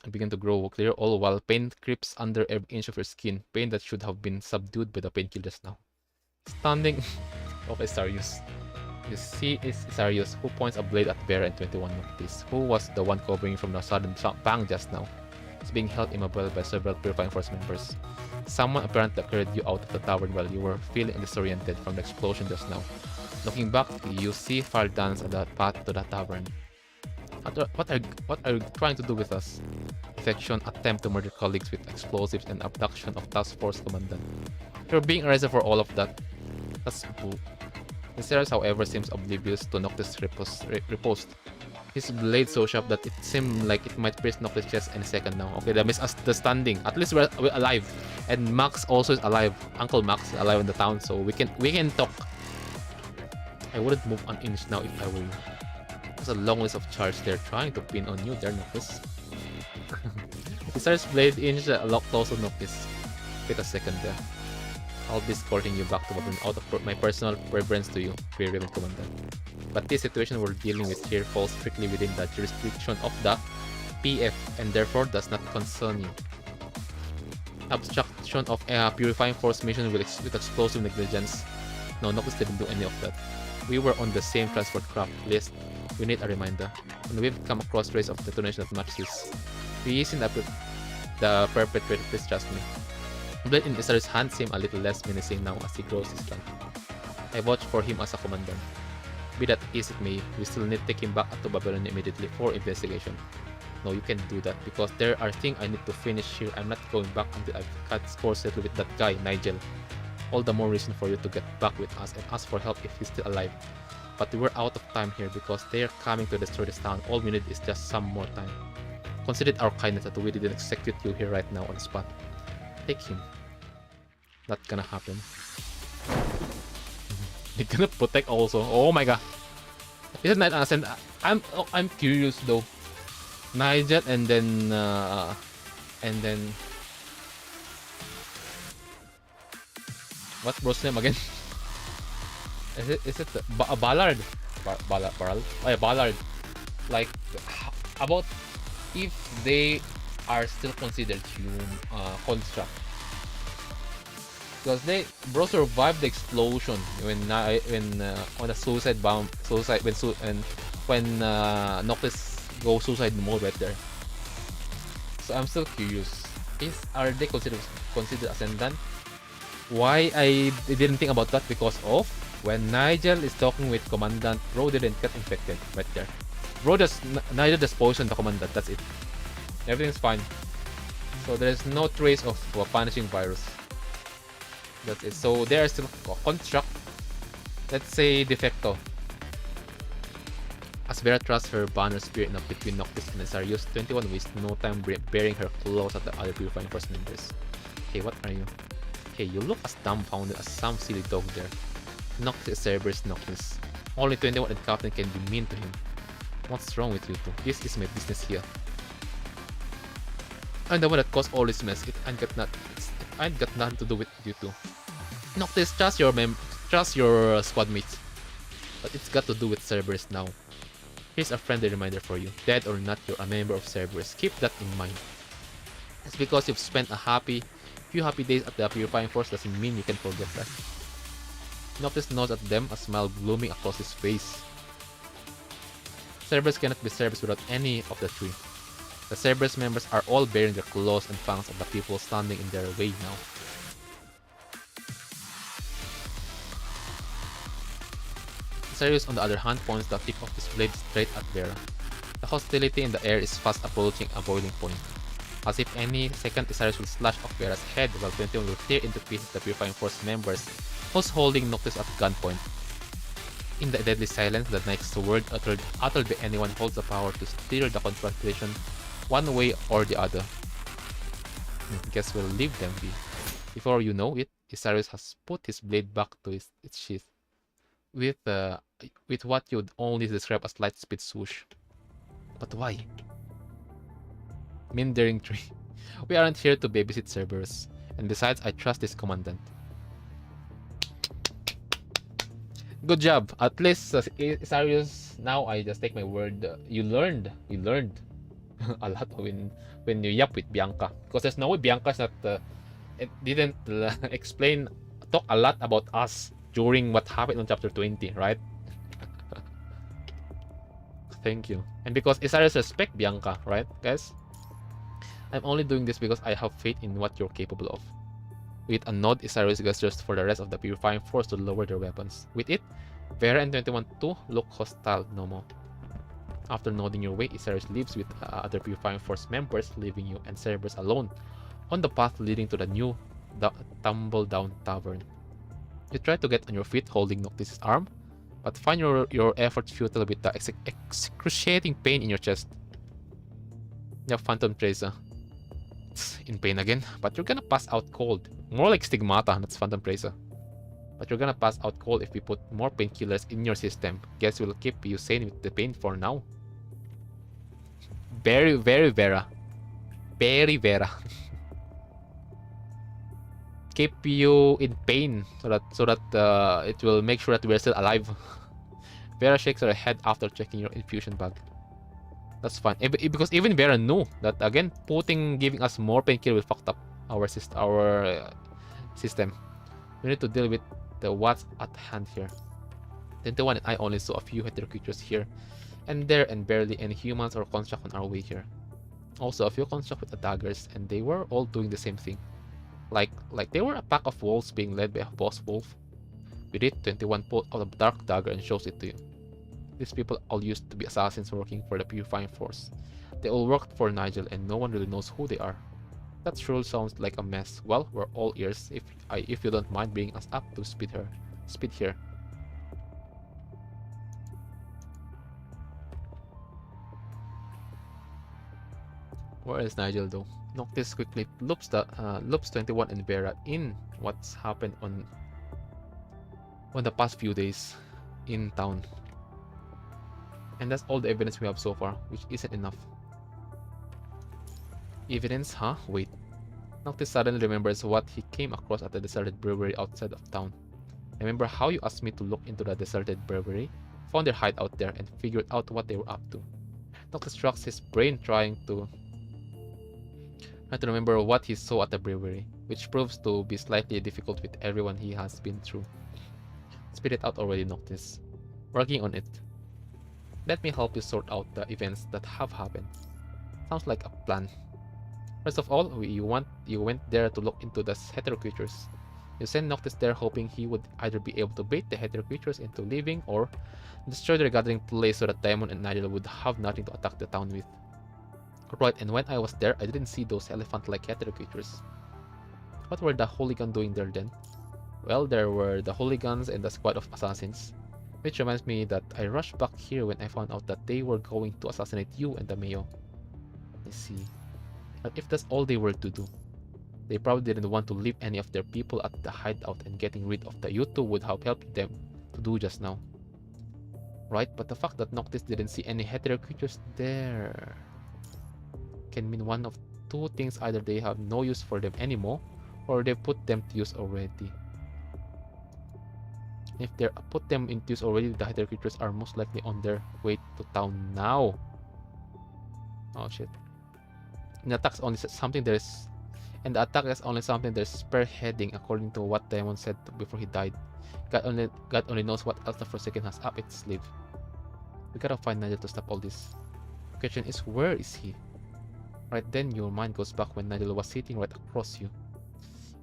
And begin to grow clear, all while pain creeps under every inch of your skin. Pain that should have been subdued by the painkillers now. Standing of Isarius. You see Isarius, who points a blade at Vera and 21 Noctis, who was the one covering from the sudden bang just now. Is being held immobile by several Purifying Force members. Someone apparently carried you out of the tavern while you were feeling disoriented from the explosion just now. Looking back, you see fire dance at the path to the tavern. What are you trying to do with us? Defection, attempt to murder colleagues with explosives, and abduction of Task Force Commandant. You're being arrested for all of that. That's bull. Viserys, however, seems oblivious to Noctis' riposte. His blade so sharp that it seemed like it might pierce Noctis' chest any second now. Okay, that means us the standing. At least we're alive, and Max also is alive. Uncle Max is alive in the town, so we can talk. I wouldn't move an inch now if I were you. There's a long list of charges they're trying to pin on you there, Noctis. Viserys' blade inched a lot closer to Noctis. Wait a second there. I'll be escorting you back to Babylon out of my personal reverence to you, Grey Raven Commandant. But this situation we're dealing with here falls strictly within the jurisdiction of the PF and therefore does not concern you. Obstruction of a Purifying Force mission with explosive negligence. No, Noctis didn't do any of that. We were on the same transport craft list. We need a reminder. When we've come across trace of detonation that matches this, we isn't the perpetrator, please trust me. The blade in Isar's hand seemed a little less menacing now as he grows his strength. I vouch for him as a commandant. Be that as it may, we still need to take him back to Babylon immediately for investigation. No, you can't do that because there are things I need to finish here. I'm not going back until I've cut scores settled with that guy, Nigel. All the more reason for you to get back with us and ask for help if he's still alive. But we're out of time here because they're coming to destroy this town. All we need is just some more time. Consider it our kindness that we didn't execute you here right now on the spot. Take him. Not gonna happen. They're gonna protect also. Oh my god. Isn't that awesome? I'm curious though. Nigel and then what's bro's name again? Is it Ballard? Ballard? Oh yeah, Ballard. Like about if they are still considered human construct. Because bro survived the explosion when on a suicide bomb when Noctis go suicide mode right there. So I'm still curious. Are they considered ascendant? Why I didn't think about that because of when Nigel is talking with Commandant, bro didn't get infected right there. Nigel just poisoned the Commandant. That's it. Everything's fine. So there's no trace of a punishing virus. That's it. So there are still construct. Let's say defecto. As Vera thrusts her banner spear enough between Noctis and Isarius, 21 wastes no time bearing her claws at the other Purifying Force members. Hey, what are you? Hey, you look as dumbfounded as some silly dog there. Noctis is Cerberus Noctis. Only 21 and Captain can be mean to him. What's wrong with you two? This is my business here. I'm the one that caused all this mess. It ain't got nothing to do with you two. Noctis, trust your squad mates. But it's got to do with Cerberus now. Here's a friendly reminder for you. Dead or not, you're a member of Cerberus. Keep that in mind. It's because you've spent few happy days at the Purifying Force doesn't mean you can forget that. Noctis nods at them, a smile blooming across his face. Cerberus cannot be Cerberus without any of the three. The Cerberus members are all bearing the claws and fangs of the people standing in their way now. Sirius, on the other hand, points the tip of his blade straight at Vera. The hostility in the air is fast approaching a boiling point. As if any second, Sirius will slash off Vera's head, while 21 will tear into pieces the Purifying Force members who's holding Noctis at gunpoint. In the deadly silence, the next word uttered by anyone holds the power to steer the confrontation one way or the other. Guess we'll leave them be. Before you know it, Isarius has put his blade back to its sheath, with what you'd only describe as light speed swoosh. But why? Mindering tree. We aren't here to babysit Cerberus, and besides, I trust this commandant. Good job. At least, Isarius, now I just take my word. You learned a lot when you yap with Bianca, because there's no way Bianca's not it didn't talk a lot about us during what happened on chapter 20, right? Thank you. And because Isarius respect Bianca, right, guys? I'm only doing this because I have faith in what you're capable of. With a nod, Isarius gestures for the rest of the Purifying Force to lower their weapons. With it, Vera and 21 too look hostile no more. After nodding your way, Isarius leaves with other Purifying Force members, leaving you and Cerberus alone on the path leading to the new tumble-down tavern. You try to get on your feet holding Noctis' arm, but find your efforts futile with the excruciating pain in your chest. Yeah, Phantom Tracer. It's in pain again, but you're gonna pass out cold. More like Stigmata, that's Phantom Tracer. But you're gonna pass out cold if we put more painkillers in your system. Guess we'll keep you sane with the pain for now. Very Vera. Very Vera. Keep you in pain so that it will make sure that we're still alive. Vera shakes her head after checking your infusion bag. That's fine, because even Vera knew that again giving us more painkiller will fuck up our system. We need to deal with the what's at hand here. 21 and I only saw a few hetero creatures here and there, and barely any humans or construct on our way here. Also a few construct with daggers, and they were all doing the same thing. Like they were a pack of wolves being led by a boss wolf. With it, 21 pulls out a dark dagger and shows it to you. These people all used to be assassins working for the Purifying Force. They all worked for Nigel, and no one really knows who they are. That sure sounds like a mess. Well, we're all ears if you don't mind bringing us up to speed here. Where is Nigel though? Noctis quickly loops 21 and Vera in what's happened on the past few days in town. And that's all the evidence we have so far, which isn't enough. Evidence, huh? Wait. Noctis suddenly remembers what he came across at the deserted brewery outside of town. Remember how you asked me to look into the deserted brewery? Found their hideout there and figured out what they were up to. Noctis racks his brain trying to remember what he saw at the brewery, which proves to be slightly difficult with everyone he has been through. Spit it out already, Noctis. Working on it. Let me help you sort out the events that have happened. Sounds like a plan. First of all, you went there to look into the hetero creatures. You sent Noctis there hoping he would either be able to bait the hetero creatures into leaving or destroy their gathering place so that Diamond and Nigel would have nothing to attack the town with. Right, and when I was there, I didn't see those elephant-like hetero creatures. What were the hooligans doing there then? Well, there were the hooligans and the squad of assassins. Which reminds me that I rushed back here when I found out that they were going to assassinate you and the Mayo. I see. But if that's all they were to do, they probably didn't want to leave any of their people at the hideout, and getting rid of the U2 would have helped them to do just now. Right, but the fact that Noctis didn't see any hetero creatures there can mean one of two things: either they have no use for them anymore, or they put them to use already. If they put them into use already, the hetero creatures are most likely on their way to town now. Oh shit. And the attack is only something they're spearheading, according to what Diamond said before he died. God only knows what else the Forsaken has up its sleeve. We gotta find Nigel to stop all this. The question is, where is he? Right then, your mind goes back when Nigel was sitting right across you.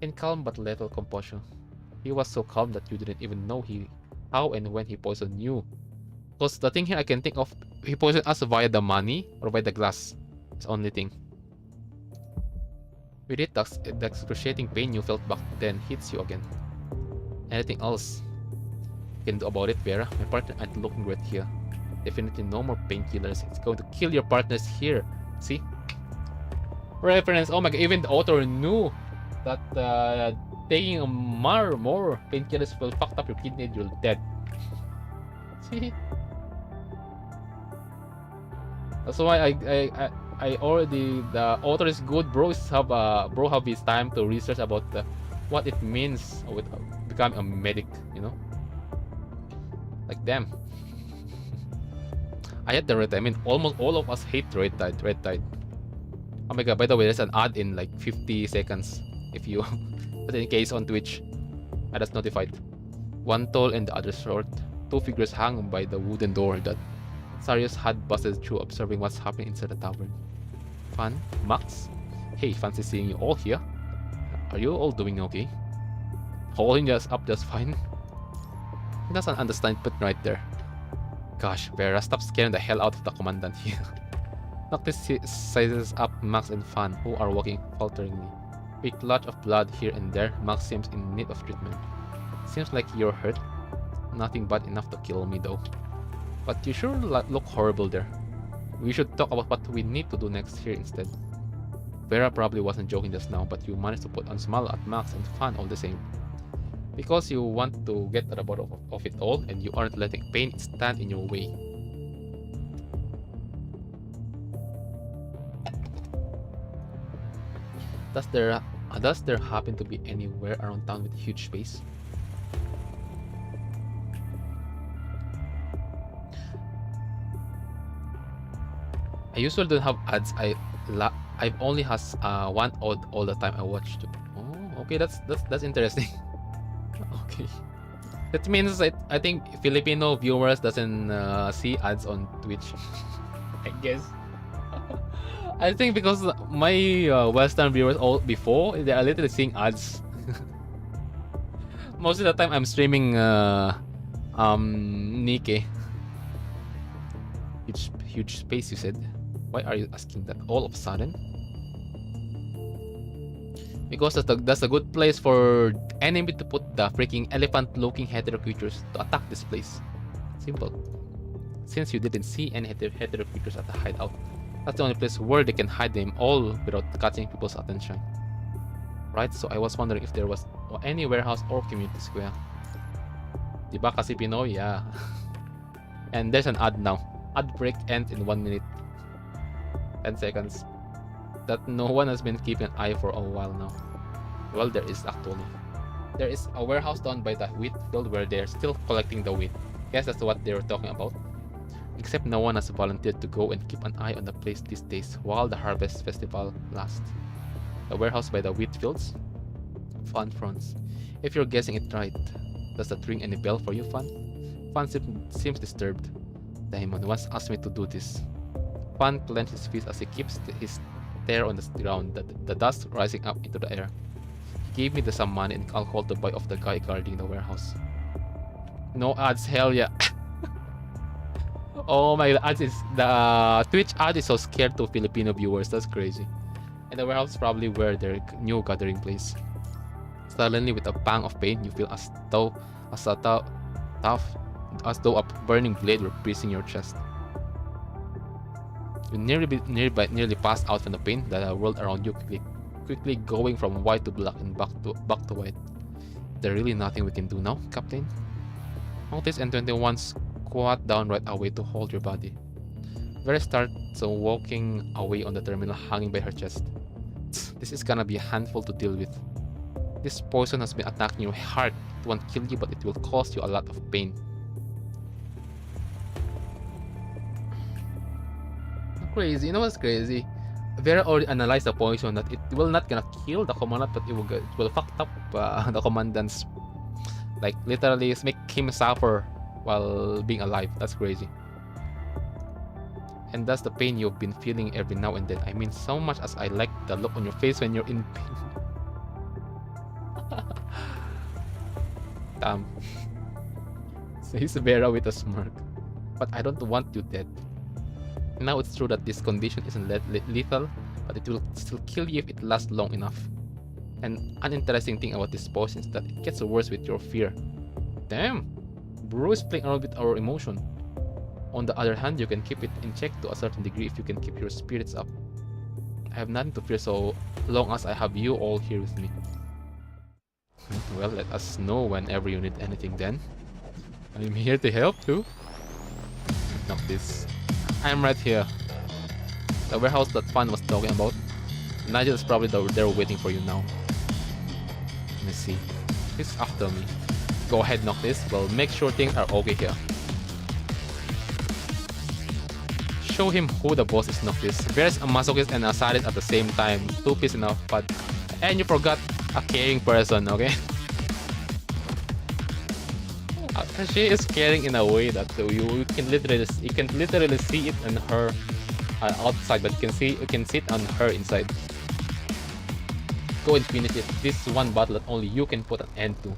In calm but little composure. He was so calm that you didn't even know how and when he poisoned you. Because the thing here I can think of, he poisoned us via the money or by the glass. It's the only thing. With it, the excruciating pain you felt back then hits you again. Anything else you can do about it, Vera? My partner ain't looking great here. Definitely no more painkillers. It's going to kill your partners here. See? Reference. Oh my god, even the author knew that taking more painkillers will fuck up your kidney and you're dead. See? That's why I already, the author is good. Bro have his time to research about what it means with becoming a medic, you know? Like, damn. I hate the red tide. I mean, almost all of us hate red tide. Oh my god, by the way, there's an ad in like 50 seconds. If you, but in case on Twitch, I just notified. One tall and the other short. Two figures hang by the wooden door that Sarius had busted through, observing what's happening inside the tavern. Fan? Max? Hey, fancy seeing you all here. Are you all doing okay? Holding us up just fine. He doesn't understand, but right there. Gosh, Vera, stop scaring the hell out of the commandant here. Noctis sizes up Max and Fan, who are walking falteringly. With clutch of blood here and there, Max seems in need of treatment. Seems like you're hurt. Nothing bad enough to kill me though. But you sure look horrible there. We should talk about what we need to do next here instead. Vera probably wasn't joking just now, but you managed to put on a smile at Max and Fan all the same. Because you want to get to the bottom of it all, and you aren't letting pain stand in your way. Does there happen to be anywhere around town with huge space? I usually don't have ads. I've only has one ad all the time I watch. Oh, okay, that's interesting. Okay, that means I think Filipino viewers doesn't see ads on Twitch. I guess. I think because my Western viewers all before they are literally seeing ads. Most of the time I'm streaming NIKKE. Huge space, you said. Why are you asking that all of a sudden? Because that's a good place for enemy to put the freaking elephant-looking hetero creatures to attack this place. Simple. Since you didn't see any hetero creatures at the hideout, that's the only place where they can hide them all without catching people's attention. Right? So I was wondering if there was any warehouse or community square. Diba kasi Pinoy? Yeah. And there's an ad now. Ad break ends in 1 minute. 10 seconds. That no one has been keeping an eye for a while now. Well, there is actually. There is a warehouse down by the wheat field where they're still collecting the wheat. Guess that's what they were talking about. Except no one has volunteered to go and keep an eye on the place these days while the harvest festival lasts. The warehouse by the wheat fields? Fun fronts. If you're guessing it right, does that ring any bell for you, Fun? Fun seems disturbed. Diamond once asked me to do this. Fun clenches his fist as he keeps his stare on the ground, the dust rising up into the air. He gave me some money and alcohol to buy off the guy guarding the warehouse. No ads, hell yeah. Oh my god, the Twitch ad is so scared to Filipino viewers, that's crazy. And the warehouse is probably where their new gathering place. Suddenly, with a pang of pain, you feel as though a burning blade were piercing your chest. You nearly passed out from the pain, the world around you quickly going from white to black and back to white. There really nothing we can do now, Captain? Noctis and 21 squat down right away to hold your body. Vera starts walking away on the terminal hanging by her chest. This is gonna be a handful to deal with. This poison has been attacking your heart. It won't kill you, but it will cause you a lot of pain. Crazy, you know what's crazy? Vera already analyzed the poison that it will not gonna kill the commandant, but it will fuck up the commandant's, like literally make him suffer while being alive. That's crazy. And that's the pain you've been feeling every now and then. I mean, so much as I like the look on your face when you're in pain. Damn. Says Vera with a smirk. But I don't want you dead. Now it's true that this condition isn't lethal, but it will still kill you if it lasts long enough. An uninteresting thing about this potion is that it gets worse with your fear. Damn! Bro is playing around with our emotion. On the other hand, you can keep it in check to a certain degree if you can keep your spirits up. I have nothing to fear so long as I have you all here with me. Well, let us know whenever you need anything then. I'm here to help too. Noctis. I'm right here. The warehouse that Fan was talking about. Nigel is probably there waiting for you now. Let me see. He's after me. Go ahead, Noctis. Well, make sure things are okay here. Show him who the boss is, Noctis. There's a masochist and a sadist at the same time. Two-piece enough, but... And you forgot a caring person, okay? She is caring in a way that you can literally see it in her outside, but you can see it on her inside. Go and finish it. This is one battle that only you can put an end to.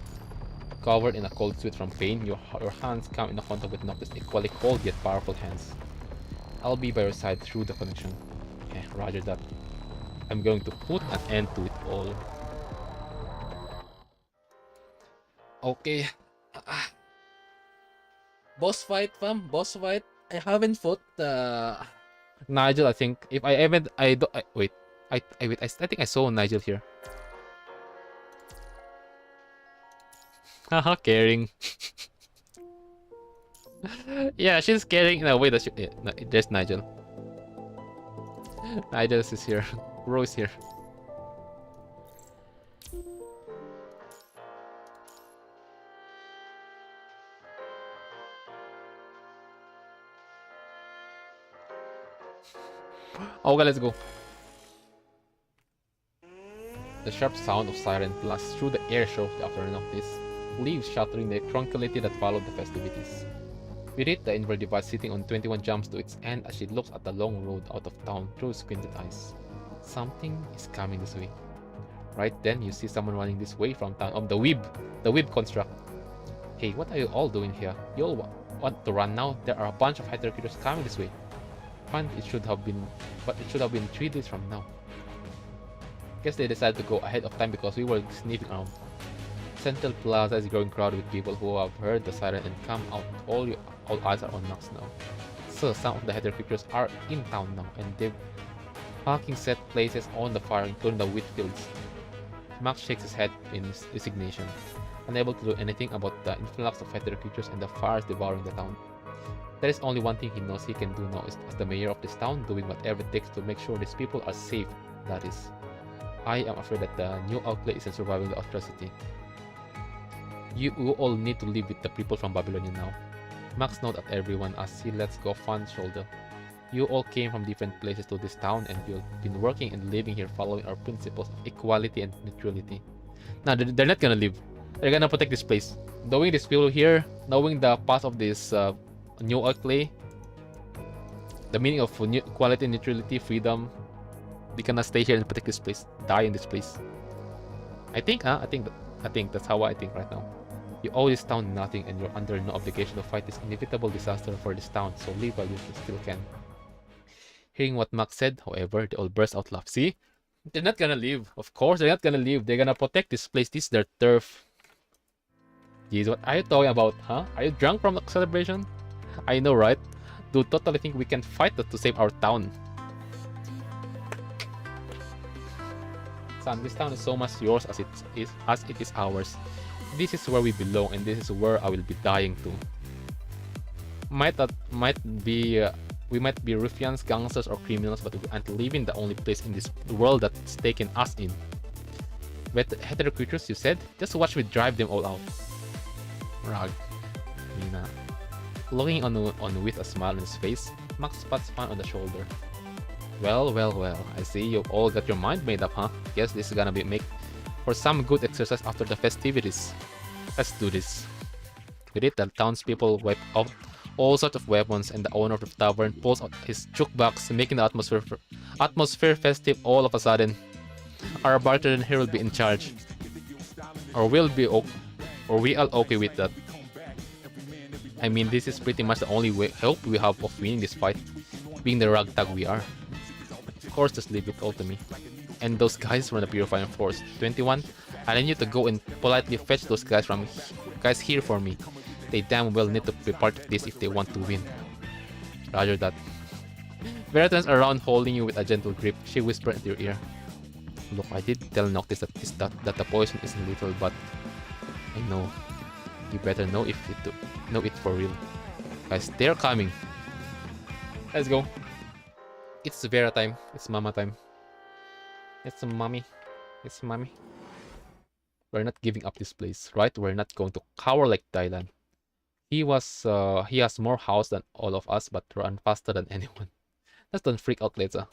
Covered in a cold sweat from pain, your hands come in contact with Noctis' equally cold yet powerful hands. I'll be by your side through the connection. Okay, roger that. I'm going to put an end to it all. Okay. Boss fight, fam. Boss fight. I haven't fought Nigel. I think if I haven't, wait. I think I saw Nigel here. Haha, caring. Yeah, she's caring in a way that she. Yeah, no, there's Nigel. Nigel is here. Rose here. Okay, let's go. The sharp sound of siren blasts through the air shortly after Noctis, leaves shattering the tranquility that followed the festivities. We read the inward device sitting on 21 jumps to its end as she looks at the long road out of town through squinted eyes. Something is coming this way. Right then, you see someone running this way from town. The Weeb construct. Hey, what are you all doing here? You all want to run now? There are a bunch of heterocritters coming this way. Fun, it should have been 3 days from now. Guess they decided to go ahead of time because we were sniffing around. Central Plaza is growing crowded with people who have heard the siren and come out. All eyes are on Nox now. So some of the heterocritters are in town now, and they've fucking set places on the fire, including the wheat fields. Max shakes his head in resignation, unable to do anything about the influx of heterocritters and the fires devouring the town. There is only one thing he knows he can do now is, as the mayor of this town, doing whatever it takes to make sure these people are safe, that is. I am afraid that the new outlay isn't surviving the atrocity. You all need to live with the people from Babylonia now. Max nods at everyone as he lets go Fan's shoulder. You all came from different places to this town and you've been working and living here following our principles of equality and neutrality. Now, they're not gonna leave. They're gonna protect this place. Knowing these people here, knowing the path of this new outlay, the meaning of equality, neutrality, freedom, they're gonna stay here and protect this place, die in this place. I think that's how I think right now. You owe this town nothing and you're under no obligation to fight this inevitable disaster for this town, so leave while you still can. Hearing what Max said, however, they all burst out laughing. See? They're not gonna leave. Of course, they're not gonna leave. They're gonna protect this place. This is their turf. Jeez, what are you talking about, huh? Are you drunk from the celebration? I know, right? Do totally think we can fight to save our town. Son, this town is so much yours as it is ours. This is where we belong, and this is where I will be dying to. We might be ruffians, gangsters, or criminals, but we aren't living the only place in this world that's taken us in. But heterocritters, you said? Just watch me drive them all out. Rag. Nina. Looking on with a smile on his face, Max pats Fan on the shoulder. Well, I see you've all got your mind made up, huh? Guess this is gonna make for some good exercise after the festivities. Let's do this. With it, the townspeople wipe out all sorts of weapons, and the owner of the tavern pulls out his jukebox, making the atmosphere festive all of a sudden. Our bartender here will be in charge. Or we all okay with that. I mean, this is pretty much the only hope we have of winning this fight, being the ragtag we are. Of course, just leave it all to me. And those guys from the Purifying Force. 21, I need you to go and politely fetch those guys here for me. They damn well need to be part of this if they want to win. Roger that. Vera turns around, holding you with a gentle grip. She whispered into your ear. Look, I did tell Noctis that the poison isn't lethal, but I know. You better know it for real. Guys, they're coming. Let's go. It's Vera time. It's Mama time. It's mommy. It's mommy. We're not giving up this place, right? We're not going to cower like Dylan. He has more house than all of us, but run faster than anyone. Let's don't freak out later.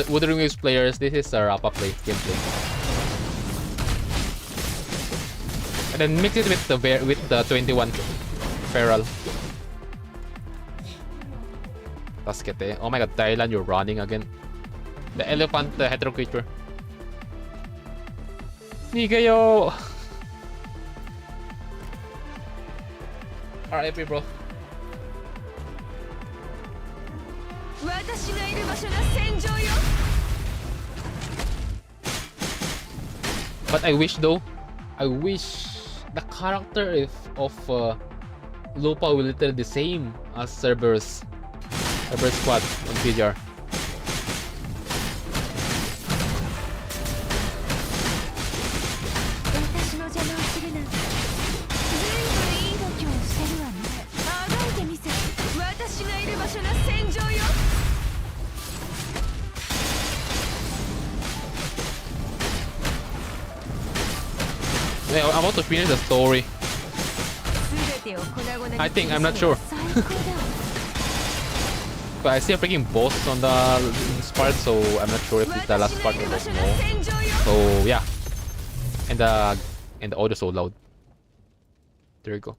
Wuthering Waves players, this is a Rappa play gameplay. And then mix it with the 21 Feral. Taskete. Oh my god, Thailand, you're running again. The elephant, the hetero creature. Nigayo! RIP, bro. But I wish though, the character of Lupa will literally the same as Cerberus squad on PGR. Yeah, I want to finish the story. I think, I'm not sure. But I see a freaking boss on this part, so I'm not sure if it's the last part or no. So yeah. And the audio so loud. There you go.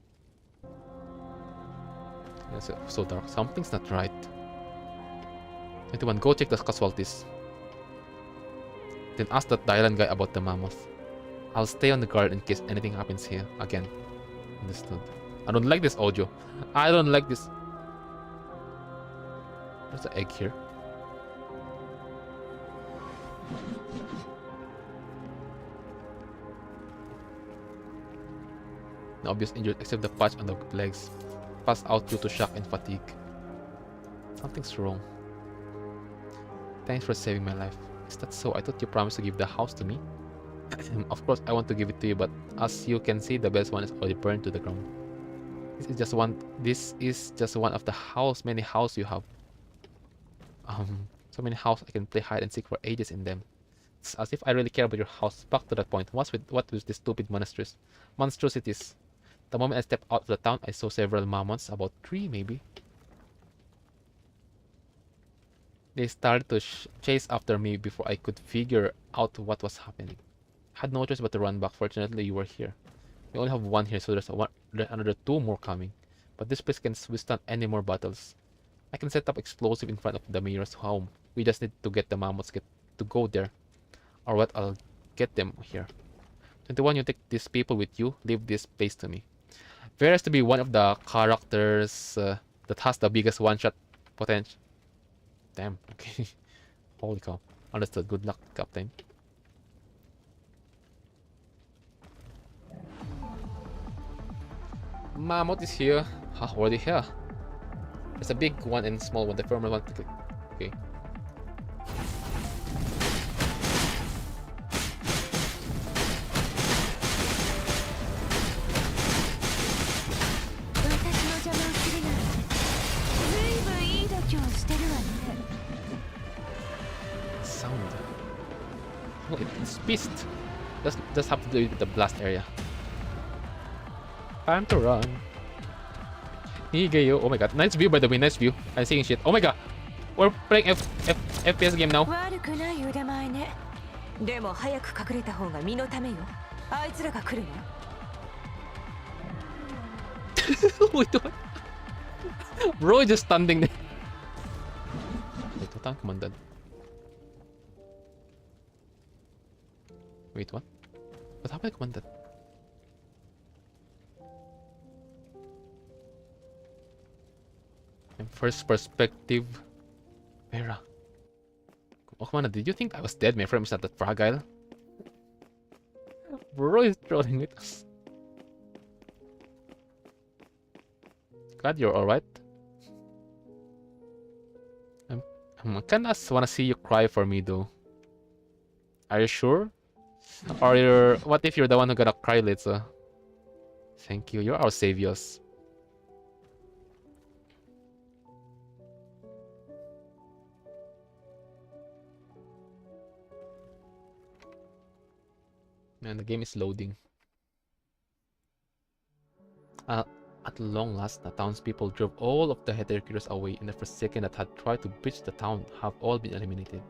Yes, so dark. Something's not right. 21, go check the casualties. Then ask that Dylan guy about the mammoth. I'll stay on the guard in case anything happens here again. Understood. I don't like this audio. I don't like this. There's an egg here. No obvious injuries except the patch on the legs. Passed out due to shock and fatigue. Something's wrong. Thanks for saving my life. Is that so? I thought you promised to give the house to me. Of course, I want to give it to you, but as you can see, the best one is already burned to the ground. This is just one of the many houses you have. So many houses I can play hide and seek for ages in them. It's as if I really care about your house. Back to that point. What with these stupid monstrosities? The moment I stepped out of the town, I saw several mammoths, about 3 maybe. They started to chase after me before I could figure out what was happening. Had no choice but to run back. Fortunately, you were here. We only have 1 here, so there's another 2 more coming. But this place can withstand any more battles. I can set up explosive in front of the mayor's home. We just need to get the mammoths to go there. Or what, I'll get them here. 21, you take these people with you. Leave this place to me. Vera has to be one of the characters that has the biggest one-shot potential. Damn, okay. Holy cow. Understood. Good luck, Captain. Mammoth is here. Already here. There's a big one and small one. The former one. Okay. Oh, it's pissed. Just have to do it with the blast area. Time to run. Nigeyo. Oh my god. Nice view, by the way. Nice view. I'm seeing shit. Oh my god. We're playing FPS game now. 悪くない腕前ね。でも早く隠れた方が身のためよ。あいつらが来るわ。Wait, what? Bro is just standing there. Wait, what ang commandant? Wait, what? What happened to commandant? And first perspective. Vera. Oh, commandant, did you think I was dead? My frame is not that fragile. Bro is trolling with us. Glad you're alright. I kinda wanna see you cry for me though. Are you sure? Or what if you're the one who gonna cry later? Thank you, you're our saviors. Man, the game is loading. At long last, the townspeople drove all of the headquarters away, and the Forsaken that had tried to breach the town have all been eliminated.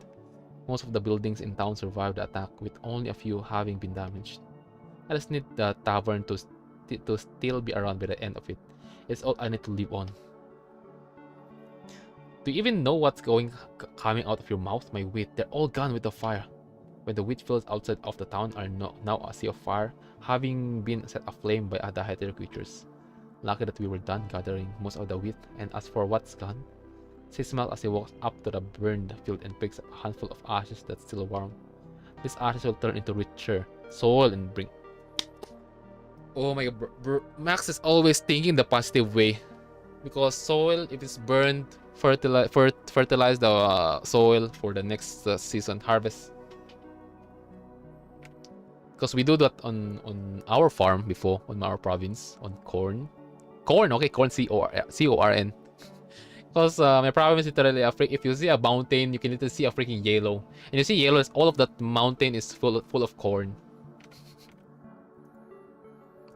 Most of the buildings in town survived the attack, with only a few having been damaged. I just need the tavern to still be around by the end of it. It's all I need to live on. Do you even know what's coming out of your mouth, my wheat? They're all gone with the fire. When the wheat fields outside of the town are now a sea of fire, having been set aflame by other heavier creatures. Lucky that we were done gathering most of the wheat, and as for what's gone, she smiles as he walks up to the burned field and picks up a handful of ashes that's still warm. These ashes will turn into richer soil and bring... Oh my god, bro. Max is always thinking the positive way. Because soil, if it's burned, fertilize the soil for the next season harvest. Because we do that on our farm before, on our province, on corn. Corn, okay, corn, C-O-R-N. Because my province is literally, if you see a mountain, you can literally see a freaking yellow. And you see yellow, all of that mountain is full of corn.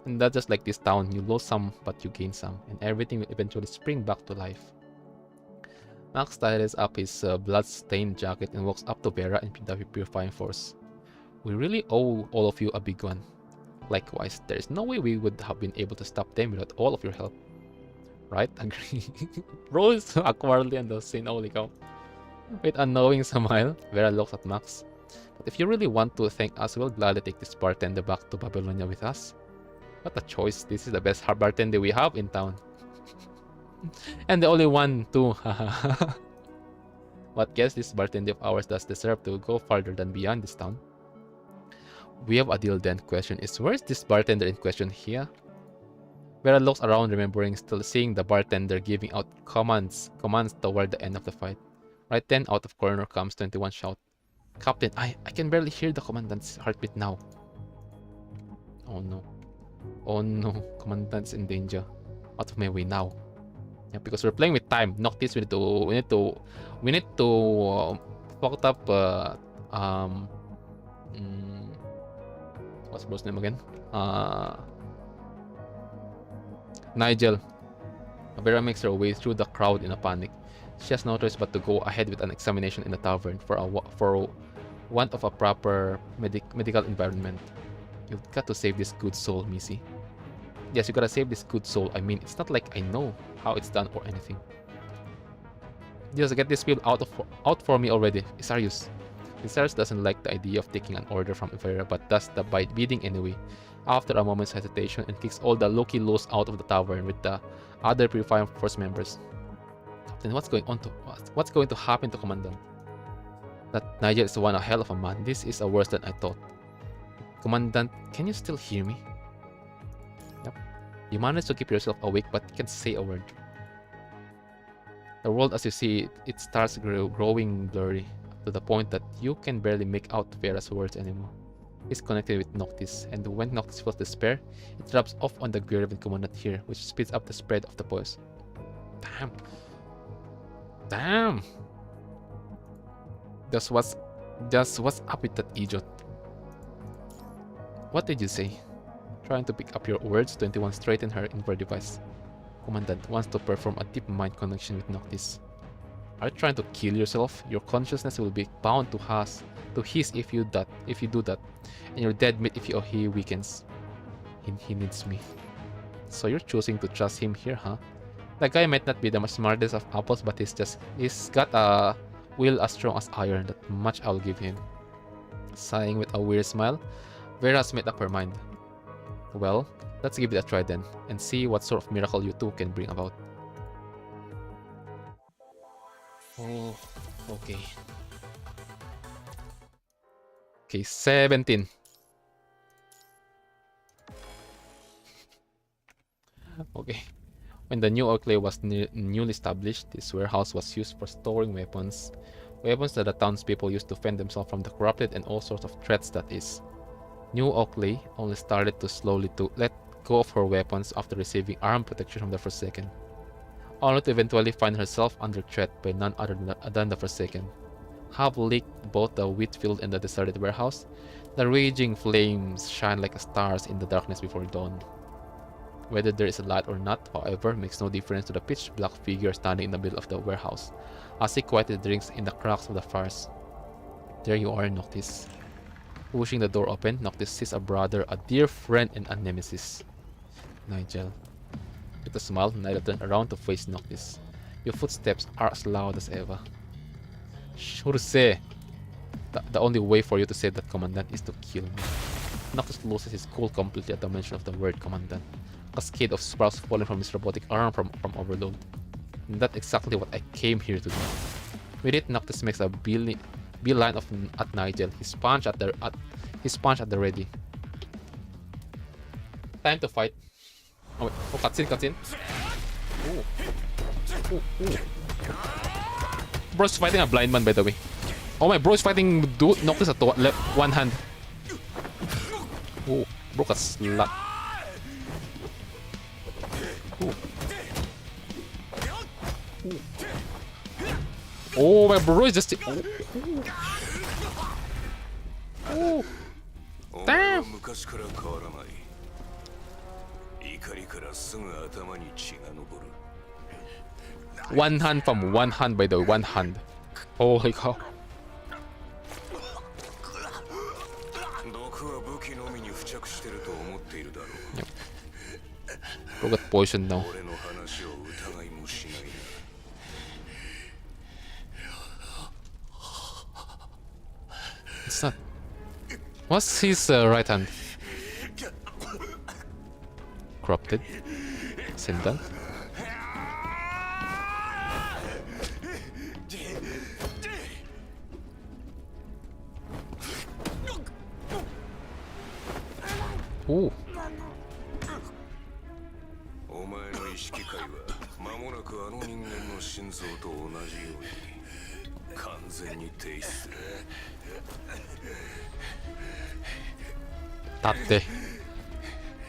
And that's just like this town. You lose some, but you gain some. And everything will eventually spring back to life. Max ties up his blood-stained jacket and walks up to Vera and the purifying force. We really owe all of you a big one. Likewise, there is no way we would have been able to stop them without all of your help. Right? Agree. Bro is awkwardly on the scene, holy cow. With a knowing smile, Vera looks at Max. But if you really want to thank us, we'll gladly take this bartender back to Babylonia with us. What a choice. This is the best bartender we have in town. And the only one too. But guess this bartender of ours does deserve to go farther than beyond this town. We have a deal then. Question is, where is this bartender in question here? Vera looks around, remembering still seeing the bartender giving out commands toward the end of the fight. Right then, out of corner comes 21 shout. Captain, I can barely hear the commandant's heartbeat now. Oh no. Oh no, commandant's in danger. Out of my way now. Yeah, because we're playing with time. Noctis, we need to fucked up what's bro's name again? Nigel. Vera makes her way through the crowd in a panic. She has no choice but to go ahead with an examination in the tavern for want of a proper medical environment. You've got to save this good soul, Missy. Yes, you gotta save this good soul. I mean, it's not like I know how it's done or anything. Just get this people out for me already. Isarius. Isarius doesn't like the idea of taking an order from Vera, but does the bidding anyway. After a moment's hesitation, and kicks all the looky-loos out of the tavern with the other Purifying Force members. Then what's going to happen to Commandant? That Nigel is one hell of a man. This is worse than I thought. Commandant, can you still hear me? Yep. You managed to keep yourself awake, but you can't say a word. The world as you see it starts growing blurry, to the point that you can barely make out Vera's words anymore. It's connected with Noctis, and when Noctis feels despair, it rubs off on the gear of the Commandant here, which speeds up the spread of the poison. Damn! Damn! That's what's Just what's up with that idiot? What did you say? Trying to pick up your words, 21 straightened her infrared device. Commandant wants to perform a deep mind connection with Noctis. Are you trying to kill yourself? Your consciousness will be bound to his if you do that, and you're dead meat if he weakens. He needs me. So you're choosing to trust him here, huh? That guy might not be the smartest of apples, but he's got a will as strong as iron. That much I'll give him. Sighing with a weird smile, Vera's made up her mind. Well, let's give it a try then, and see what sort of miracle you two can bring about. Oh, okay. Okay, 17. Okay. When the new Oakley was newly established, this warehouse was used for storing weapons. Weapons that the townspeople used to fend themselves from the corrupted and all sorts of threats, that is. New Oakley only started to slowly let go of her weapons after receiving armed protection from the Forsaken, only to eventually find herself under threat by none other than the Forsaken. Half leaked both the wheat field and the deserted warehouse, the raging flames shine like stars in the darkness before dawn. Whether there is a light or not, however, makes no difference to the pitch-black figure standing in the middle of the warehouse, as he quietly drinks in the cracks of the fires. There you are, Noctis. Pushing the door open, Noctis sees a brother, a dear friend, and a nemesis. Nigel. With a smile, Nigel turned around to face Noctis. Your footsteps are as loud as ever. Shurse! The only way for you to say that, Commandant, is to kill me. Noctis loses his cool completely at the mention of the word Commandant. Cascade of sparks falling from his robotic arm from overload. And that's exactly what I came here to do. With it, Noctis makes a beeline at Nigel. His punch at the ready. Time to fight. Oh wait, oh, cutscene. Ooh. Bro's fighting a blind man, by the way. Oh my, bro's fighting dude Noctis at one hand. Oh, bro got slapped. Oh, my bro is just... Oh. Damn! One hand from one hand, by the way, one hand. Holy cow. Yep. Bro got poisoned now. It's not. What's his right hand? Corrupted? Ascendant? Ooh.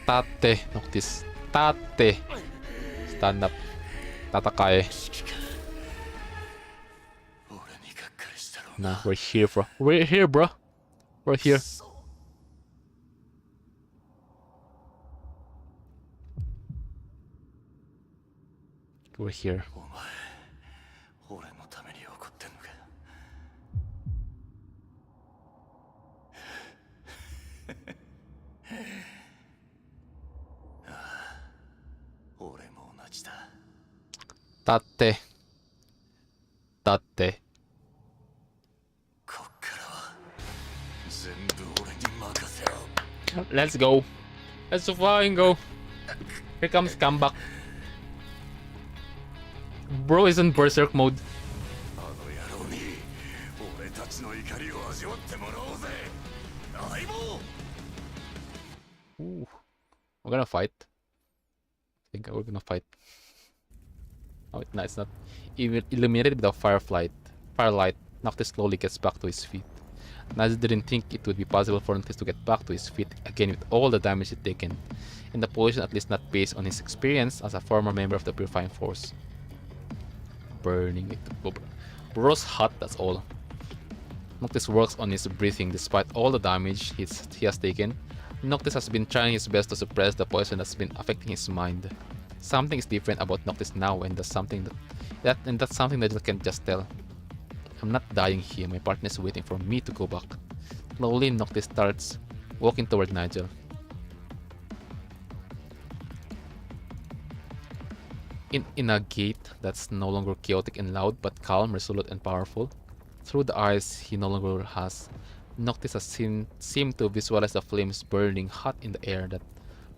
Tate, Noctis. Tate. Stand up. Tatakae. Nah, we're here, bro. We're here, bro. We're here. We're here. Tate. Let's go. Let's fucking go. Here comes comeback. Bro is in berserk mode. Ooh. We're gonna fight. I think we're gonna fight. Oh, no, it's not. Even illuminated with a firelight, Noctis slowly gets back to his feet. Naz didn't think it would be possible for Noctis to get back to his feet again with all the damage he'd taken, and the poison at least not based on his experience as a former member of the Purifying Force. Burning it. Bro's hot, that's all. Noctis works on his breathing despite all the damage he has taken. Noctis has been trying his best to suppress the poison that's been affecting his mind. Something is different about Noctis now, and that's something that's something that I can just tell. I'm not dying here. My partner is waiting for me to go back. Slowly, Noctis starts walking toward Nigel. In a gait that's no longer chaotic and loud, but calm, resolute, and powerful. Through the eyes he no longer has, Noctis has seemed to visualize the flames burning hot in the air that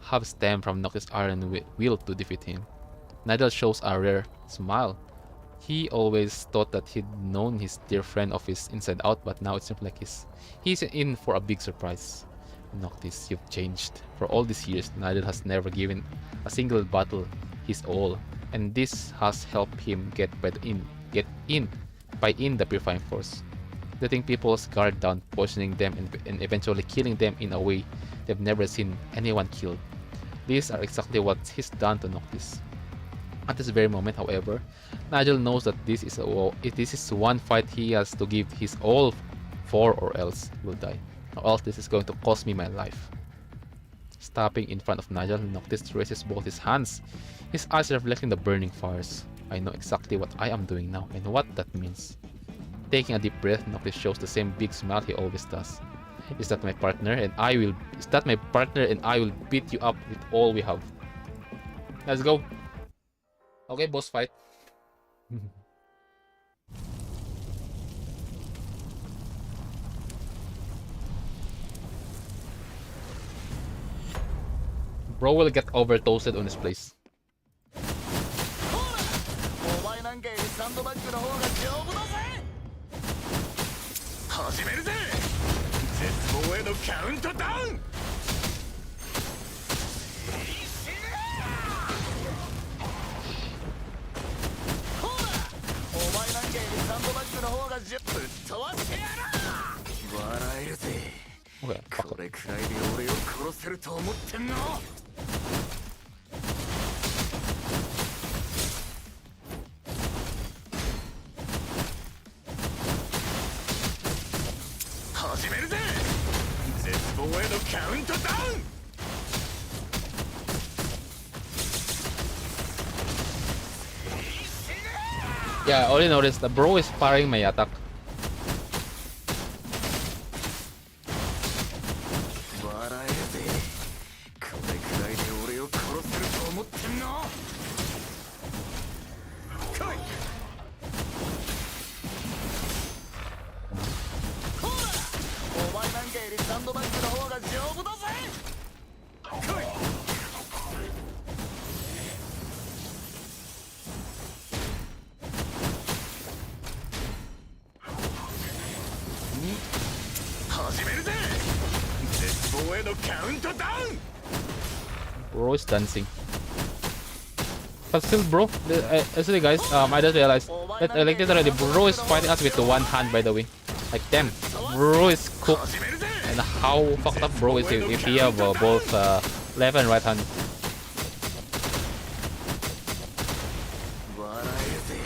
have stemmed from Noctis' iron will to defeat him. Nigel shows a rare smile. He always thought that he'd known his dear friend of his inside out, but now it seems like he's in for a big surprise. Noctis, you've changed. For all these years, Nigel has never given a single battle his all, and this has helped him get in the purifying force, letting people's guard down, poisoning them, and eventually killing them in a way they've never seen anyone killed. These are exactly what he's done to Noctis. At this very moment, however, Nigel knows that this is one fight he has to give his all for, or else he will die. Or else this is going to cost me my life. Stopping in front of Nigel, Noctis raises both his hands, his eyes reflecting the burning fires. I know exactly what I am doing now and what that means. Taking a deep breath, Noctis shows the same big smile he always does. Is that my partner and I will beat you up with all we have. Let's go. Okay, boss fight. Bro will get over toasted on his place. お前なんかよりサンドバッグの方が丈夫だぜ。始めるぜ。絶望へのカウントダウン。ほら、お前なんかよりサンドバッグの方がぶっ飛ばしてやる。笑えるぜ。Okay. これくらいで俺を殺せると思ってんの。始めるぜ。絶望へのカウントダウン。Yeah, I already noticed the bro is firing my attack. 笑えるぜ。これくらいで俺を殺せると思ってんの。来い。ほら、お前なんかよりサンドバッグの方が丈夫だぜ。来い。始めるぜ。絶望へのカウントダウン。 Bro is dancing. But still, bro, actually, guys, I just realized that like this already. Bro is fighting us with the one hand, by the way. Like, damn, bro is cooked. And how fucked up bro is if he have both left and right hand. 笑えるぜ。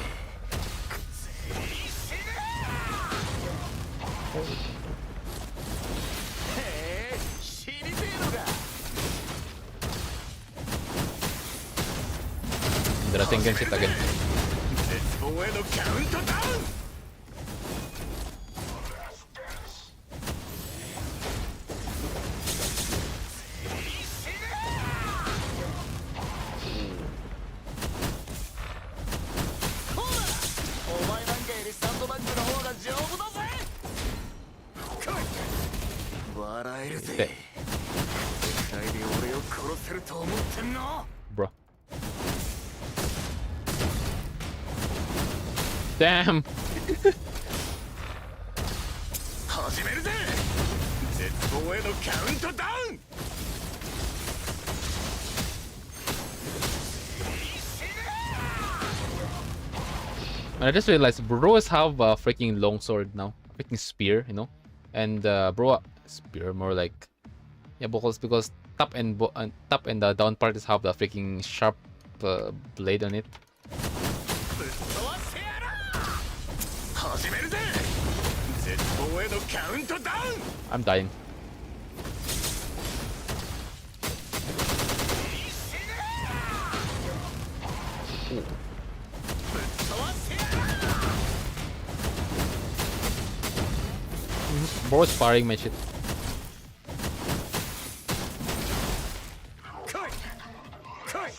へえ、知りてえのか。 They're thinking shit again. 絶望へのカウントダウン。ほら、お前なんかよりサンドバッグの方が丈夫だぜ。来い。笑えるぜ。これくらいで俺を殺せると思ってんの。 Bro. Damn. 始めるぜ。絶望へのカウントダウン。 I just realized bros have a freaking long sword now, freaking spear, you know, and bro spear more like, yeah, because top and the down part is have the freaking sharp blade on it. 始めるぜ。絶望へのカウントダウン I'm dying. Bro is firing my shit. 来い来い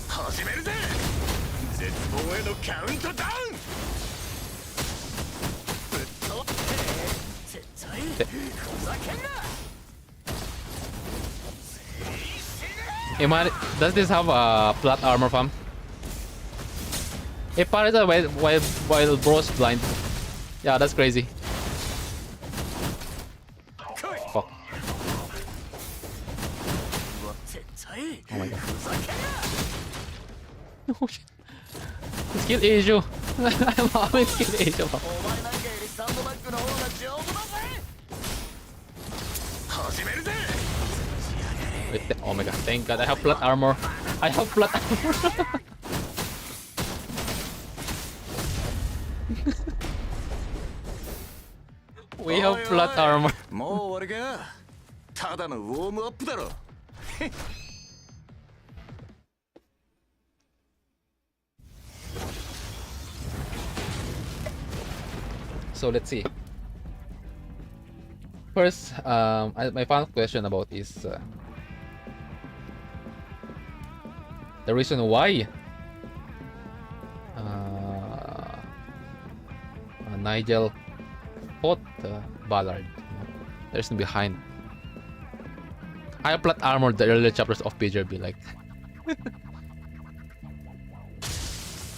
始めるぜ絶望へのカウントダウンぶっ飛ばせ絶対ふざけんな Does this have a plot armor fam? It parries while bro's blind. Yeah, that's crazy. 来い Fuck. うわ絶対 Oh my god. ふざけんな Oh shit. Skill issue. I'm having skill issue. お前なんかよりサンドバッグの方が丈夫だぜ始めるぜ Oh my god, thank god, I have plot armor. I have plot armor. We have plot armor. もう終わりかただのウォームアップだろ So let's see. First, my final question about is the reason why Nigel fought Ballard. The reason behind. I have plot armor the earlier chapters of PJB, like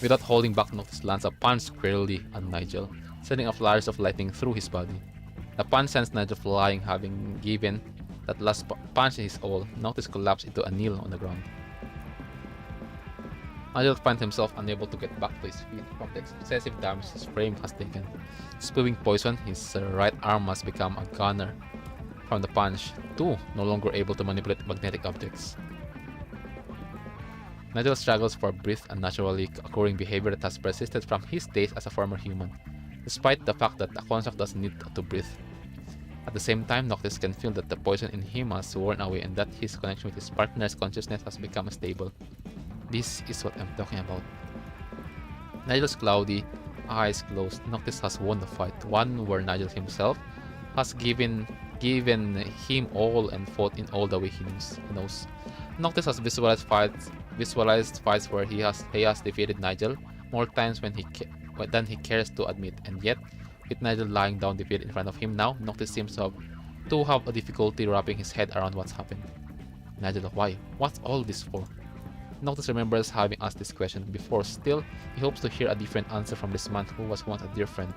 without holding back, Noctis lands a punch squarely on Nigel, sending a flash of lightning through his body. The punch sends Nigel flying, having given that last punch his all. Noctis collapsed into a kneel on the ground. Nigel finds himself unable to get back to his feet from the excessive damage his frame has taken. Spewing poison, his right arm must become a gunner from the punch, too no longer able to manipulate magnetic objects. Nigel struggles for breath, a naturally occurring behavior that has persisted from his days as a former human, despite the fact that a construct doesn't need to breathe. At the same time, Noctis can feel that the poison in him has worn away and that his connection with his partner's consciousness has become stable. This is what I'm talking about. Nigel's cloudy, eyes closed, Noctis has won the fight, one where Nigel himself has given him all and fought in all the way he knows. Noctis has visualized fights where he has defeated Nigel more times than he cares to admit, and yet, with Nigel lying down defeated in front of him now, Noctis seems to have a difficulty wrapping his head around what's happened. Nigel, why? What's all this for? Noctis remembers having asked this question before. Still, he hopes to hear a different answer from this man who was once a dear friend.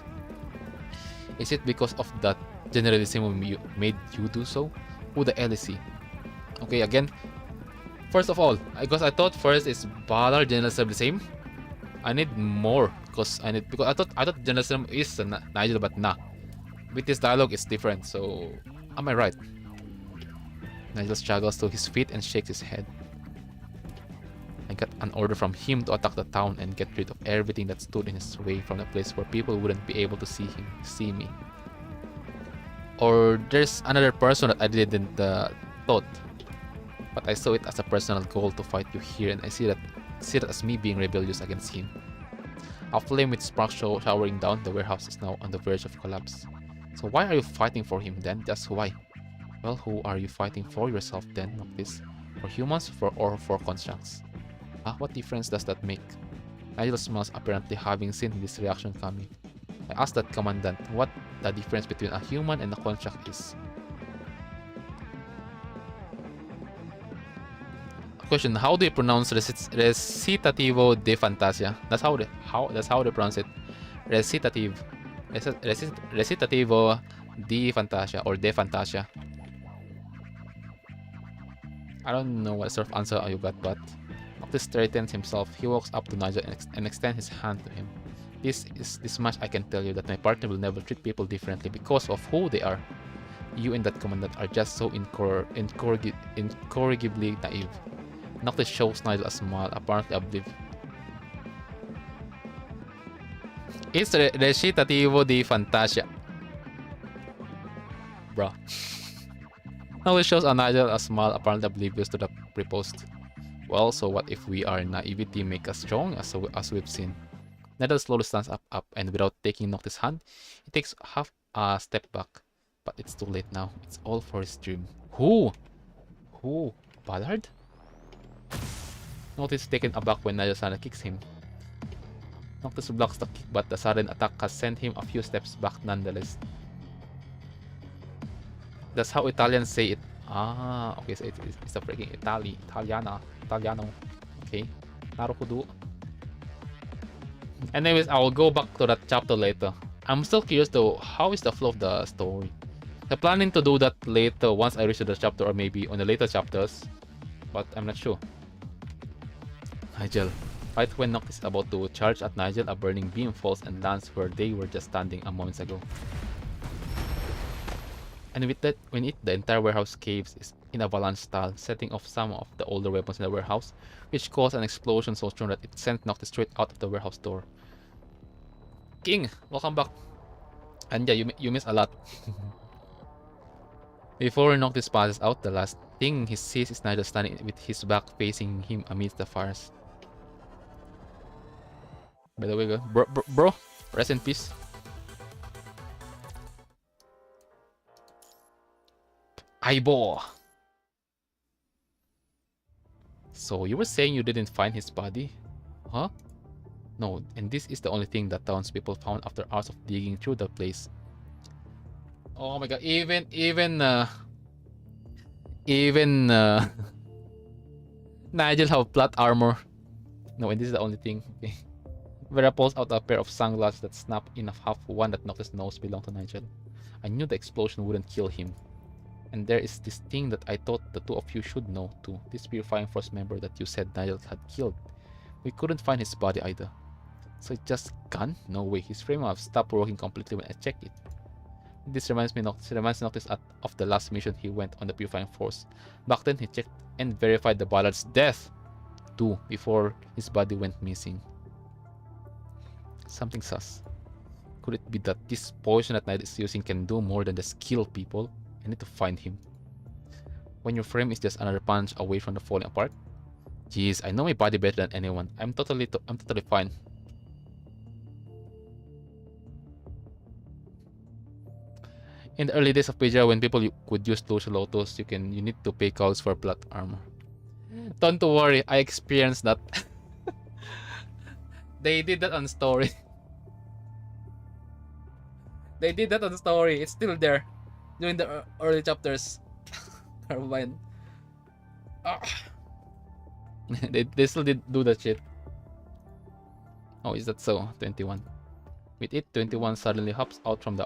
Is it because of that generalism made you do so? Who the hell is he? Okay, again, first of all, because I thought first is Ballard generalism the same. I need more because I thought generalism is Nigel, but nah. With this dialogue, it's different. So, am I right? Nigel struggles to his feet and shakes his head. I got an order from him to attack the town and get rid of everything that stood in his way from the place where people wouldn't be able to see me. Or there's another person that I didn't thought, but I saw it as a personal goal to fight you here, and I see that as me being rebellious against him. A flame with sparks showering down, the warehouse is now on the verge of collapse. So why are you fighting for him then? Just why? Well, who are you fighting for yourself then, Noctis? For humans or for constructs? What difference does that make? Nigel smiles, apparently having seen this reaction coming. I asked that commandant what the difference between a human and a construct is. Question: how do you pronounce recitativo de fantasia? That's how they pronounce it. Recitativo de fantasia or de fantasia. I don't know what sort of answer you got, but Noctis straightens himself. He walks up to Nigel and extends his hand to him. This much I can tell you, that my partner will never treat people differently because of who they are. You and that commandant are just so incorrigibly naive. Noctis shows Nigel a smile, apparently oblivious. It's recitativo di fantasia. Bruh. Now it shows a Nigel a smile, apparently oblivious to the pre-post. Well, so what if we are naivety make us strong, as we've seen? Nigel slowly stands up, and without taking Noctis' hand, he takes half a step back. But it's too late now. It's all for his dream. Who? Ballard? Noctis is taken aback when Nigel suddenly kicks him. Noctis blocks the kick, but the sudden attack has sent him a few steps back nonetheless. That's how Italians say it. Ah, okay, so it's a freaking Italiano. Okay, Naruhodo. Anyways, I will go back to that chapter later. I'm still curious though, how is the flow of the story? I'm planning to do that later once I reach the chapter, or maybe on the later chapters, but I'm not sure. Nigel. Right when Noctis is about to charge at Nigel, a burning beam falls and lands where they were just standing a moment ago. And with that, the entire warehouse caves in avalanche style, setting off some of the older weapons in the warehouse, which caused an explosion so strong that it sent Noctis straight out of the warehouse door. King, welcome back. And yeah, you miss a lot. Before Noctis passes out, the last thing he sees is Nigel standing with his back facing him amidst the fires. By the way, bro, rest in peace. Aibo. So you were saying you didn't find his body? Huh? No, and this is the only thing that townspeople found after hours of digging through the place. Oh my god, even Nigel have plot armor. No, and this is the only thing. Okay. Vera pulls out a pair of sunglasses that snap in half, one that Noctis knows belonged to Nigel. I knew the explosion wouldn't kill him. And there is this thing that I thought the two of you should know too. This Purifying Force member that you said Nigel had killed. We couldn't find his body either. So it just gone? No way, his frame have stopped working completely when I checked it. This reminds Noctis of the last mission he went on the Purifying Force. Back then he checked and verified the Ballard's death too before his body went missing. Something sus. Could it be that this poison that Knight is using can do more than just kill people? I need to find him. When your frame is just another punch away from the falling apart? Jeez, I know my body better than anyone. I'm totally fine. In the early days of Pajara, when people could use Lotus, you need to pay cows for plot armor. Don't worry, I experienced that. They did that on story. They did that on story. It's still there during the early chapters. Carbine. They still did do that shit. Oh, is that so? 21. With it, 21 suddenly hops out from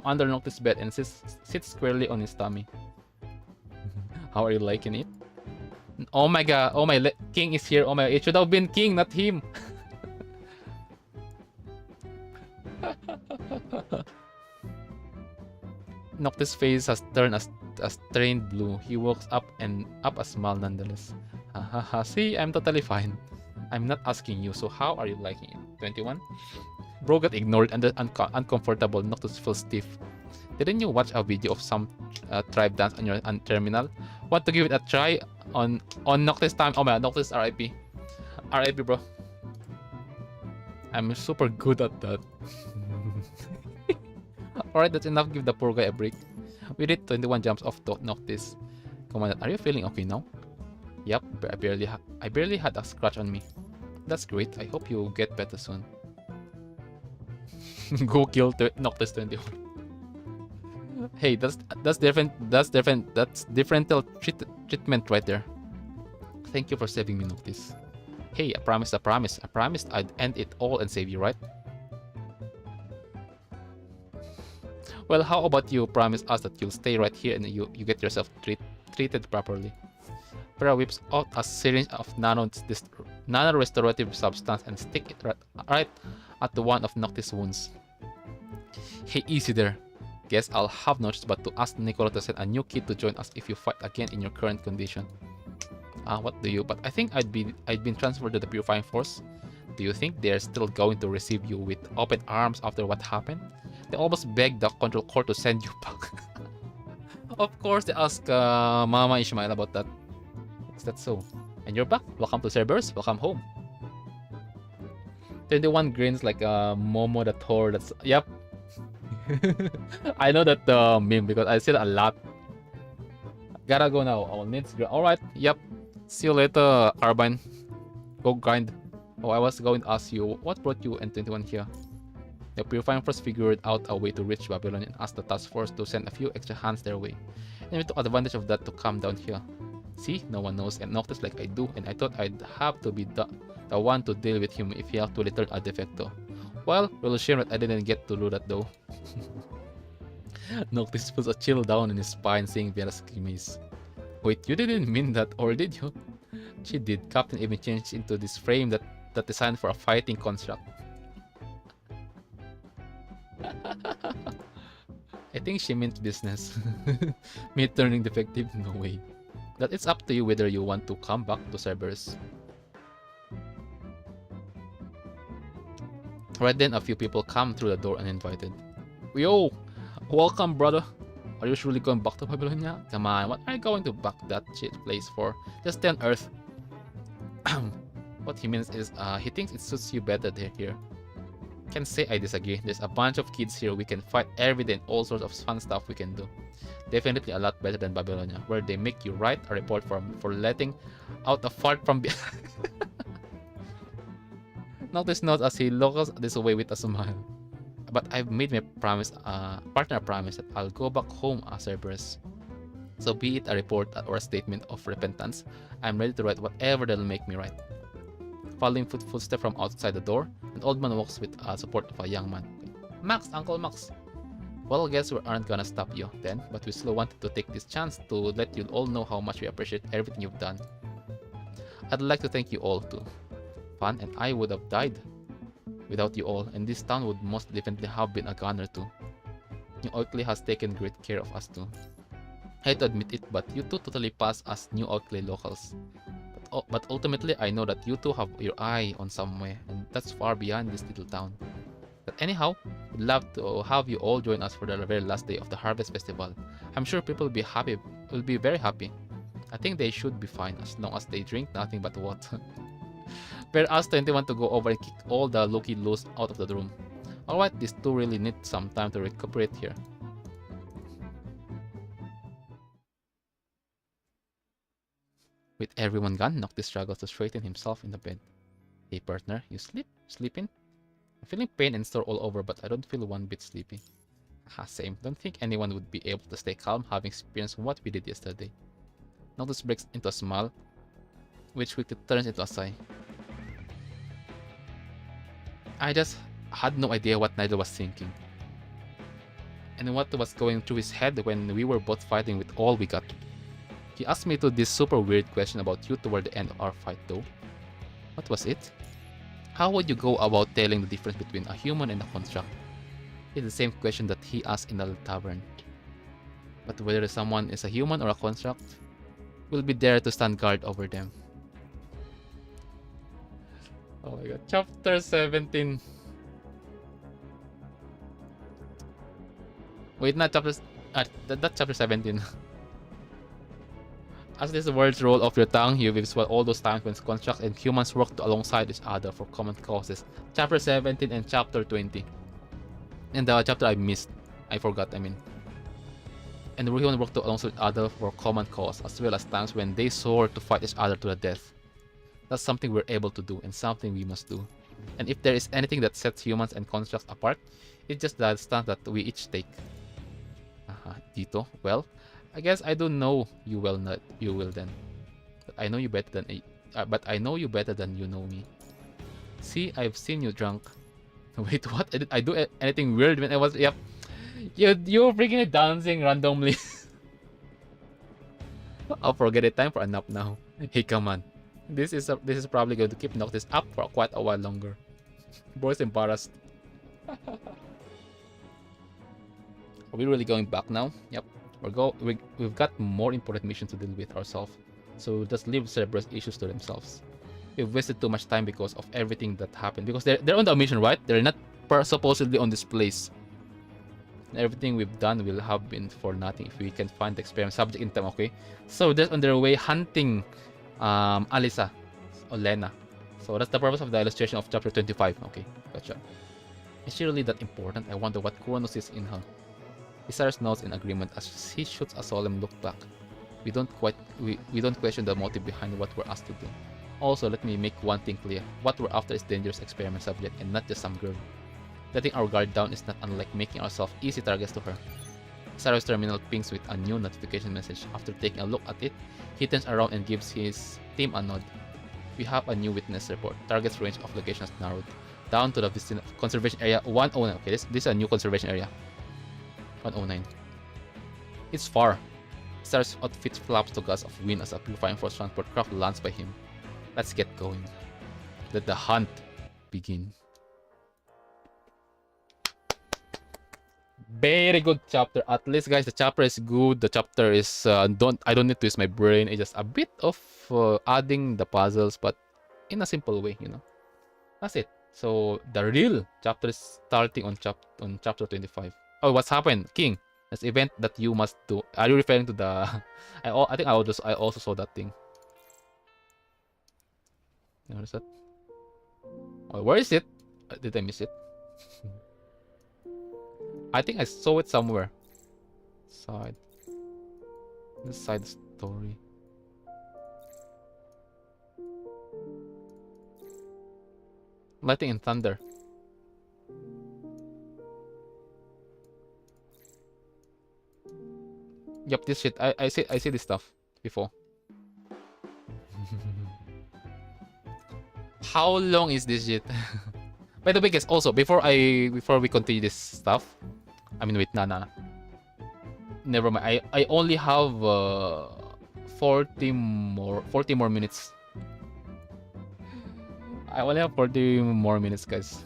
under Noctis' bed and sits squarely on his tummy. How are you liking it? Oh my god! Oh my, King is here! Oh my, it should have been King, not him. Noctis' face has turned a strained blue. He walks up a smile nonetheless. Haha, see, I'm totally fine. I'm not asking you, so how are you liking it? 21? Bro got ignored and uncomfortable. Noctis feels stiff. Didn't you watch a video of some tribe dance on your terminal? Want to give it a try on Noctis time? Oh my god, Noctis RIP. RIP, bro. I'm super good at that. Alright, that's enough. Give the poor guy a break. We did 21 jumps off Noctis. Commandant, are you feeling okay now? Yep, I barely had a scratch on me. That's great. I hope you get better soon. Go kill Noctis 21. Hey, that's different. That's differential treatment right there. Thank you for saving me, Noctis. Hey, I promised I'd end it all and save you, right? Well, how about you promise us that you'll stay right here and you get yourself treated properly? Vera whips out a syringe of nano-restorative substance and stick it right at the one of Noctis' wounds. Hey, easy there. Guess I'll have no choice but to ask Nicola to send a new kid to join us if you fight again in your current condition. What do you? But I think I'd been transferred to the Purifying Force. Do you think they're still going to receive you with open arms after what happened? They almost begged the control core to send you back. Of course, they asked Mama Ishmael about that. Is that so? And you're back. Welcome to Cerberus. Welcome home. 21 grins like Momo the Thor. That's yep. I know that meme because I see it a lot. Gotta go now. I'll need to. Alright. Yep. See you later, Carbine. Go grind. Oh, I was going to ask you, what brought you and 21 here? The Purifying Force figured out a way to reach Babylon and asked the task force to send a few extra hands their way. And we took advantage of that to come down here. See, no one knows and Noctis like I do, and I thought I'd have to be the one to deal with him if he actually turned a defecto. Well, really shame that I didn't get to do that though. Noctis puts a chill down in his spine seeing Vera's grimace. Wait, you didn't mean that, or did you? She did. Captain even changed into this frame that designed for a fighting construct. I think she meant business. Me turning defective? No way. That it's up to you whether you want to come back to Cerberus. Right then, a few people come through the door uninvited. Yo! Welcome, brother! Are you surely going back to Babylonia? Come on, what are you going to back that shit place for? Just stay on Earth. What he means is, he thinks it suits you better here. Can't say I disagree. There's a bunch of kids here we can fight every day and all sorts of fun stuff we can do. Definitely a lot better than Babylonia, where they make you write a report for letting out a fart from behind. Noctis notes as he looks this way with a smile. But I've made my partner promise that I'll go back home as Cerberus. So be it a report or a statement of repentance, I'm ready to write whatever they'll make me write. Following footsteps from outside the door, an old man walks with support of a young man. Max, Uncle Max. Well, I guess we aren't gonna stop you then, but we still wanted to take this chance to let you all know how much we appreciate everything you've done. I'd like to thank you all too. Fan and I would have died without you all, and this town would most definitely have been a goner too. New Oakley has taken great care of us too. I hate to admit it, but you two totally pass as New Oakley locals. But ultimately, I know that you two have your eye on somewhere, and that's far beyond this little town. But anyhow, we'd love to have you all join us for the very last day of the Harvest Festival. I'm sure people will be very happy. I think they should be fine as long as they drink nothing but water. Better ask 21 to go over and kick all the Loki loose out of the room. Alright, these two really need some time to recuperate here. With everyone gone, Noctis struggles to straighten himself in the bed. Hey partner, you sleeping? I'm feeling pain and sore all over, but I don't feel one bit sleepy. Haha, same. Don't think anyone would be able to stay calm having experienced what we did yesterday. Noctis breaks into a smile, which quickly turns into a sigh. I just had no idea what Nigel was thinking, and what was going through his head when we were both fighting with all we got. He asked me this super weird question about you toward the end of our fight though. What was it? How would you go about telling the difference between a human and a construct? It's the same question that he asked in the tavern. But whether someone is a human or a construct, we'll be there to stand guard over them. Oh my god, chapter 17. Wait, not chapter... that's chapter 17. As these words roll off your tongue, you will swallow all those times when constructs and humans work alongside each other for common causes. Chapter 17 and chapter 20. And the chapter I missed. I forgot, I mean. And humans work alongside each other for common cause, as well as times when they soar to fight each other to the death. That's something we're able to do, and something we must do. And if there is anything that sets humans and constructs apart, it's just the stance that we each take. Dito, well, I guess I don't know you well, not you will then. But I know you better than you know me. See, I've seen you drunk. Wait, what? Did I do anything weird when I was? Yep. You were freaking dancing randomly. I'll forget it. Time for a nap now. Hey, come on. This is probably going to keep Noctis up for quite a while longer. Boy's embarrassed. Are we really going back now? Yep. We've got more important missions to deal with ourselves. So just leave Cerberus issues to themselves. we've wasted too much time because of everything that happened. Because they're on the mission, right? They're not supposedly on this place. Everything we've done will have been for nothing if we can find the experiment subject in time. Okay, so they're on their way hunting Alisa or Lena. So that's the purpose of the illustration of chapter 25. Okay, gotcha. Is she really that important? I wonder what Kronos is in her. Isarus nods in agreement as he shoots a solemn look back. We don't question the motive behind what we're asked to do. Also, let me make one thing clear. What we're after is dangerous experiment subject and not just some girl. Letting our guard down is not unlike making ourselves easy targets to her. Isarus' terminal pings with a new notification message. After taking a look at it, he turns around and gives his team a nod. We have a new witness report. Target's range of locations narrowed down to the vicinity of conservation area 109. Okay, this is a new conservation area. 109. It's far. Isarus' outfit flaps to gusts of wind as a purifying force transport craft lands by him. Let's get going. Let the hunt begin. Very good chapter. At least, guys, the chapter is good. The chapter is I don't need to use my brain. It's just a bit of adding the puzzles, but in a simple way, you know. That's it. So the real chapter is starting on chapter 25. Oh, what's happened, King? This event that you must do. Are you referring to the? I think I also saw that thing. Where is that? Oh, where is it? Did I miss it? I think I saw it somewhere. Side. This side story. Lightning and thunder. Yup, this shit. I see this stuff before. How long is this shit? By the way, guys, also before we continue this stuff, I mean, wait, nah. Never mind. I only have 40 more minutes. I only have 40 more minutes, guys.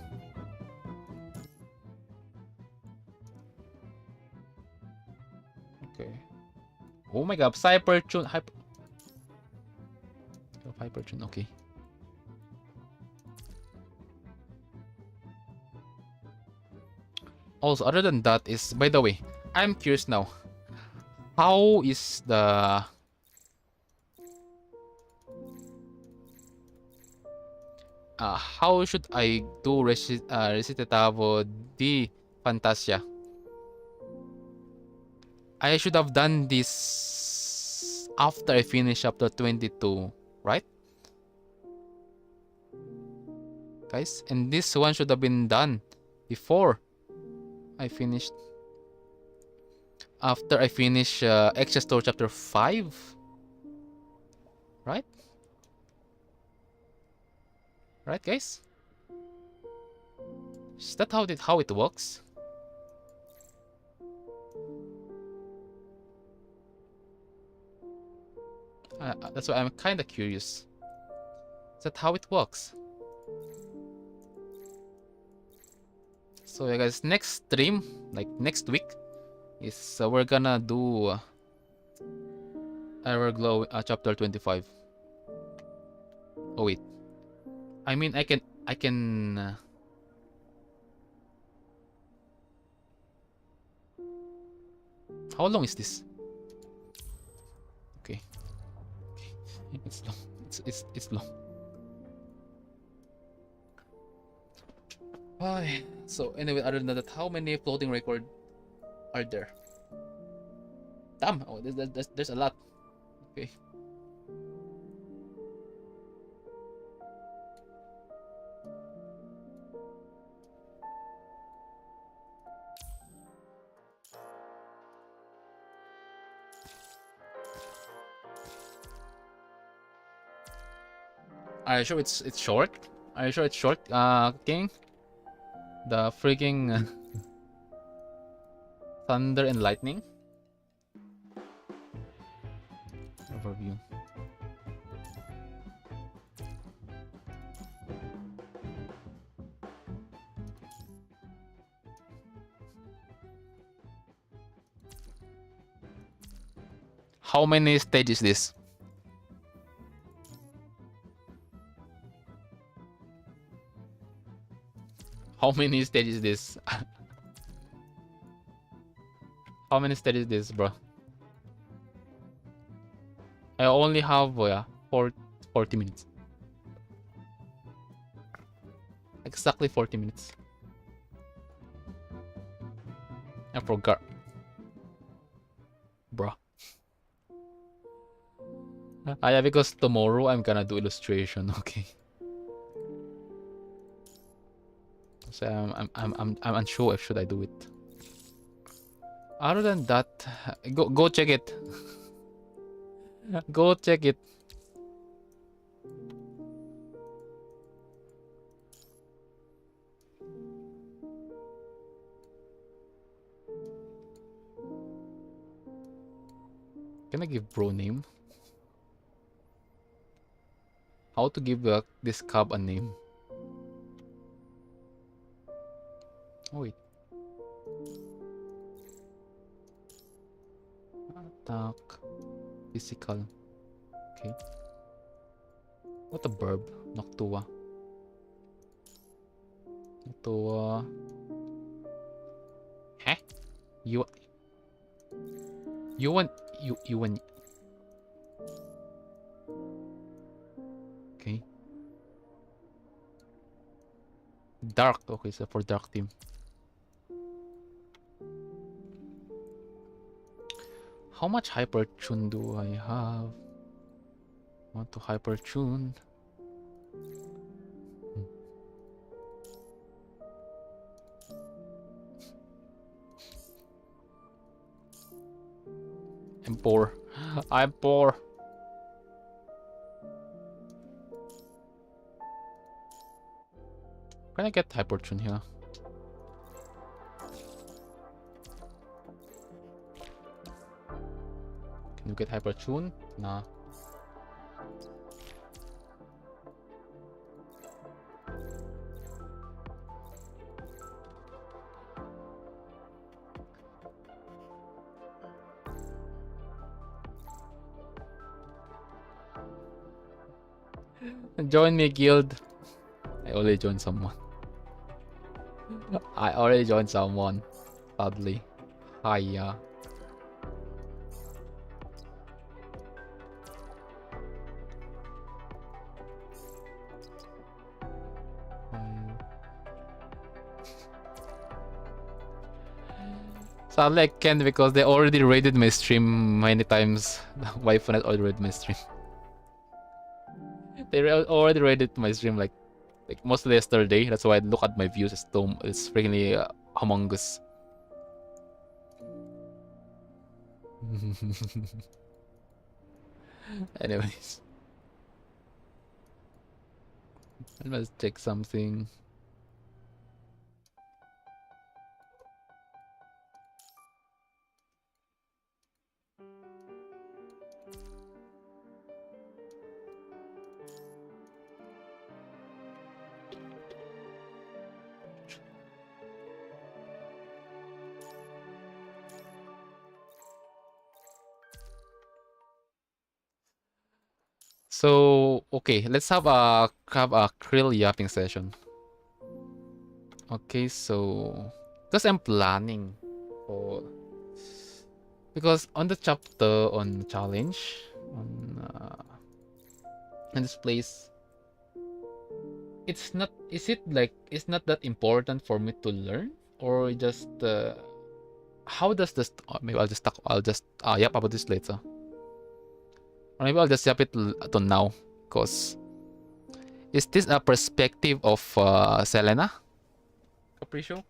Okay. Oh my god, Hypertune. Hypertune, okay. Also, other than that is, by the way, I'm curious now. How is the... how should I do Recitativo di Fantasia? I should have done this after I finish chapter 22, right? Guys, and this one should have been done before I finished. After I finish Extra Store chapter 5, right? Right, guys? Is that how it works? That's why I'm kind of curious. Is that how it works? So yeah, guys, next stream, like next week, is we're gonna do Everglow chapter 25. Oh wait, I mean I can. How long is this? Okay, it's long. It's long. Why? So anyway, other than that, how many floating record are there? Damn! Oh, there's a lot. Okay. Are you sure it's short? Are you sure it's short, King? The freaking thunder and lightning overview. How many stages is this? How many stages is this? How many stages is this, bro? I only have 40 minutes. Exactly 40 minutes. I forgot. Bruh. Yeah, because tomorrow I'm gonna do illustration, okay. So I'm unsure if should I do it. Other than that, go check it. Go check it. Can I give bro name? How to give this cub a name? Oh wait. Attack. Physical. Okay. What a verb? Noctua. Noctua. Huh? You want. Okay. Dark. Okay, so for dark team. How much hyper tune do I have? Want to hyper tune? I'm poor. I'm poor. Can I get hyper tune here? Can you get hyper tune? Nah. Join me, guild. I already joined someone. I already joined someone. Sadly. Hiya. Sadly I can't because they already raided my stream many times. Waifu has already raided my stream. They already raided my stream like mostly yesterday. That's why I look at my views. It's freaking humongous. Anyways, let's check something. So okay, let's have a krill yapping session. Okay, so because I'm planning for because on the chapter on challenge on in this place, it's not that important for me to learn or just how does this maybe I'll just yap about this later. Or maybe I'll just yap it to now, because is this a perspective of Selena? Capriccio?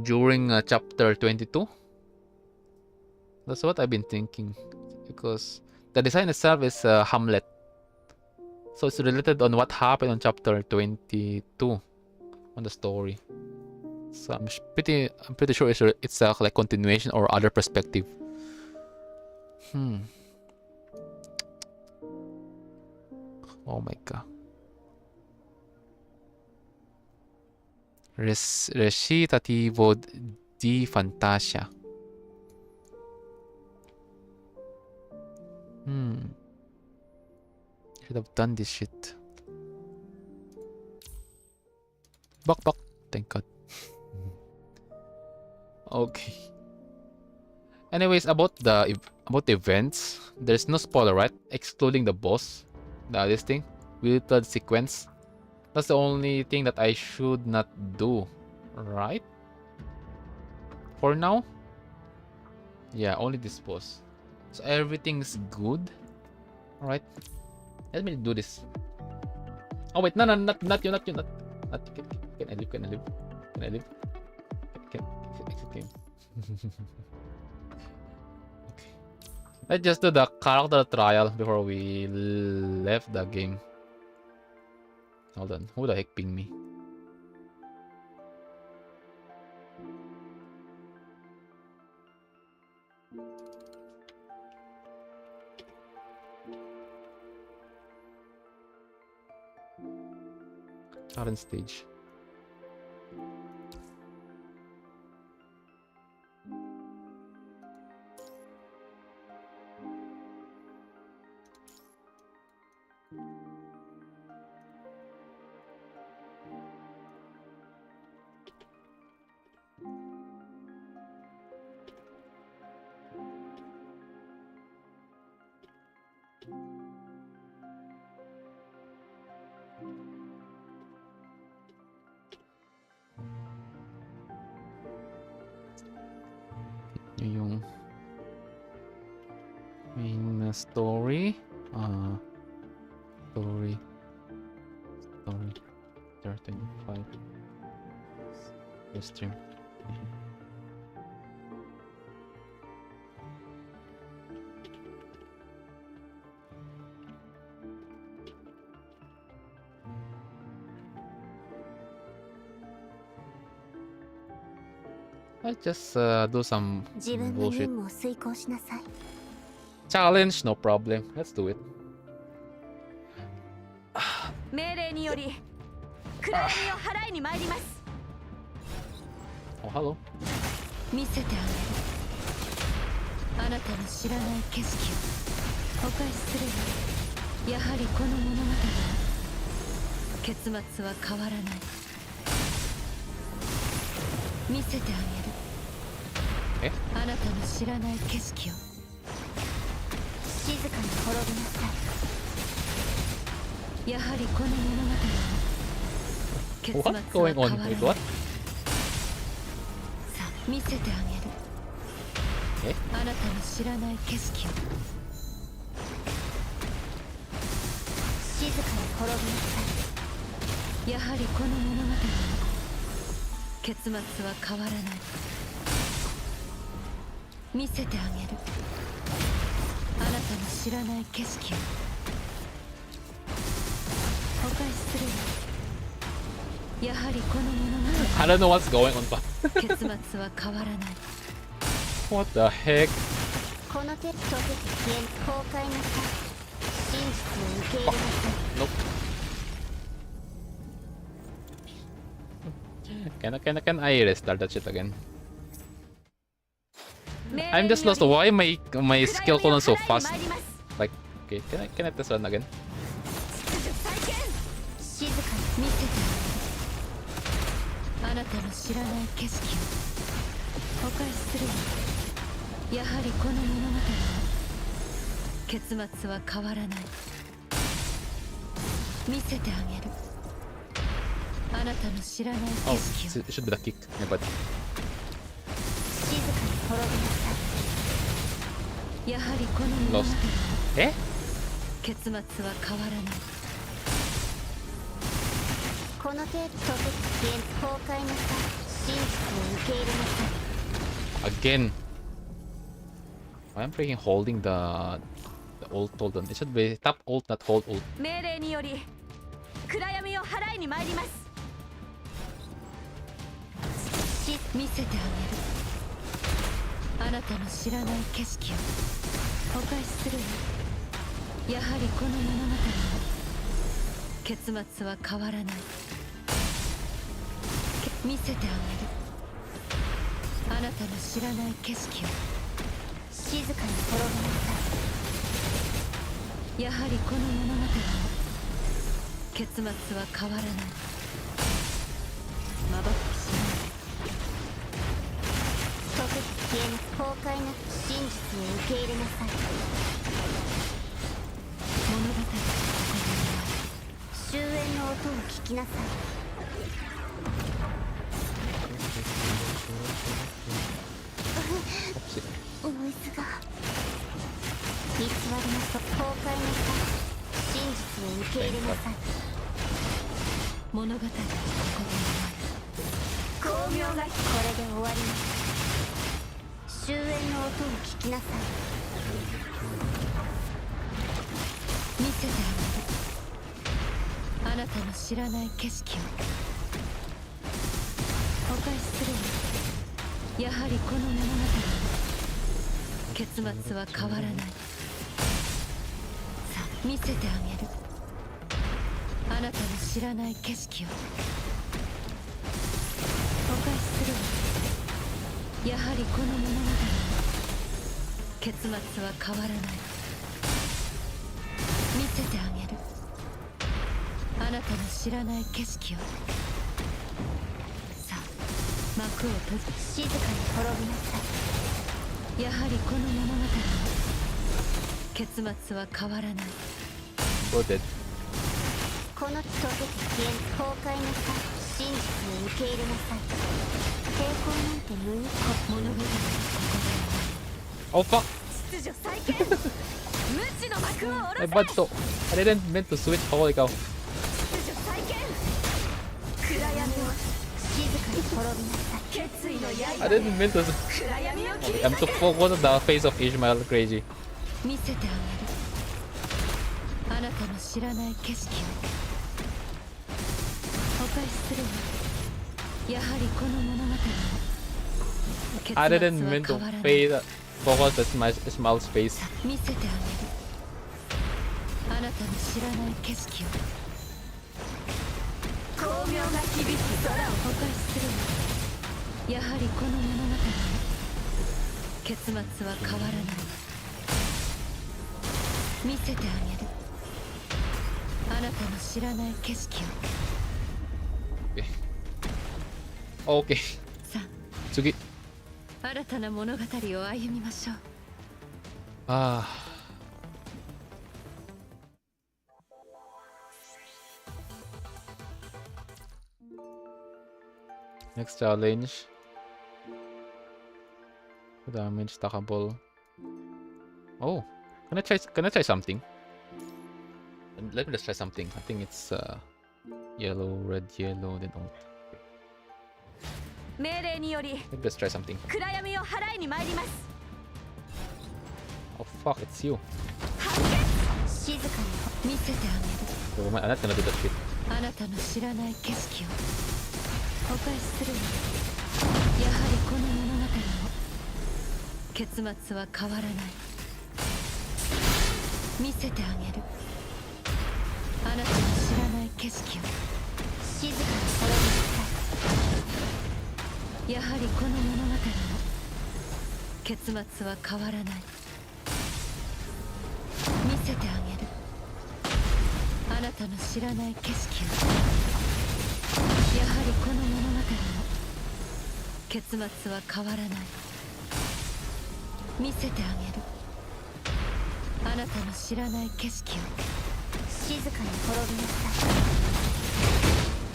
During chapter 22? That's what I've been thinking, because the design itself is Hamlet. So it's related on what happened on chapter 22 on the story. So I'm pretty sure it's a like continuation or other perspective. Oh my god. Recitativo di Fantasia. should have done this shit. Bak. Thank God. Okay. Anyways, about the events, there's no spoiler, right? Excluding the boss, this thing, related sequence. That's the only thing that I should not do, right? For now, yeah, only this boss. So everything's good. All right, let me do this. Oh wait, no, not you. Can I live? Can I live? Can exit game. Okay. Let's just do the character trial before we left the game. Hold on. Who the heck pinged me? Current stage. Yung main story. Story. 25. Stream. Let's just do some 自分の bullshit 任務を遂行しなさい。 challenge. No problem. Let's do it. 命令により暗闇を払いに参ります。 Oh, hello. 見せてあげる。あなたの知らない景色をお返しすれば、やはりこの物語は結末は変わらない。見せてあげる。え？あなたの知らない景色を。静かに滅びなさい。やはりこの物語は結末 What's は going 変わ on? らない。 Wait, what? さあ見せてあげる。え？あなたの知らない景色を。静かに滅びなさい。やはりこの物語は結末は変わらない。見せてあげる。あなたの知らない景色をお返しするよ。やはりこの物語 I don't know what's going on, but 結末は変わらない。 what the heck? この手とて消え崩壊なさい。真実を受け入れなさい。 Nope. Can I restart that shit again? I'm just lost. Why my skill cooldown so fast? Like, okay, can I test run again? 静か見せてあげる。あなたの知らない景色をお返しするよ。やはりこの物語は結末は変わらない。見せてあげる。あなたの知らない Oh, 景色を。 it should be the kick. Yeah, but に静かに滅びなさい。やはりこの物語は lost. Eh? 結末は変わらない。この手とて消え崩壊なさい。真実を受け入れなさい。 Again. Why I'm freaking holding the ult hold on. It should be tap ult, not hold ult. 命令により暗闇を払いに参ります。見せてあげる。あなたの知らない景色をお返しするよ。やはりこの物語は結末は変わらない。見せてあげる。あなたの知らない景色を。静かに滅びなさやはりこの物語の結末は変わらない。まばたきしない。溶けて消えな崩壊なき真実を受け入れなさい。物語はここで終わる。終焉の音を聞きなさい。ノイズが偽りなさ崩壊なさい。真実を受け入れなさい。物語はここで終わる。巧妙がこれで終わります。終焉の音を聞きなさい。見せてあげる。あなたの知らない景色を。お返しするわ。やはりこの物語の結末は変わらない。さあ見せてあげる。あなたの知らない景色を。お返しするわ。やはりこの物語の結末は変わらない。見せてあげる。あなたの知らない景色を。さあ幕を閉じ、静かに滅びなさい。やはりこの物語の結末は変わらない。Go dead. この溶けて消え崩壊なさい。真実を受け入れなさい。抵抗なんて無意味。物語はここで Oh fuck! 秩序再建。無知の幕を下ろ I bad to. I didn't meant to switch. Holy cow. 秩序再建。暗闇を静かに滅びなさい。決意の I 刃。 didn't meant to. 暗闇を切り I'm too focused on the face of Ishmael. Crazy. 見せてあげる。あなたの知らない景色を。お返しするわ。やはりこの物語の結末 I は didn't 変 meant to わらない。 focus on Ishmael's face. 見せてあげる。あなたの知らない景色を。巧妙な響き空をお返しするわ。やはりこの物語の結末は変わらない。見せてあげる。あなたの知らない景色を。 Okay. さ次。あ新たな物語を歩みましょう。Ah. Next challenge. Damage stackable. Oh, can I try something? Let me just try something. I think it's yellow, red, yellow, then oh. 命令により Let me just try something. 暗闇を払いに参ります。 Oh fuck, it's you. 静かに見せてあげる。 So, I'm not gonna do that shit. あなたの知らない景色をお返しするわ。やはりこの物語の結末は変わらない。見せてあげる。あなたの知らない景色を。静かに滅びなさい。やはりこの物語の結末は変わらない。見せてあげる。あなたの知らない景色を。やはりこの物語の結末は変わらない。見せてあげる。あなたの知らない景色を。静かに滅びなさ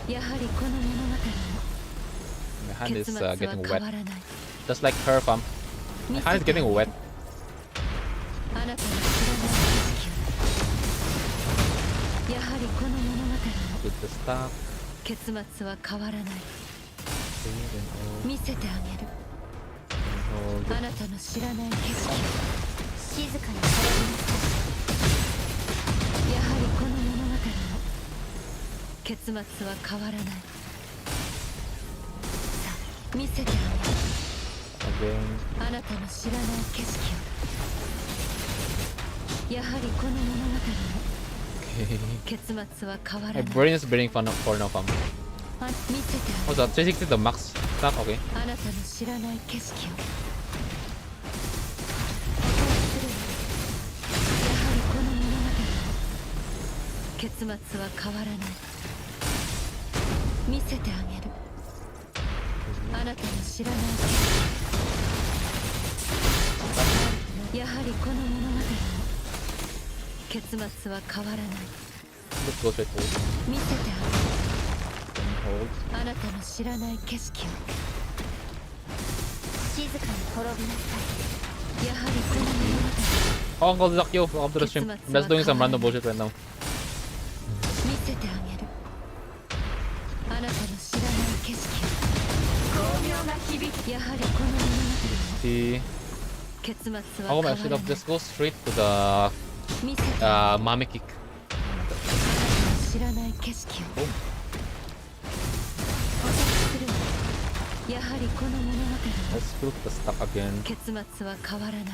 やはりこの物語の My hand 結 is 末は getting 変 wet. わらない。 Just like her farm. My hand is getting wet. あなたの知らない景色を。やはりこの物語の Good to stop. 結末は変わらない。 Okay, then 見せてあげる。 hold. あなたの知らない景色を。い。静かに滅びなさやはりこの物語の結末は変わらない。さあ見せてあげる。 Again. あなたの知らない景色を。やはりこの物語の Okay. 結末は変わら My ない。 brain is burning for no farm. あ見せてあ Oh, げる。 so 360 the max stuff. Okay. あなたの知らない景色を。お返しするわ。やはりこの物語の結末は変わらない。見せてあげる。あなたの知らない景色。やはりこの物語も結末は変わらない。 Let's go straight forward. 見せてあ Hold. げる。あなたの知らない景色を。静かに滅びなさい。やはりこの物語 Oh, Uncle Duck, yo, welcome to the stream. I'm just doing some random bullshit right now. 見せてあげる。あなたの知らない景色を。巧妙な響き。やはりこの物語も See. 結末は Oh, 変わ I ら should ない。 have just go straight to the 見せてあ Mame kick. なたの知らない景色を。 Boom. お察しするわ。やはりこの物語も Let's put the stack again. 結末は変わらない。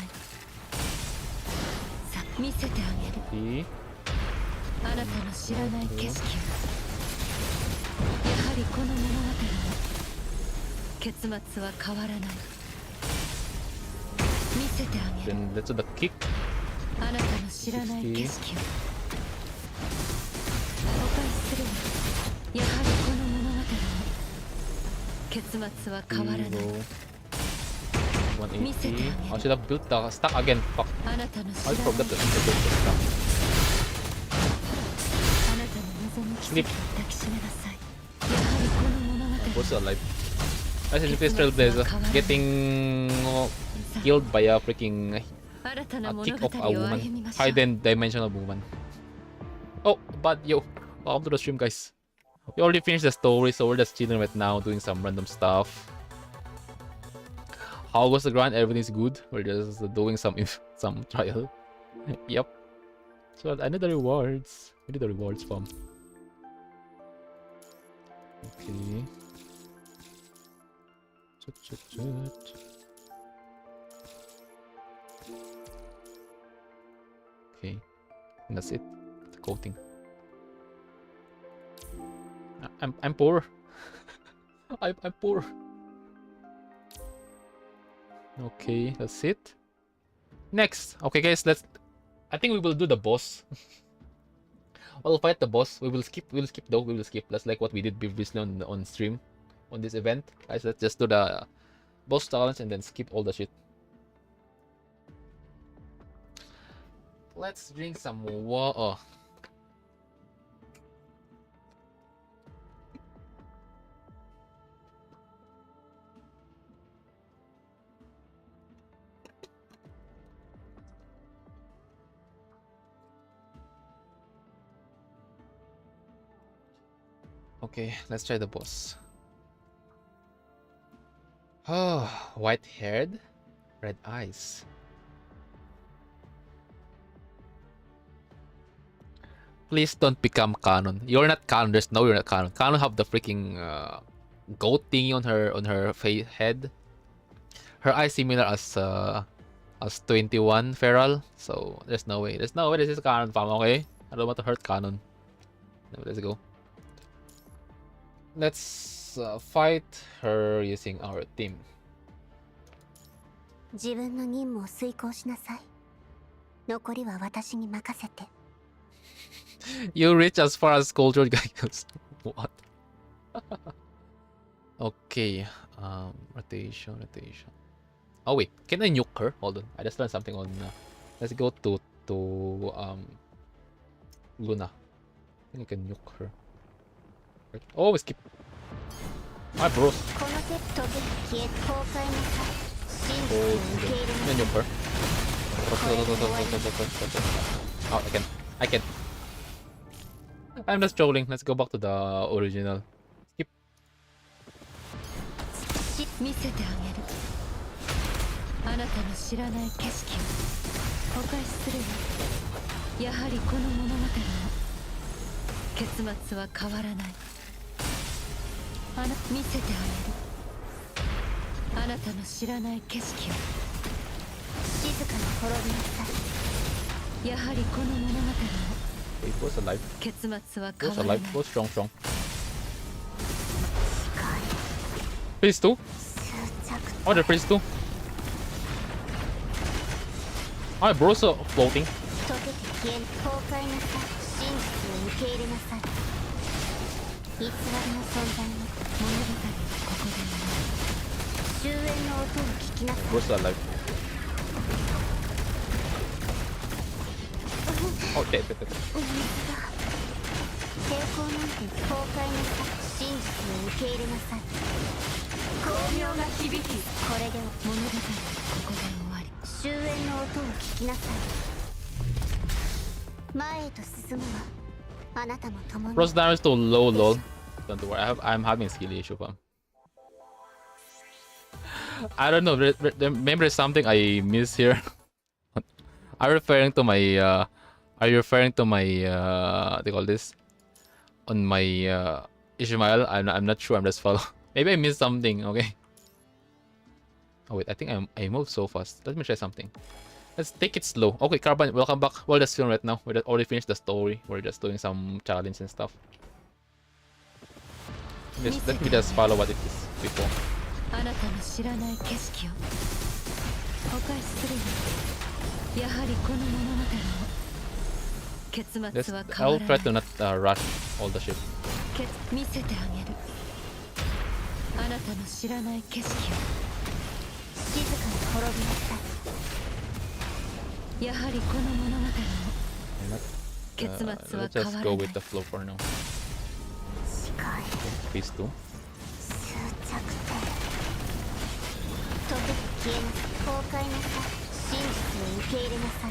さあ見せてあげる。 See. あなたの知らない景色を。やはりこの物語も結末は変わらない。見せてあげる。 Then let's do the kick. あなたの知らない景色を。お返しするわ。やはりこの物語も結末は変わらない。 180. I should have built the stack again. Fuck. あなたの知ら I ない forgot to build the stack. あなたの望む奇跡を抱きしめなさい。やはりこの物語 What's alive? I said this trailblazer getting killed by a freaking 新たな a 物 kick 語 of a を歩み woman. ましょう。 Hidden dimensional woman. Oh, but yo, welcome to the stream, guys. We already finished the story, so we're just chilling right now, doing some random stuff. How was the grind? Everything's good. We're just doing some trial. Yep. So I need the rewards. We need the rewards from. Okay. Chut. Okay, and that's it. The coating. I'm poor. I'm poor. Okay, that's it. Next, okay, guys. I think we will do the boss. We'll fight the boss. We'll skip though. We will skip. That's like what we did previously on stream, on this event, guys. Let's just do the boss challenge and then skip all the shit. Let's drink some water. Okay, let's try the boss. Oh, white-haired, red eyes. Please don't become canon. You're not canon. There's no, you're not canon. Canon have the freaking goat thingy on her face head. Her eyes similar as 21 feral. So there's no way. There's no way this is canon, fam. Okay, I don't want to hurt canon. Let's go. Let's fight her using our team. 自分の任務を遂行しなさい。残りは私に任せて。You reach as far as cultured guy goes. What? Okay. Rotation. Oh wait, can I nuke her? Hold on. I just learned something on. Let's go to Luna. I think I can nuke her. Oh, we skip. My bros. このセットで消え崩壊なさい。真実 Oh, を受け入れな can さ I い。 nuke her? Oh, I can. I'm just trolling. Let's go back to the original. Skip. 見せてあげる。あなたの知らない景色をお返しするわ。やはりこの物語も結末は変わらない。見せてあげる。あなたの知らない景色を。静かに滅びなさい。やはりこの物語も Wait, what's alive? 結末は変 What's わらない。 alive? What's strong? Freeze 2? 執着 Oh, the freeze 2. My bros are floating. 溶けて消え崩壊なさい。真実を受入れなさい。偽りの存在の物語はここで終焉の音を聞きなさい。 Where's that life? Oh, dead. 抵抗なんて崩壊なさい。真実を受け入れなさい。巧妙が響き、これで物語はここで終わり。終焉の音を聞きなさい。前へと進むわ。あなたも共に。 Frost damage too low, lol. Don't worry, I'm having skill issue, fam. I don't know. Maybe there's something I miss here. Are you referring to my? Are you referring to my? What do you call this? On my Ishmael? I'm not sure. I'm just follow. Maybe I missed something. Okay. Oh wait, I think I moved so fast. Let me try something. Let's take it slow. Okay, Carbon, welcome back. Well, that's film right now. We already finished the story. We're just doing some challenge and stuff. Let me just follow what it is before. あなたの知らない景色を破壊するよ。やはりこの物語の結末は変わ I'll らな try い。 to not rush all the shit. 見せてあげる。あなたの知らない景色を静かに滅びなさい。やはりこの物語の I'm not, 結末は let's 変わ just ら go ない with the flow for now. 視界 Phase 2. 終着点。溶けて消えなさい。崩壊なさい。真実を受け入れなさい。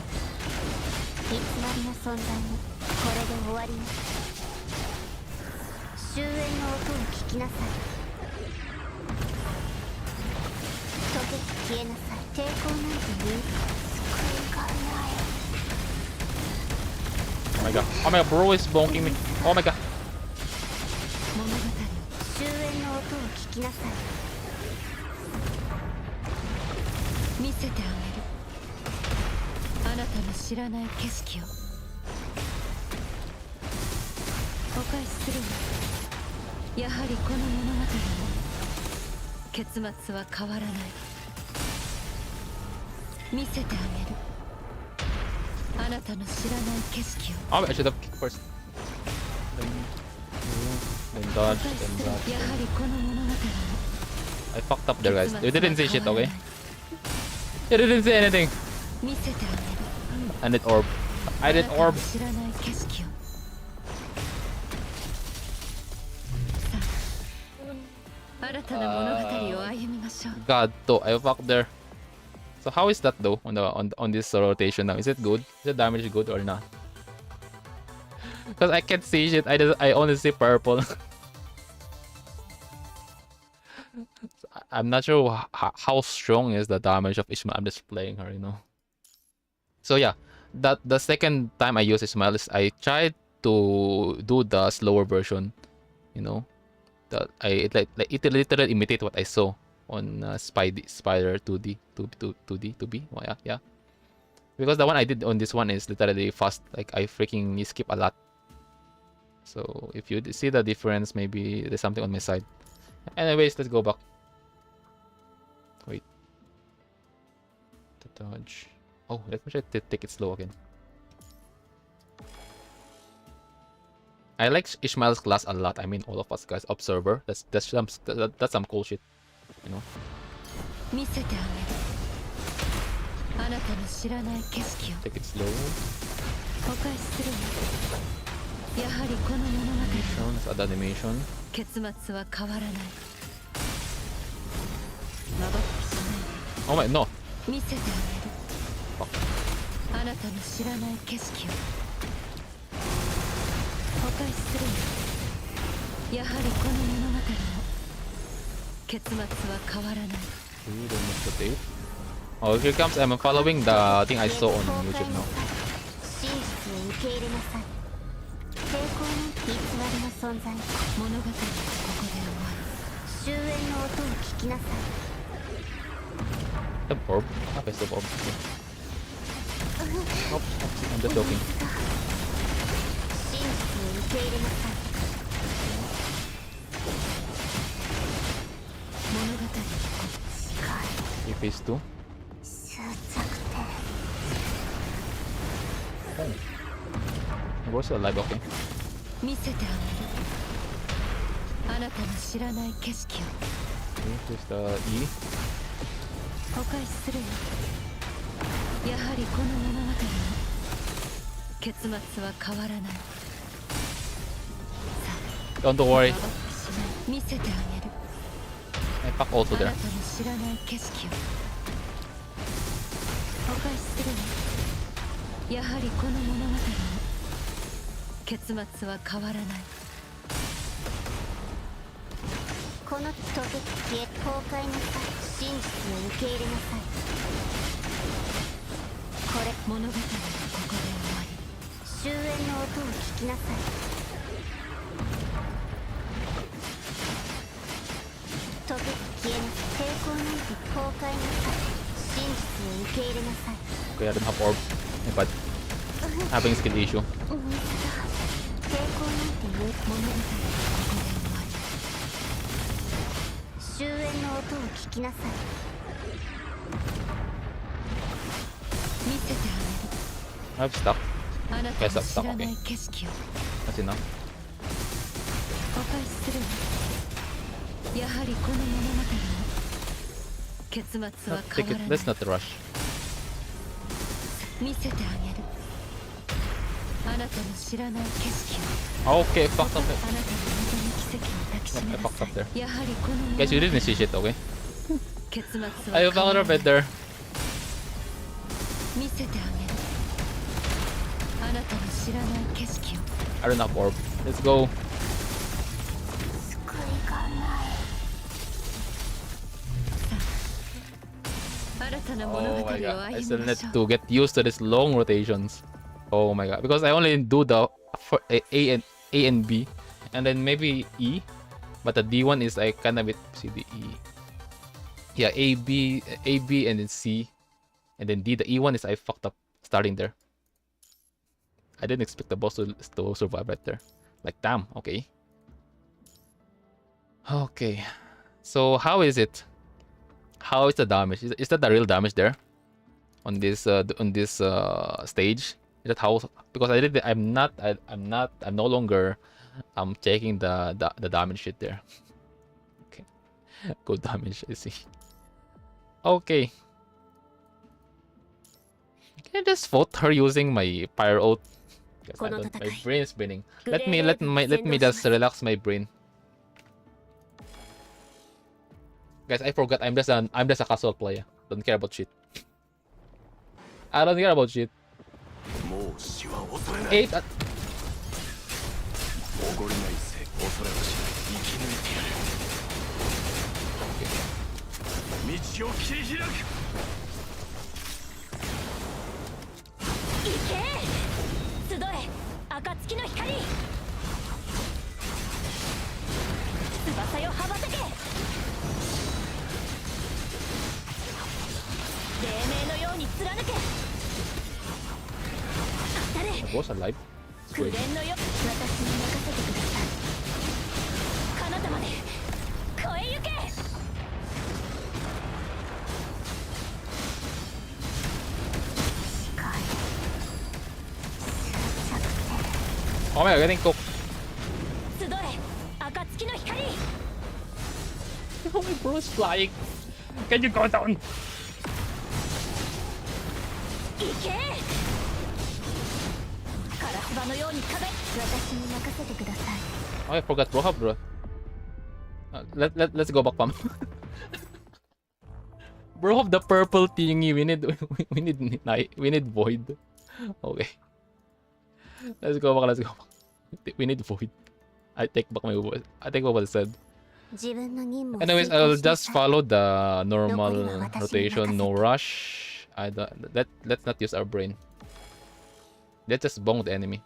偽りの存在もこれで終わりなさい。終焉の音を聞きなさい。溶けて消えなさい。抵抗なんて無い。救いがない。 Oh my god. Oh my god, bro is bonking me. Oh my god. 物語終焉の音を聞きなさい。を見せてあげる。あなたの知らない景色をお返しするわ。やはりこの物語の結末は変わらない。見せてあげる。あなたの知らない景色を Oh, I should have kicked first. Then dodge, お返し then するわ。 dodge. やはりこの物語の I fucked up there, guys. You didn't say shit, 結末は変わら okay? ない You didn't say anything. 見せてあげる。 I need orb. I need あなた orb. の知らない景色をさあ、新たな物語を歩みましょう。 God, though, I fucked there. So how is that though on this rotation now? Is it good? Is the damage good or not? Because I can't see shit. I only see purple. So I'm not sure how strong is the damage of Ishmael. I'm just playing her, you know. So yeah, that the second time I used Ishmael is I tried to do the slower version, you know. That it literally imitate what I saw on Spider 2D 2B. Oh, yeah. Because the one I did on this one is literally fast. Like I freaking skip a lot. So if you see the difference, maybe there's something on my side. Anyways, let's go back. Wait. To dodge. Oh, let me try to take it slow again. I like Ishmael's class a lot. I mean, all of us guys. Observer. That's some cool shit. You know. 見せてあげる。あなたの知らない景色を Take it slow. お返しするわ。やはりこの物語の Let's add animation. 結末は変わらない。まばたきしない Oh my no. で見せてあげる。あなたの知らない景色をお返しするわ。やはりこの物語の結末は変わらない。 Oh, here comes. I'm following the thing I saw on YouTube now. 真実を受け入れなさい。抵抗なんて偽りの存在。物語はここで終わ終焉の音を聞きなさい。 The orb. Okay, so orb. Oops, I'm just joking. 真実を受け入れなさい。物語はここ Okay, phase 2. 終着点。 Oh. We're still alive, okay. 見せてあげる。あなたの知らない景色を Just E. お返しするよ。やはりこの物語の結末は変わらない。 Don't worry. 見せてあげる。 I pack also あな there. たの知らない景色をお返しするよ。やはりこの物語の結末は変わらない。この時消え崩壊なさい。真実を受け入れなさい。これ物語はここで終わり。終焉の音を聞きなさい。時消えなさい。抵抗なんて崩壊なさい。真実を受け入れなさい。 Okay, I don't have orb. But having skill issue. 本当だ。抵抗なんて言う物語はここで終わり。終焉の音を聞きなさい。見せて I'm stuck. あげる。あなたの知らない景色を That's enough. お返しするわ。やはりこの物語の結末は Take 変わ it. らない。 Let's not rush. 見せてあげる。あなたの知らない景色を Okay, fucked up. あなたの望む奇跡を抱きし Yep, め I な fucked さ up there. い。やはりこの物語 Guys, you didn't see shit, okay? 結末は I have another bed there. 見せてあげる。あなたの知らない景色を I don't have orb. Let's go. 救いがない。新たな物語 Oh を my god. I 歩 still みま need しょう。 to get used to these long rotations. Oh my god. Because I only do the for A and B. And then maybe E. But the D one is I kind of bit C, D, E. Yeah, A, B, and then C. And then D. The E one is I fucked up starting there. I didn't expect the boss to survive right there. Like, damn, okay. Okay. So, how is it? How is the damage? Is that the real damage there? On this stage? Is that how? Because I'm no longer checking the damage shit there. Okay. Good damage, I see. Okay. Can I just vote her using my Pyro Oath? My brain is spinning. Let me just relax my brain. Guys, I forgot I'm just a casual player. Don't care about shit. I don't care about shit. もう死は恐れない。 8 おごりないせ恐れはしない。生き抜いてやる。道を切り開く。行け集え暁の光。翼よ羽ばたけ。黎明のように貫け。当たれ。 boss alive? 紅のよ、私に任せてください。彼方まで越え行け。 Oh my god, getting cooked. 集え暁の光。 Oh my bro's flying. Can you go down? 行け。カラスバのように壁。私に任せてください。 Oh, I forgot bro. Bro. Let's go back, Pam. Bro, have the purple thingy. We need void. Okay. Let's go back. We need void. I take back what I said. Anyways, I'll just follow the normal rotation, no rush. Let's not use our brain. Let's just bong the enemy.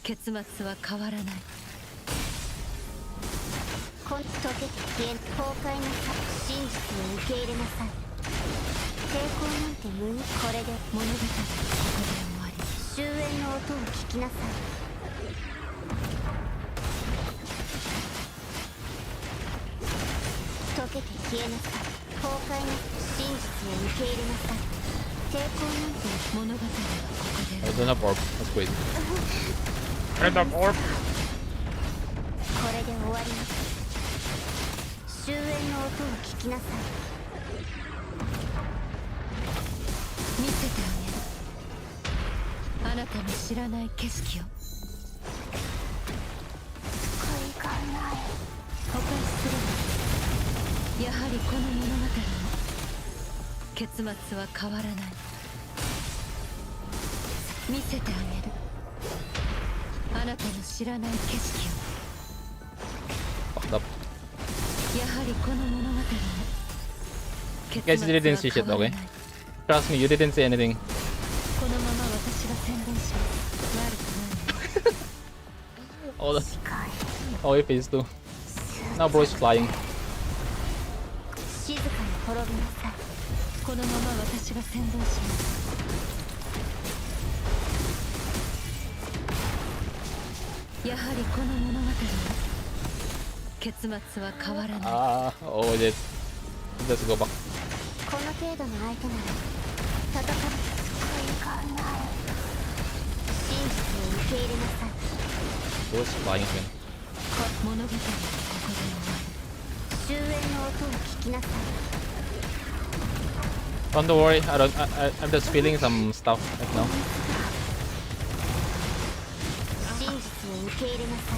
結末は変わらない。溶けて消えん崩壊なさい。真実を受け入れなさい。抵抗なんて無に。これで物語はここで終わり。終焉の音を聞きなさい。溶けて消えなさい。崩壊な真実を受け入れなさい。抵抗なんて物語はここで I don't have orb. That's crazy. I don't have orb. これで終わります。終焉の音を聞きなさい。見せてあげる。あなたの知らない景色を。悔いがない。破壊する。やはりこの物語も結末は変わらない。見せてあげる。あなたの知らない景色を。 Fucked up. やはりこの物語も You guys didn't see shit, okay? Trust me, you didn't see anything. このまま私が宣伝します。悪くない。 Oh, oh, he phase 2. Now bro is flying. 静かに滅びなさい。このまま私が宣伝します。やはりこの物語も結末は変わらない。Ah, oh, let's go back. この程度の相手なら戦う。悔いがない。真実を受け入れなさい。 Bro is flying again. 物語はここで終焉の音を聞きなさい。 Don't worry, I'm just feeling some stuff right now. 真実を受け入れなさい。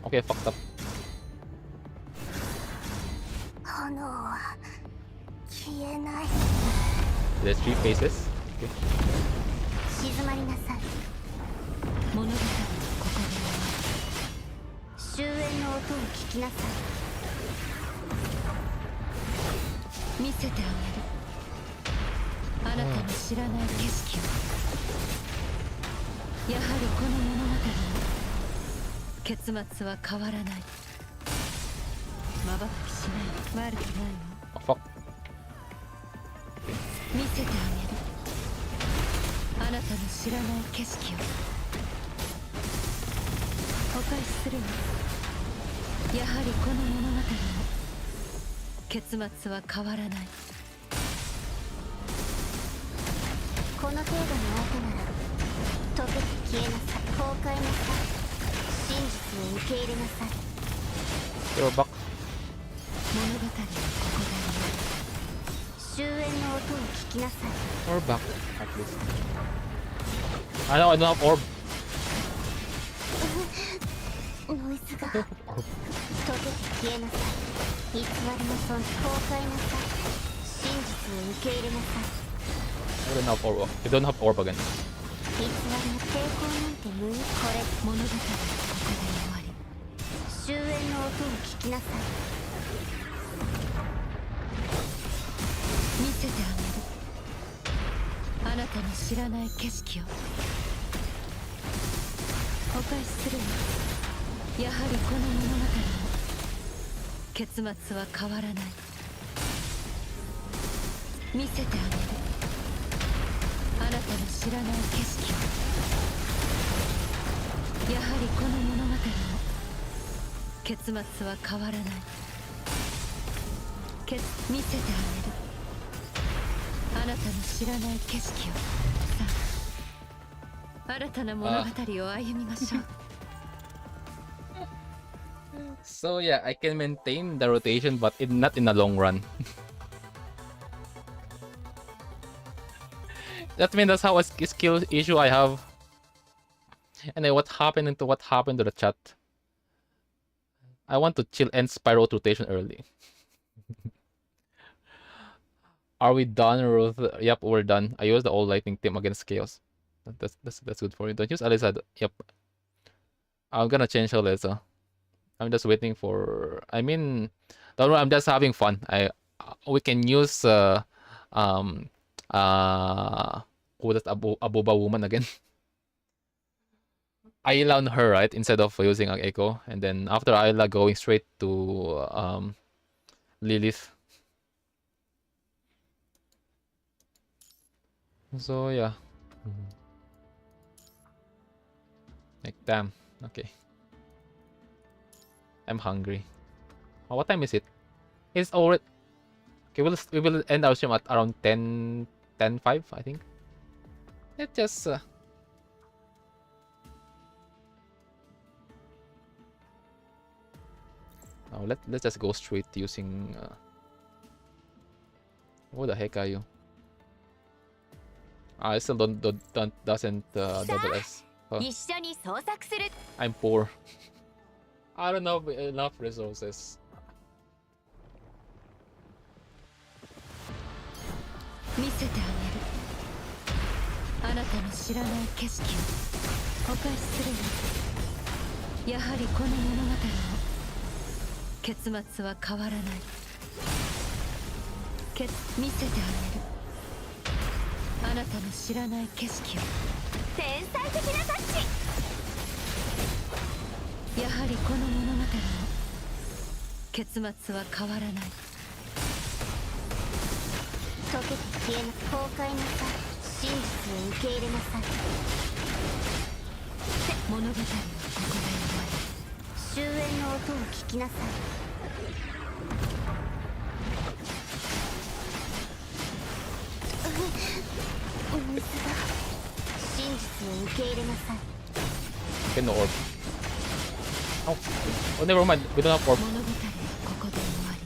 Okay, fucked up. 炎は消えない。 There's 3 phases. Okay. 静まりなさい。終わる。物語はここで終わる。終焉の音を聞きなさい。見せてあげる。あなたの知らない景色を。やはりこの物語も結末は変わらない。まばたきしない。悪くないわ。 Oh, fuck. 見せてあげる。あなたの知らない景色を。お返しするわ。やはりこの物語も結末は変わらない。この程度の相手なら溶けて消えなさい。崩壊なさい。真実を受け入れなさい。 You're back. 物語はここで終焉の音を聞きなさい。 Or back, at least. I know, I don't have orb. ノイズが溶けて消えなさい。偽りの損崩壊なさい。真実を受け入れなさい。 I don't have orb. You don't have orb again. 偽りの抵抗なんて無意。これ物語はここで終わり。終焉の音を聞きなさい。見せてあげる。あなたの知らない景色を。お返しするわ。やはりこの物語も結末は変わらない。見せてあげる。あなたの知らない景色を。やはりこの物語も結末は変わらない。見せてあげる。あなたの知らない景色を。さあ、新たな物語を歩みましょう。So yeah, I can maintain the rotation, but not in the long run. That means that's how a skill issue I have. And then what happened to the chat? I want to chill and spiral rotation early. Are we done, Ruth? Yep, we're done. I used the all lightning team against chaos. That's good for you. Don't use Alyssa. Yep. I'm gonna change Alyssa. I'm just waiting for. I mean, don't worry, I'm just having fun. We can use who that's Abuba woman again. Ayla on her, right? Instead of using an echo. And then after Ayla going straight to Lilith. So yeah. Like damn. Okay. I'm hungry. Oh, what time is it? It's already. Okay, we will end our stream at around 10:05, I think. It just oh, let's just go straight using what the heck are you? I still doesn't double S. Huh. I'm poor. I don't have enough resources. 見せてあげるあなたの知らない景色をお返しするわやはりこの物語の結末は変わらない見せてあげるあなたの知らない景色を天才的なタッチやはりこの物語の結末は変わらない溶けて消えな崩壊なさい真実を受け入れなさい物語はここで終わり終焉の音を聞きなさいお水だ真実を受け入れなさい Get no orb. Oh, oh, never mind. We don't have orb. 物語はここで終わり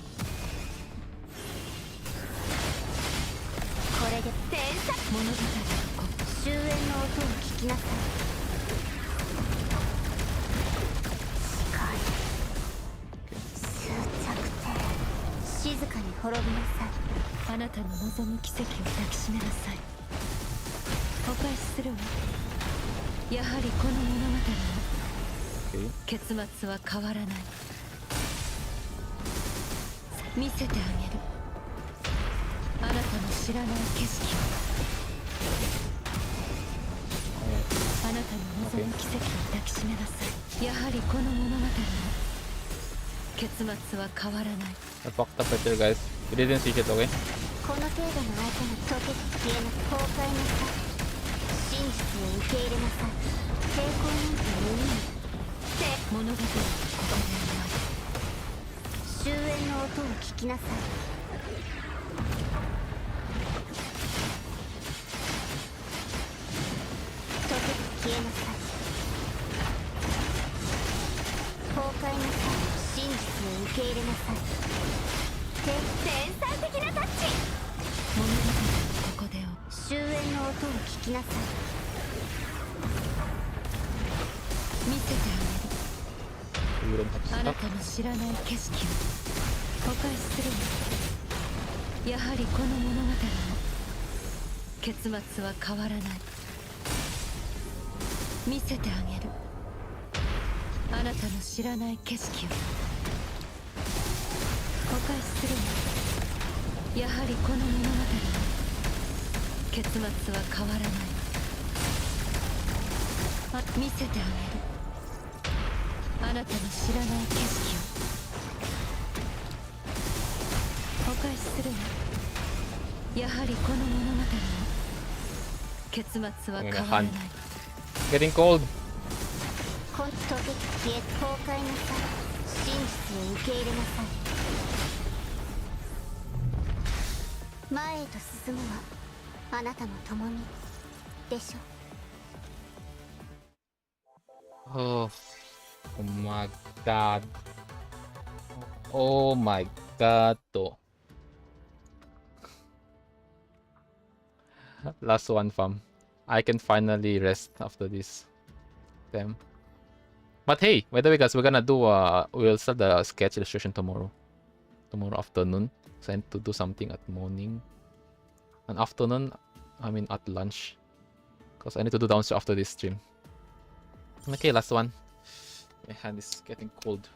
これで天才物語はここ終焉の音を聞きなさい終着点静かに滅びなさいあなたの望む奇跡を抱きしめなさいお返しするわやはりこの物語の Okay. 結末は変わらない見せてあげるあなたの知らない景色をあなたの望む奇跡を抱きしめなさいやはりこの物語の結末は変わらない I fucked up right there, guys. We didn't see shit, okay? この程度の相手に溶けて消えな崩壊なさい真実を受け入れなさい抵抗なんて無意味物語はここで終わり終焉の音を聞きなさい溶けて消えなさい崩壊なさい真実を受け入れなさい天才的なタッチ物語はここで終焉の音を聞きなさい見せてあげる We don't have あな stuff. たの知らない景色をお返しするわやはりこの物語の結末は変わらない見せてあげるあなたの知らない景色をお返しするわやはりこの物語の結末は変わらない見せてあげるあなたの知らない景色をお返しするわやはりこの物語の結末は変わらない Getting cold. 溶けて消え崩壊なさい真実を受け入れなさい前へと進むわあなたも共にでしょ Oh. Oh my god. Oh my god. Last one, fam. I can finally rest after this. Damn. But hey, by the way, guys, we're gonna do we'll start the sketch illustration tomorrow. Tomorrow afternoon. So I need to do something at morning. And afternoon, I mean at lunch. Because I need to do downstairs after this stream. Okay, last one. My hand is getting cold.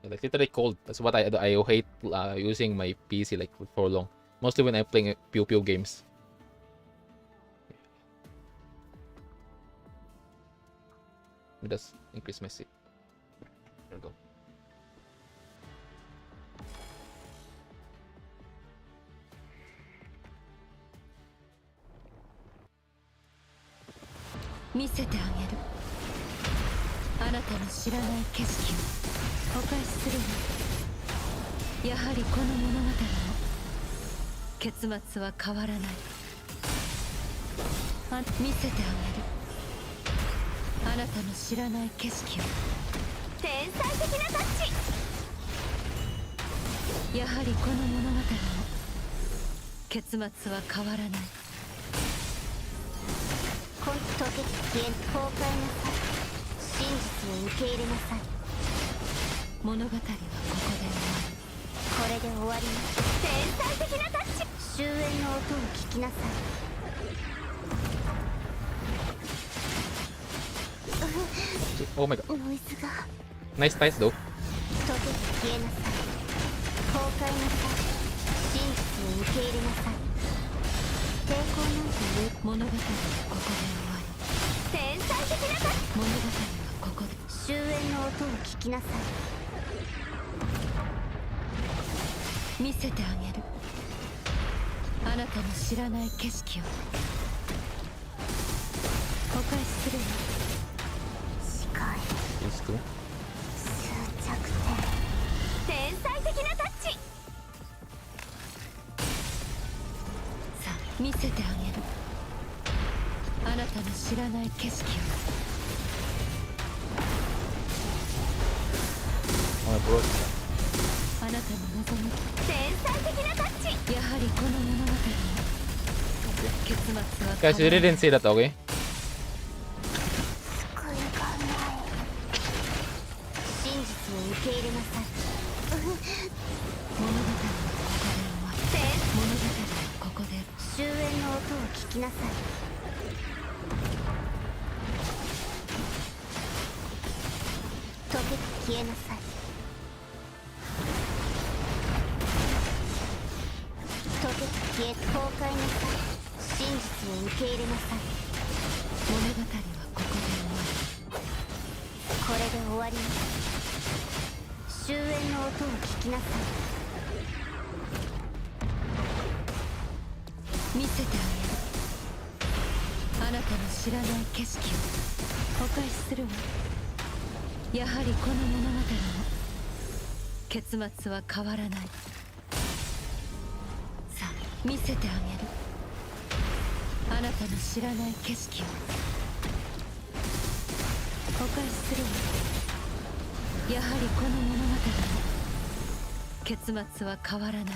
Like literally cold. That's what I hate using my PC like for long. Mostly when I'm playing Pew Pew games. Let me just increase my seat. There we go.見せてあげる。あなたの知らない景色をお返しするわ。やはりこの物語の結末は変わらない。見せてあげる。あなたの知らない景色を。天才的なタッチ。やはりこの物語の結末は変わらない。溶けて消え崩壊なさい。真実を受け入れなさい。物語はここで終わる。これで終わります。天才的なタッチ。終焉の音を聞きなさい。Oh my god. ノイズが Nice dice though. 溶けて消えなさい。崩壊なさい。真実を受け入れなさい。抵抗なんて物語はここで終わる。天才的なタッチ。物語はここで。終焉の音を聞きなさい。見せてあげる。あなたの知らない景色をお返しするわ。視界 Used to. 終着点。天才的なタッチ。さあ見せてあげる。あなたの知らない景色を。Oh, bro. あなたの望む天才的なタッチ。やはりこの物語の結末は Guys, you didn't say that, okay? 救いがない。真実を受け入れなさい。物語はここで終わる。物語はここで。終焉の音を聞きなさい。溶けて消えなさい。溶けて消え崩壊なさい。真実を受け入れなさい。物語はここで終わる。これで終わります。終焉の音を聞きなさい。見せてあげる。あなたの知らない景色をお返しするわ。やはりこの物語の結末は変わらない。さあ見せてあげる。あなたの知らない景色をお返しするわ。やはりこの物語の結末は変わらない。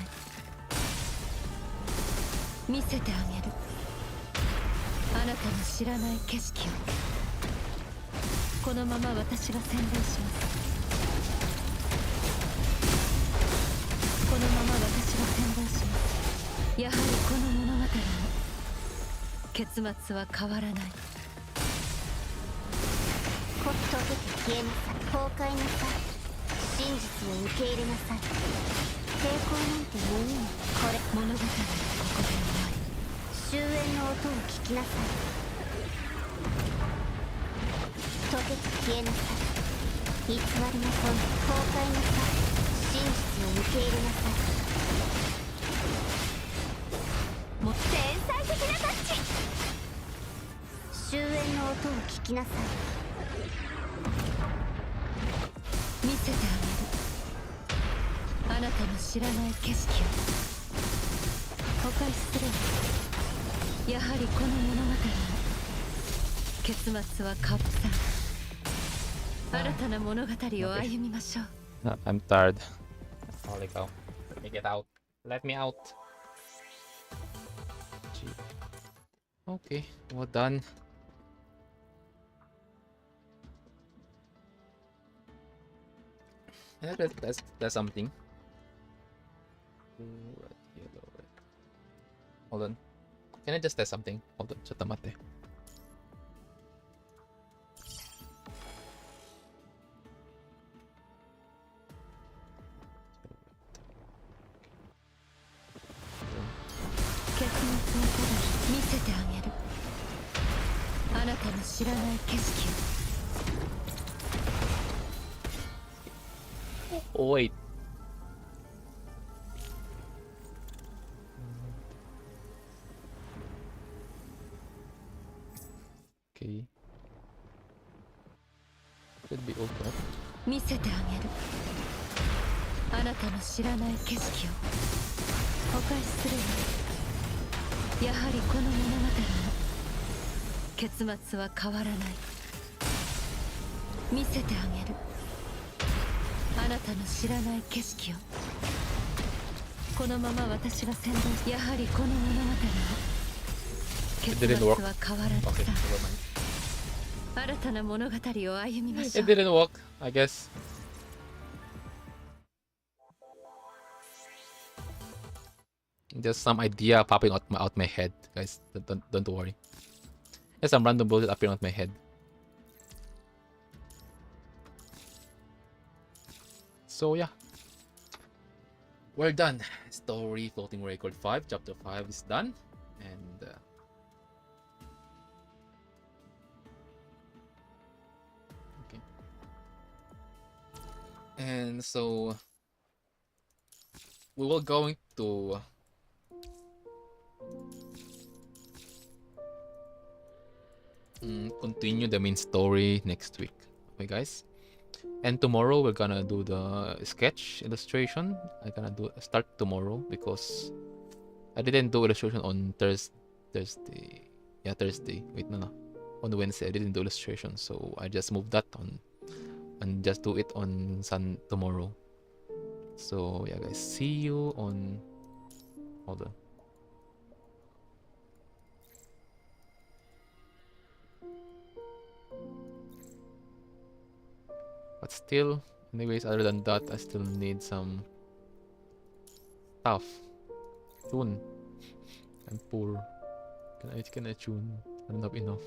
見せてあげる。あなたの知らない景色を。このまま私が宣伝します。このまま私が宣伝します。やはりこの物語の結末は変わらない。溶けて消えなさい。崩壊なさい。真実を受け入れなさい。抵抗なんてもういいの。これ物語はここで終わり。終焉の音を聞きなさい。溶けて消えなさい。偽りの損。崩壊なさい。真実を受け入れなさい。天才的なタッチ。終焉の音を聞きなさい。見せてあげる。あなたの知らない景色をお返しするわ。やはりこの物語の結末はカップさん。新たな物語を歩みましょう。No, I'm tired. Holy cow. Let me get out. Let me out. Gee. Okay, well done. That's something. Red, yellow, red. Hold on. Can I just test something? Hold on. ちょっと待って。結末をただ見せてあげる。あなたの知らない景色を Oh wait. Okay. Should be open up. 見せてあげる。あなたの知らない景色をお返しするわ。やはりこの物語の結末は変わらない。見せてあげる。あなたの知らない景色を。このまま私が先導し、やはりこの物語の結末は変わらない。 Okay, never mind. 新たな物語を歩みまし It ょう。 didn't work, I guess. Just some idea popping out my head, guys. Don't worry. There's some random bullshit appearing out my head. So yeah, we're done. Story Floating Record 5, Chapter 5 is done, and okay. And so we will going to continue the main story next week. Okay, guys. And tomorrow we're gonna do the sketch illustration. I'm gonna start tomorrow because I didn't do illustration on Thursday. Yeah, Thursday. Wait, no. On Wednesday I didn't do illustration, so I just moved that on and just do it on tomorrow. So yeah, guys. See you on. Hold on. But still, anyways, other than that, I still need some stuff. Tune. I'm poor. Can I tune? I don't have enough.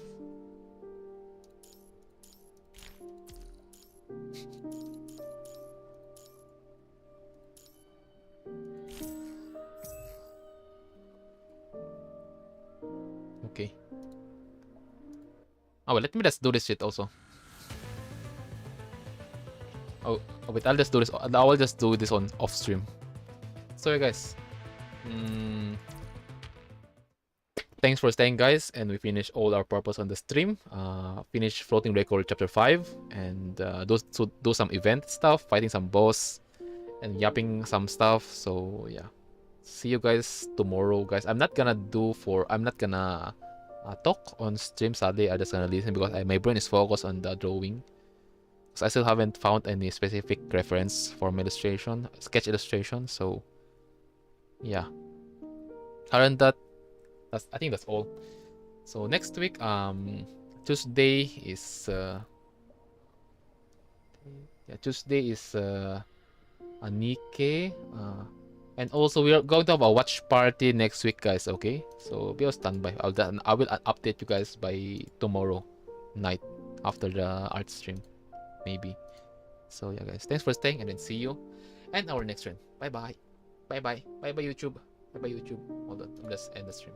Okay. Oh well, let me just do this shit also. Oh wait, I'll just do this. I will just do this on off stream. So yeah, guys. Thanks for staying, guys, and we finished all our purpose on the stream. Finish Floating Record Chapter 5 and do some event stuff, fighting some boss and yapping some stuff. So yeah, see you guys tomorrow, guys. I'm not gonna talk on stream, sadly. I'm just gonna listen because my brain is focused on the drawing. I still haven't found any specific reference for my illustration, sketch illustration. So yeah, other than that, I think that's all. So next week, Tuesday is a NIKKE, and also we are going to have a watch party next week, guys. Okay, so be on standby. I will update you guys by tomorrow night after the art stream, maybe. So yeah, guys, thanks for staying, and then see you and our next stream. Bye bye, bye bye, bye bye YouTube, bye bye YouTube. Hold on, I'm just end the stream.